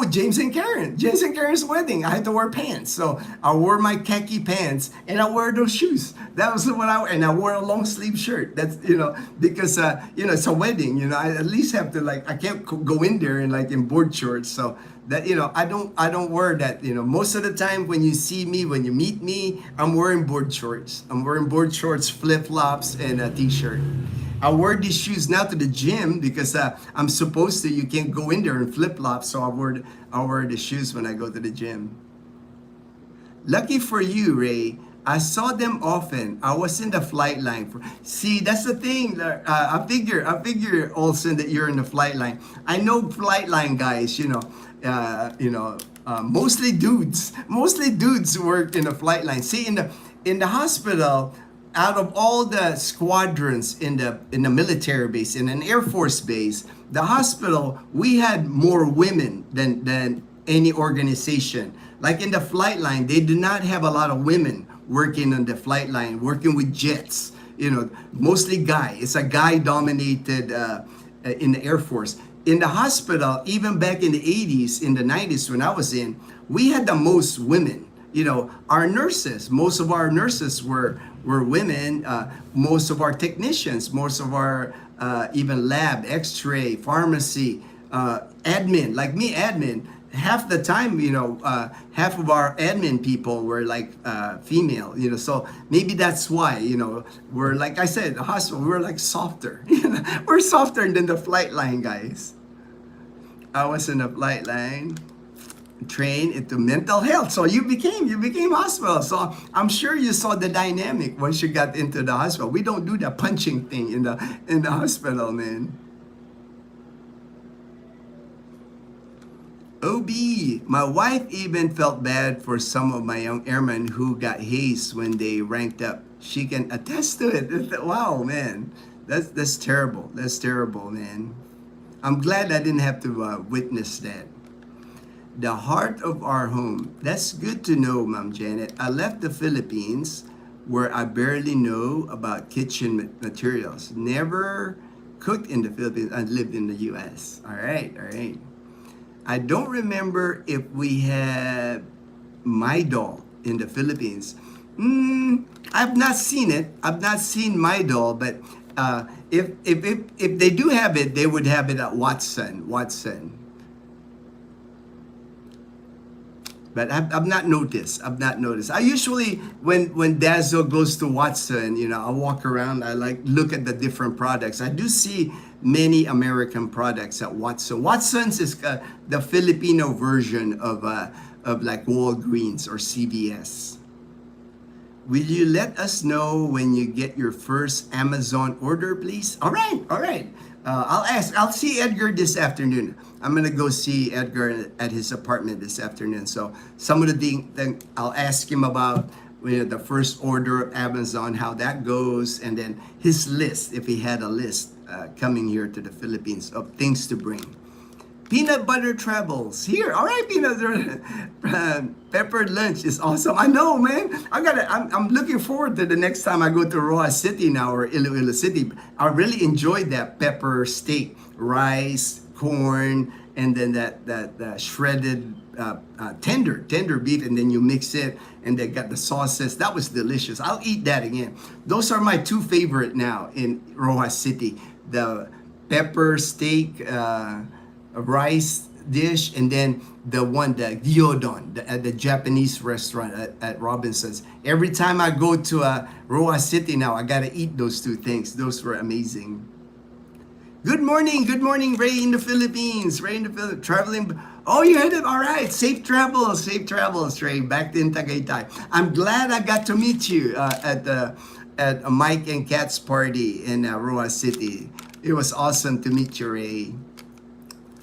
James and Karen's wedding, I had to wear pants. So I wore my khaki pants and I wear those shoes. That was what and I wore a long sleeve shirt. That's, because, it's a wedding, I at least have to I can't go in there in board shorts. So that, I don't wear that, most of the time when you see me, when you meet me, I'm wearing board shorts. I'm wearing board shorts, flip-flops, and a t-shirt. I wear these shoes now to the gym because I'm supposed to. You can't go in there in flip-flops, so I wear the shoes when I go to the gym. Lucky for you, Ray, I saw them often. I was in the flight line. See, that's the thing. I figure, Olsen, that you're in the flight line. I know flight line guys. Mostly dudes. Mostly dudes work in the flight line. See, in the hospital, out of all the squadrons in the military base, in an Air Force base, the hospital, we had more women than any organization. Like in the flight line, they did not have a lot of women working on the flight line, working with jets. Mostly guy. It's a guy-dominated in the Air Force. In the hospital, even back in the 80s, in the 90s when I was in, we had the most women. Our nurses, most of our nurses were women. Most of our technicians, most of our even lab, x-ray, pharmacy, admin, like me, admin, half the time, half of our admin people were female, so maybe that's why, we're, like I said, the hospital, we're softer. We're softer than the flight line guys. I was in the flight line, trained into mental health. So you became hospital. So I'm sure you saw the dynamic once you got into the hospital. We don't do the punching thing in the hospital, man. OB, my wife even felt bad for some of my young airmen who got hazed when they ranked up. She can attest to it. Wow, man. That's terrible. That's terrible, man. I'm glad I didn't have to witness that. The heart of our home. That's good to know, Ma'am Janet. I left the Philippines where I barely know about kitchen materials. Never cooked in the Philippines. I lived in the US. All right, all right. I don't remember if we had my doll in the Philippines. I've not seen it. I've not seen my doll, but if they do have it, they would have it at Watson. Watson. But I've not noticed. I've not noticed. I usually, when Dazzle goes to Watson, I walk around. I look at the different products. I do see many American products at Watson. Watson's is the Filipino version of like Walgreens or CVS. Will you let us know when you get your first Amazon order, please? All right, all right. I'll ask. I'll see Edgar this afternoon. I'm gonna go see Edgar at his apartment this afternoon. So some of the things I'll ask him about the first order of Amazon, how that goes, and then his list, if he had a list coming here to the Philippines of things to bring. Peanut butter travels here. All right, peanut peppered lunch is awesome. I know, man. I'm looking forward to the next time I go to Rojas City now or Iloilo City. I really enjoyed that pepper steak, rice, corn, and then that shredded tender beef, and then you mix it, and they got the sauces. That was delicious. I'll eat that again. Those are my two favorite now in Rojas City: the pepper steak. A rice dish, and then the gyudon, at the Japanese restaurant at Robinson's. Every time I go to Rojas City now, I gotta eat those two things. Those were amazing. Good morning, Ray in the Philippines. Ray in the Philippines, traveling. Oh, you headed, all right. Safe travels, Ray. Back in Tagaytay. I'm glad I got to meet you at a Mike and Kat's party in Rojas City. It was awesome to meet you, Ray.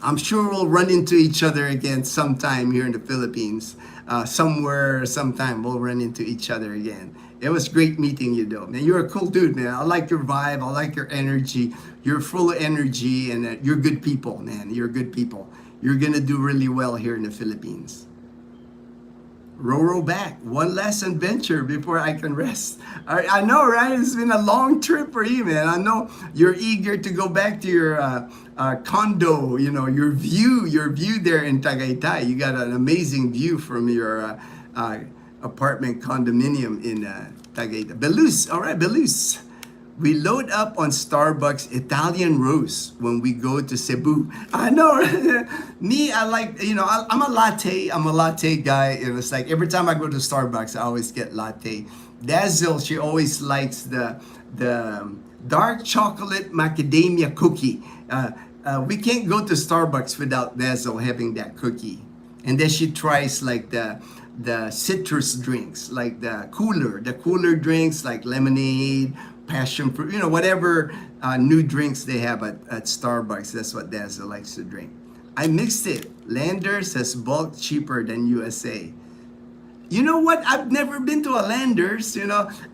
I'm sure we'll run into each other again sometime here in the Philippines. Somewhere, sometime, we'll run into each other again. It was great meeting you, though, man. You're a cool dude, man. I like your vibe. I like your energy. You're full of energy, and you're good people, man. You're good people. You're going to do really well here in the Philippines. Row back. One last adventure before I can rest. I know, right? It's been a long trip for you, man. I know you're eager to go back to your condo, your view there in Tagaytay. You got an amazing view from your apartment condominium in Tagaytay. Belus. All right, Belus. We load up on Starbucks Italian roast when we go to Cebu. I know. Me, I like, I'm a latte guy. And it's like every time I go to Starbucks, I always get latte. Dazzle, she always likes the dark chocolate macadamia cookie. We can't go to Starbucks without Dazzle having that cookie. And then she tries like the citrus drinks, like the cooler drinks like lemonade, passion fruit, whatever new drinks they have at Starbucks. That's what Dazzle likes to drink. I mixed it. Landers has bulk cheaper than USA. You know what? I've never been to a Landers.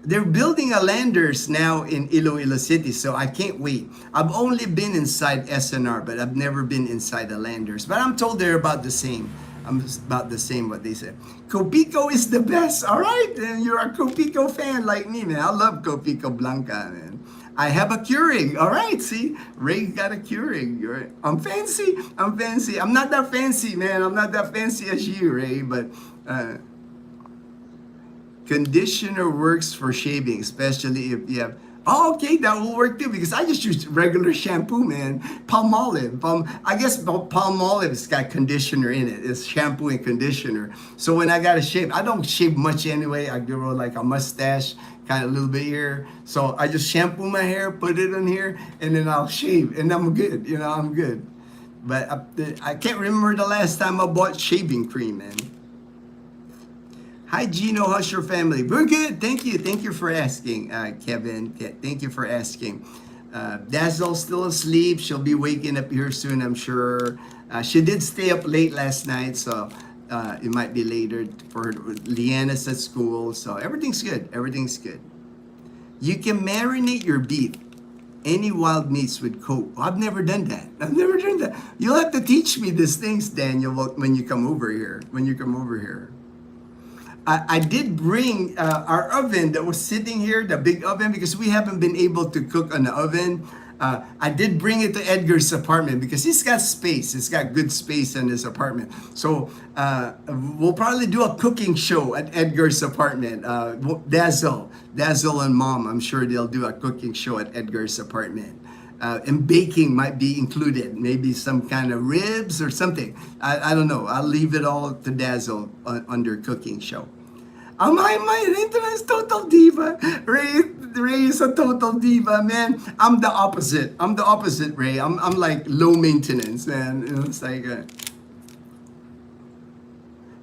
They're building a Landers now in Iloilo City, so I can't wait. I've only been inside SNR, but I've never been inside a Landers. But I'm told they're about the same. About the same what they said. Copico is the best. All right, and you're a Copico fan like me, man. I love Copico Blanca, man. I have a Keurig. All right, see, Ray got a Keurig. I'm fancy. I'm not that fancy, man. I'm not that fancy as you, Ray. But conditioner works for shaving, especially if you have. Oh, okay, that will work too, because I just use regular shampoo, man. Palmolive. I guess Palmolive has got conditioner in it. It's shampoo and conditioner. So when I gotta shave, I don't shave much anyway. I grow like a mustache, kind of a little bit here. So I just shampoo my hair, put it in here, and then I'll shave, and I'm good. I'm good. But I can't remember the last time I bought shaving cream, man. Hi, Gino. How's your family? We're good. Thank you. Thank you for asking, Kevin. Thank you for asking. Dazzle's still asleep. She'll be waking up here soon, I'm sure. She did stay up late last night, so it might be later for her. Leanna's at school, so everything's good. Everything's good. You can marinate your beef Any wild meats with Coke. I've never done that. I've never done that. You'll have to teach me these things, Daniel, when you come over here. When you come over here. I did bring our oven that was sitting here, the big oven, because we haven't been able to cook on the oven. I did bring it to Edgar's apartment because he's got space. He's got good space in his apartment. So we'll probably do a cooking show at Edgar's apartment. Dazzle and Mom, I'm sure they'll do a cooking show at Edgar's apartment. And baking might be included, maybe some kind of ribs or something. I don't know. I'll leave it all to Dazzle under cooking show. My internet's total diva. Ray is a total diva, man. I'm the opposite. Ray. I'm like low maintenance, man. It's like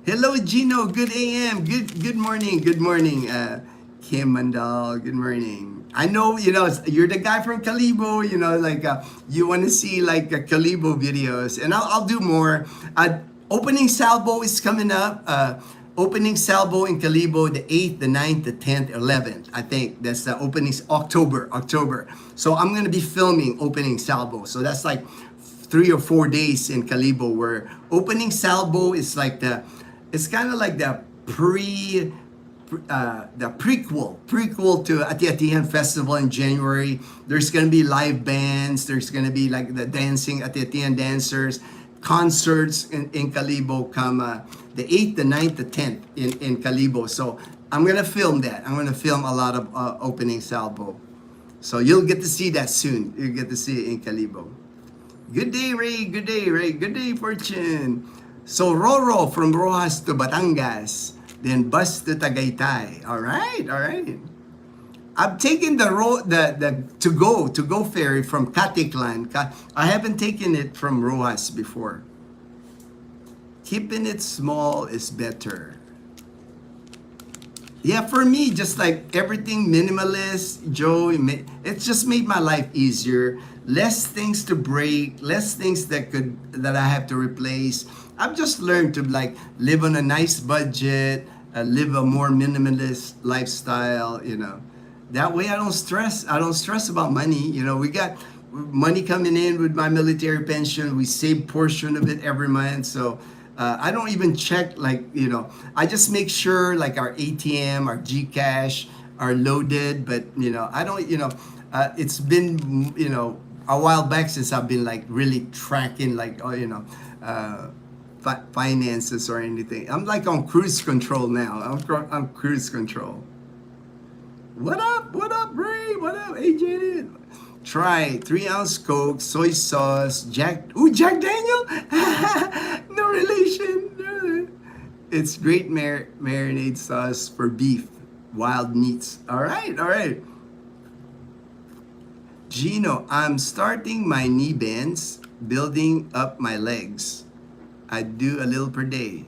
hello, Gino. Good AM. Good morning. Kim Mandal. Good morning. I know, you're the guy from Calibo, you want to see like Calibo videos, and I'll do more. Opening salvo is coming up. Opening salvo in Calibo, the 8th, the 9th, the 10th, 11th. I think that's the openings, October. So I'm going to be filming opening salvo. So that's like 3 or 4 days in Calibo, where opening salvo is like it's kind of like the prequel to Ati-Atihan Festival in January. There's going to be live bands. There's going to be like the dancing Ati-Atihan dancers, concerts in Calibo come the 8th, the 9th, the 10th in Calibo. So I'm going to film that. I'm going to film a lot of opening salvo. So you'll get to see that soon. You'll get to see it in Calibo. Good day, Ray. Good day, Fortune. So Roro from Rojas to Batangas. Then bus to Tagaytay. All right. I've taken the to-go ferry from Caticlan. I haven't taken it from Rojas before. Keeping it small is better. Yeah, for me, just like everything minimalist, Joe, it just made my life easier. Less things to break, less things that I have to replace. I've just learned to like live on a nice budget, live a more minimalist lifestyle, That way I don't stress. I don't stress about money. We got money coming in with my military pension. We save portion of it every month. So I don't even check I just make sure like our ATM, our GCash are loaded. But, I don't, it's been, a while back since I've been like really tracking finances or anything. I'm like on cruise control now. I'm cruise control. What up, Ray? What up, AJ? Try 3-ounce Coke, soy sauce, Jack Daniel? No relation. It's great marinade sauce for beef, wild meats. All right. Gino, I'm starting my knee bends, building up my legs. I do a little per day.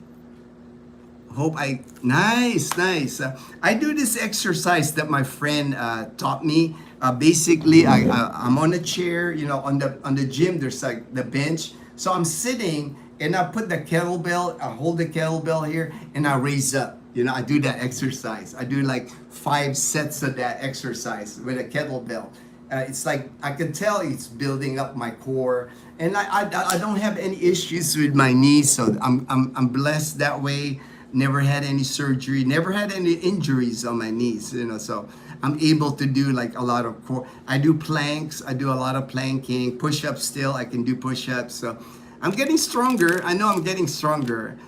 Nice. I do this exercise that my friend taught me. Basically, I'm on a chair, on the gym, there's like the bench. So I'm sitting and I put the kettlebell, I hold the kettlebell here and I raise up. I do that exercise. I do like 5 sets of that exercise with a kettlebell. It's like, I can tell it's building up my core. And I don't have any issues with my knees, so I'm blessed that way. Never had any surgery, never had any injuries on my knees, so I'm able to do like a lot of core. I do planks, I do a lot of planking, push-ups still, I can do push-ups. So I'm getting stronger. I know I'm getting stronger.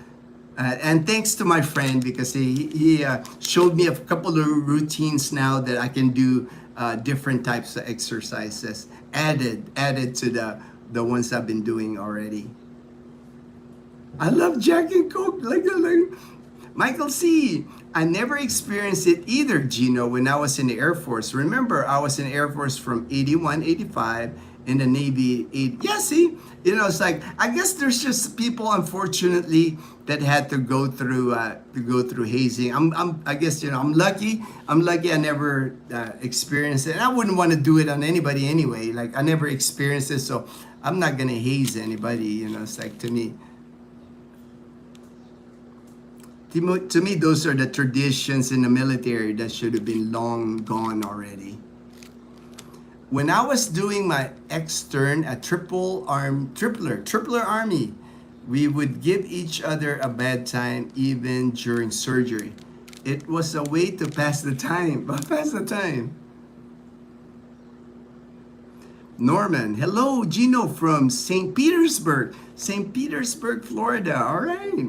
And thanks to my friend, because he showed me a couple of routines now that I can do different types of exercises added to the ones I've been doing already. I love Jack and Coke. Like Michael C. I never experienced it either, Gino, when I was in the Air Force. Remember, I was in the Air Force from 81, 85, in the Navy. Yeah, see, it's like, I guess there's just people, unfortunately, that had to go through hazing. I guess, I'm lucky. I never experienced it. And I wouldn't want to do it on anybody anyway. Like, I never experienced it, so I'm not gonna haze anybody. It's like, to me, those are the traditions in the military that should have been long gone already. When I was doing my extern at tripler army, we would give each other a bad time even during surgery. It was a way to pass the time. Pass the time. Norman, hello, Gino from St. Petersburg, Florida. All right.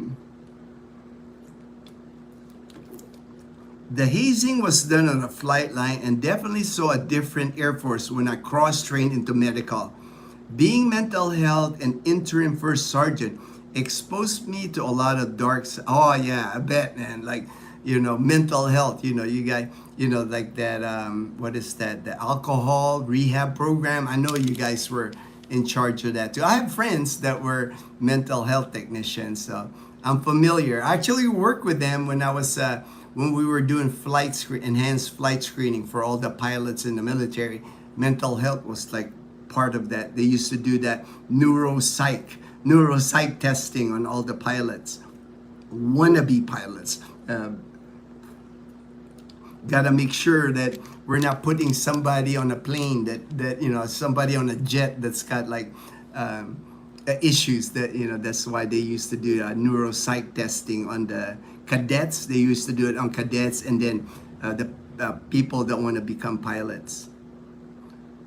The hazing was done on a flight line and definitely saw a different Air Force when I cross-trained into medical. Being mental health and interim first sergeant exposed me to a lot of oh yeah, I bet, man. Like, mental health, you guys, like that, what is that? The alcohol rehab program. I know you guys were in charge of that too. I have friends that were mental health technicians, so I'm familiar. I actually worked with them when we were doing enhanced flight screening for all the pilots in the military. Mental health was like part of that. They used to do that neuropsych testing on all the pilots, wannabe pilots. Got to make sure that we're not putting somebody on a plane that somebody on a jet that's got like issues that's why they used to do neuropsych testing on the cadets. They used to do it on cadets, and then the people that want to become pilots.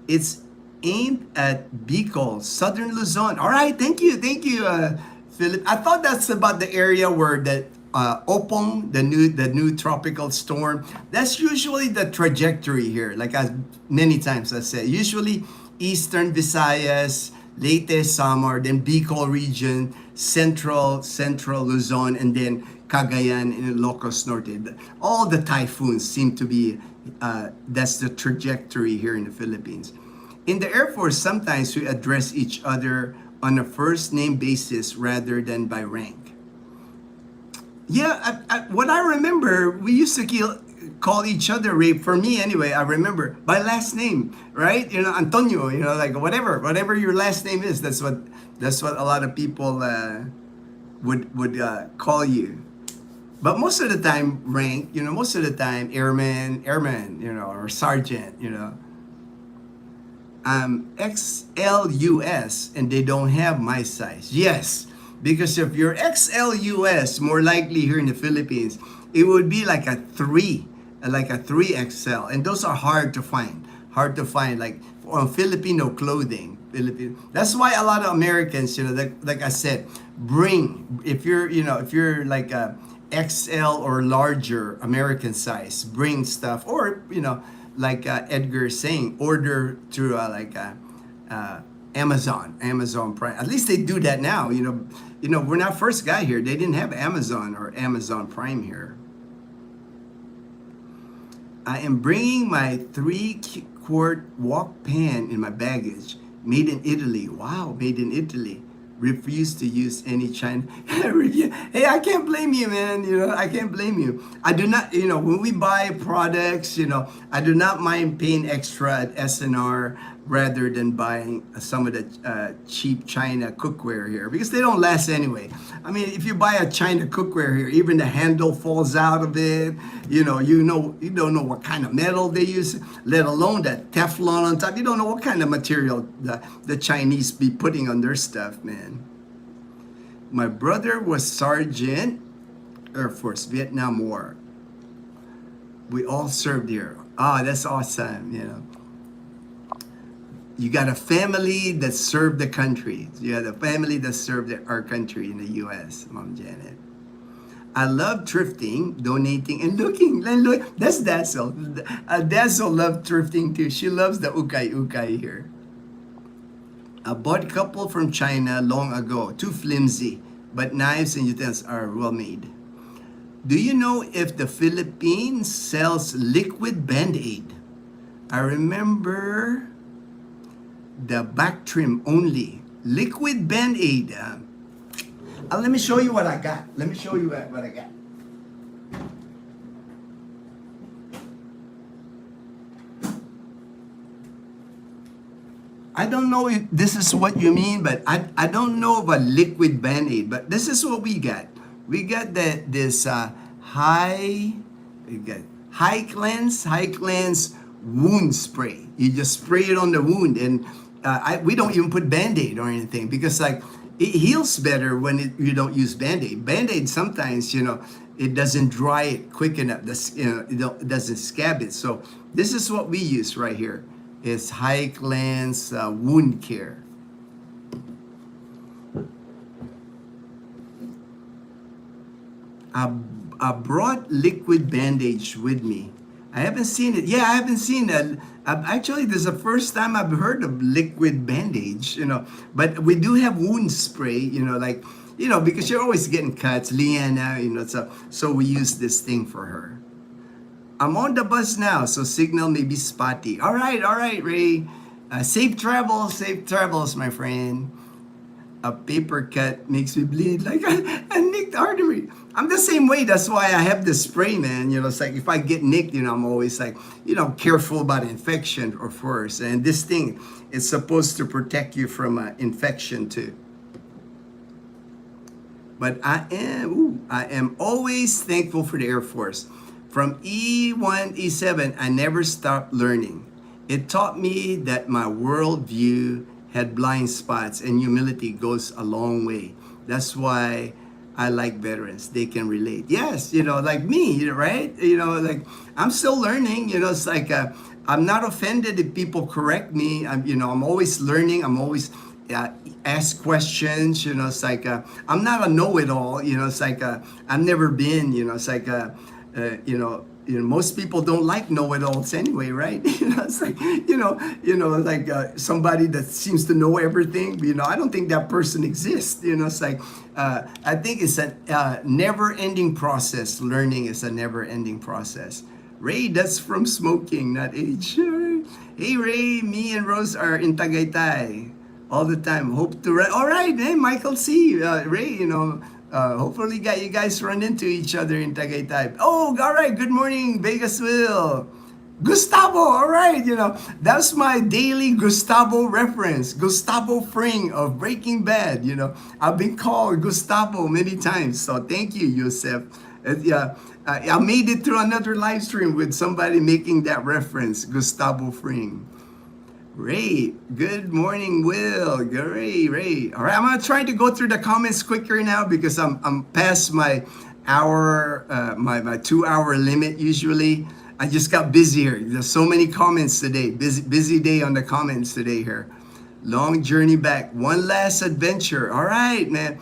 It's aimed at Bicol, Southern Luzon. All right, thank you, Philip. I thought that's about the area where that Opong, the new tropical storm. That's usually the trajectory here. Like as many times I said, usually Eastern Visayas, Leyte, Samar, then Bicol region, Central Luzon, and then Cagayan and Ilocos Norte. All the typhoons seem to be, that's the trajectory here in the Philippines. In the Air Force, sometimes we address each other on a first name basis rather than by rank. Yeah, what I remember, we used to call each other, for me anyway, I remember, by last name, right? Antonio, like whatever your last name is, that's what a lot of people would call you. But most of the time, rank, most of the time, airman, or sergeant, XLUS, and they don't have my size. Yes, because if you're XLUS, more likely here in the Philippines, it would be like a 3XL, and those are hard to find, like on Filipino clothing. That's why a lot of Americans, like I said, if you're like a XL or larger American size, bring stuff, or like Edgar is saying, order through Amazon Prime. At least they do that now. We're not first guy here. They didn't have Amazon or Amazon Prime here. I am bringing my 3-quart wok pan in my baggage. Made in Italy. Wow, made in Italy. Refuse to use any China. Hey, I can't blame you, man. I can't blame you. I do not, when we buy products, I do not mind paying extra at SNR rather than buying some of the cheap China cookware here, because they don't last anyway. I mean, if you buy a China cookware here, even the handle falls out of it. You don't know what kind of metal they use, let alone that Teflon on top. You don't know what kind of material the Chinese be putting on their stuff, man. My brother was Sergeant, Air Force, Vietnam War. We all served here. That's awesome, You got a family that served the country. You had a family that served our country in the U.S., Mom Janet. I love thrifting, donating, and looking. That's Dazzle. Dazzle loves thrifting too. She loves the ukay here. I bought a couple from China long ago. Too flimsy, but knives and utensils are well made. Do you know if the Philippines sells liquid Band-Aid? I remember the back trim only. Liquid Band-Aid. Let me show you what I got. What I got. I don't know if this is what you mean, but I don't know about liquid Band-Aid, but this is what we got. We got this high cleanse wound spray. You just spray it on the wound, and we don't even put Band-Aid or anything, because like it heals better when you don't use Band-Aid. Band-Aid sometimes, it doesn't dry it quick enough. It doesn't scab it. So this is what we use right here. It's High Cleanse Wound Care. I brought liquid bandage with me. I haven't seen it. Yeah, I haven't seen it. Actually, this is the first time I've heard of liquid bandage, But we do have wound spray, because you're always getting cuts, Leanna, so we use this thing for her. I'm on the bus now, so signal may be spotty. All right, Ray. Safe travels, my friend. A paper cut makes me bleed like a nicked artery. I'm the same way. That's why I have the spray, man. It's like if I get nicked, I'm always like, careful about infection or force. And this thing is supposed to protect you from infection too. But I am always thankful for the Air Force. From E1, E7, I never stopped learning. It taught me that my worldview had blind spots, and humility goes a long way. That's why I like veterans. They can relate. Yes, like me, right? Like I'm still learning. It's like I'm not offended if people correct me. I'm always learning. I'm always ask questions. It's like I'm not a know-it-all. It's like I've never been. It's like most people don't like know-it-alls anyway, right? It's like like somebody that seems to know everything. I don't think that person exists. It's like I think it's a never-ending process. Learning is a never-ending process. Ray, that's from smoking, not age. Hey, Ray, me and Rose are in Tagaytay all the time. Hope to. All right, hey, Michael C. Ray, hopefully you guys run into each other in Tagaytay. Oh, all right. Good morning, Vegasville. Gustavo, all right. That's my daily Gustavo reference. Gustavo Fring of Breaking Bad. I've been called Gustavo many times. So thank you, Yosef. I made it through another live stream with somebody making that reference, Gustavo Fring. Ray, good morning, Will. Ray. All right, I'm gonna try to go through the comments quicker now because I'm past my hour, my 2-hour limit usually. I just got busier. There's so many comments today. Busy day on the comments today here. Long journey back. One last adventure. All right, man.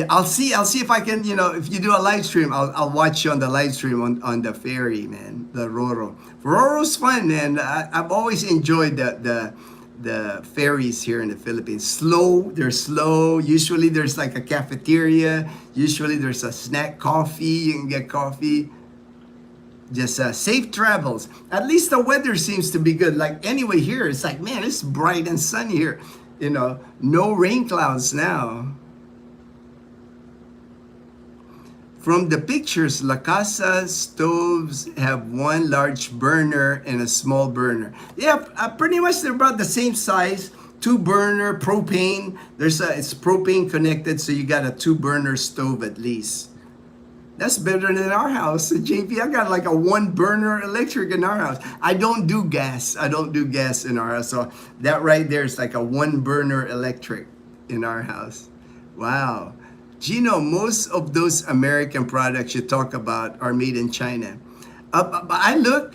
I'll see if I can, if you do a live stream, I'll watch you on the live stream on the ferry, man, the Roro. Roro's fun, man. I've always enjoyed the ferries here in the Philippines. They're slow. Usually there's like a cafeteria. Usually there's a snack coffee. You can get coffee. Just safe travels. At least the weather seems to be good. Like anyway, here it's like, man, it's bright and sunny here. No rain clouds now. From the pictures, La Casa stoves have one large burner and a small burner. Yeah, pretty much they're about the same size. 2-burner propane. It's propane connected, so you got a 2-burner stove at least. That's better than our house. JP, I got like a 1-burner electric in our house. I don't do gas. In our house. So that right there is like a 1-burner electric in our house. Wow. Gino, most of those American products you talk about are made in China. I look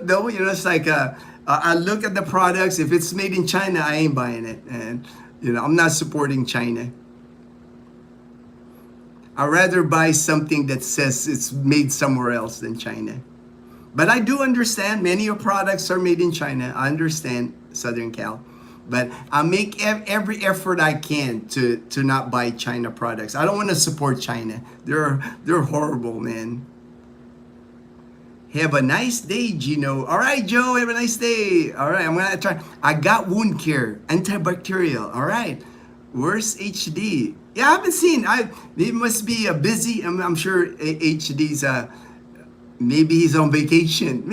though, it's like I look at the products. If it's made in China, I ain't buying it. And, I'm not supporting China. I'd rather buy something that says it's made somewhere else than China. But I do understand many of products are made in China. I understand Southern Cal. But I make every effort I can to not buy China products. I don't want to support China. They're horrible, man. Have a nice day, Gino. All right, Joe, have a nice day. All right, I'm going to try. I got wound care, antibacterial. All right. Where's HD? Yeah, I haven't seen. He must be busy. I'm sure HD's, maybe he's on vacation.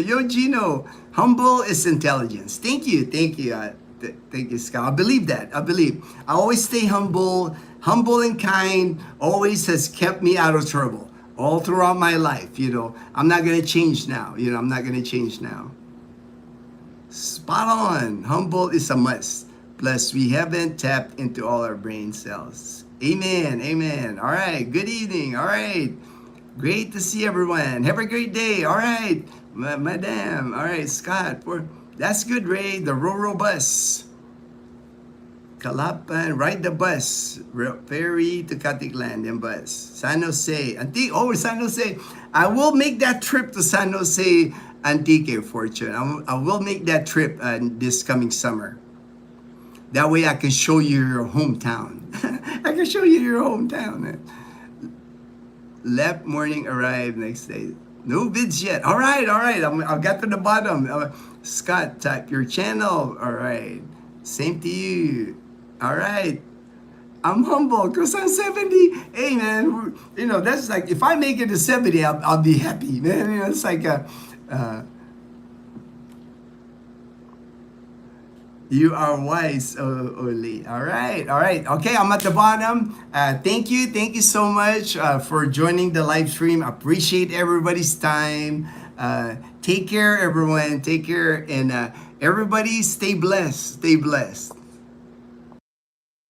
Yo, Gino. Humble is intelligence. Thank you. Thank you, Scott. I believe that. I always stay humble and kind. Always has kept me out of trouble. all throughout my life. I'm not going to change now. I'm not going to change now. Spot on. Humble is a must. Plus, we haven't tapped into all our brain cells. Amen. Amen. All right. Good evening. All right. Great to see everyone. Have a great day. All right. Madam. All right. Scott. That's good, Ray. The Roro bus. Kalapan. Ride the bus. Ferry to Katikland and bus. San Jose. San Jose. I will make that trip to San Jose Antique, Fortune. I will make that trip this coming summer. That way I can show you your hometown. I can show you your hometown. Left morning, arrive next day. No bids yet. All right. I'll get to the bottom. Scott, type your channel. All right. Same to you. All right. I'm humble because I'm 70. Hey, man, that's like, if I make it to 70, I'll be happy, man. It's like you are wise, Oli. All right. Okay, I'm at the bottom. Thank you so much for joining the live stream. Appreciate everybody's time. Take care, everyone. Take care, and everybody stay blessed. Stay blessed.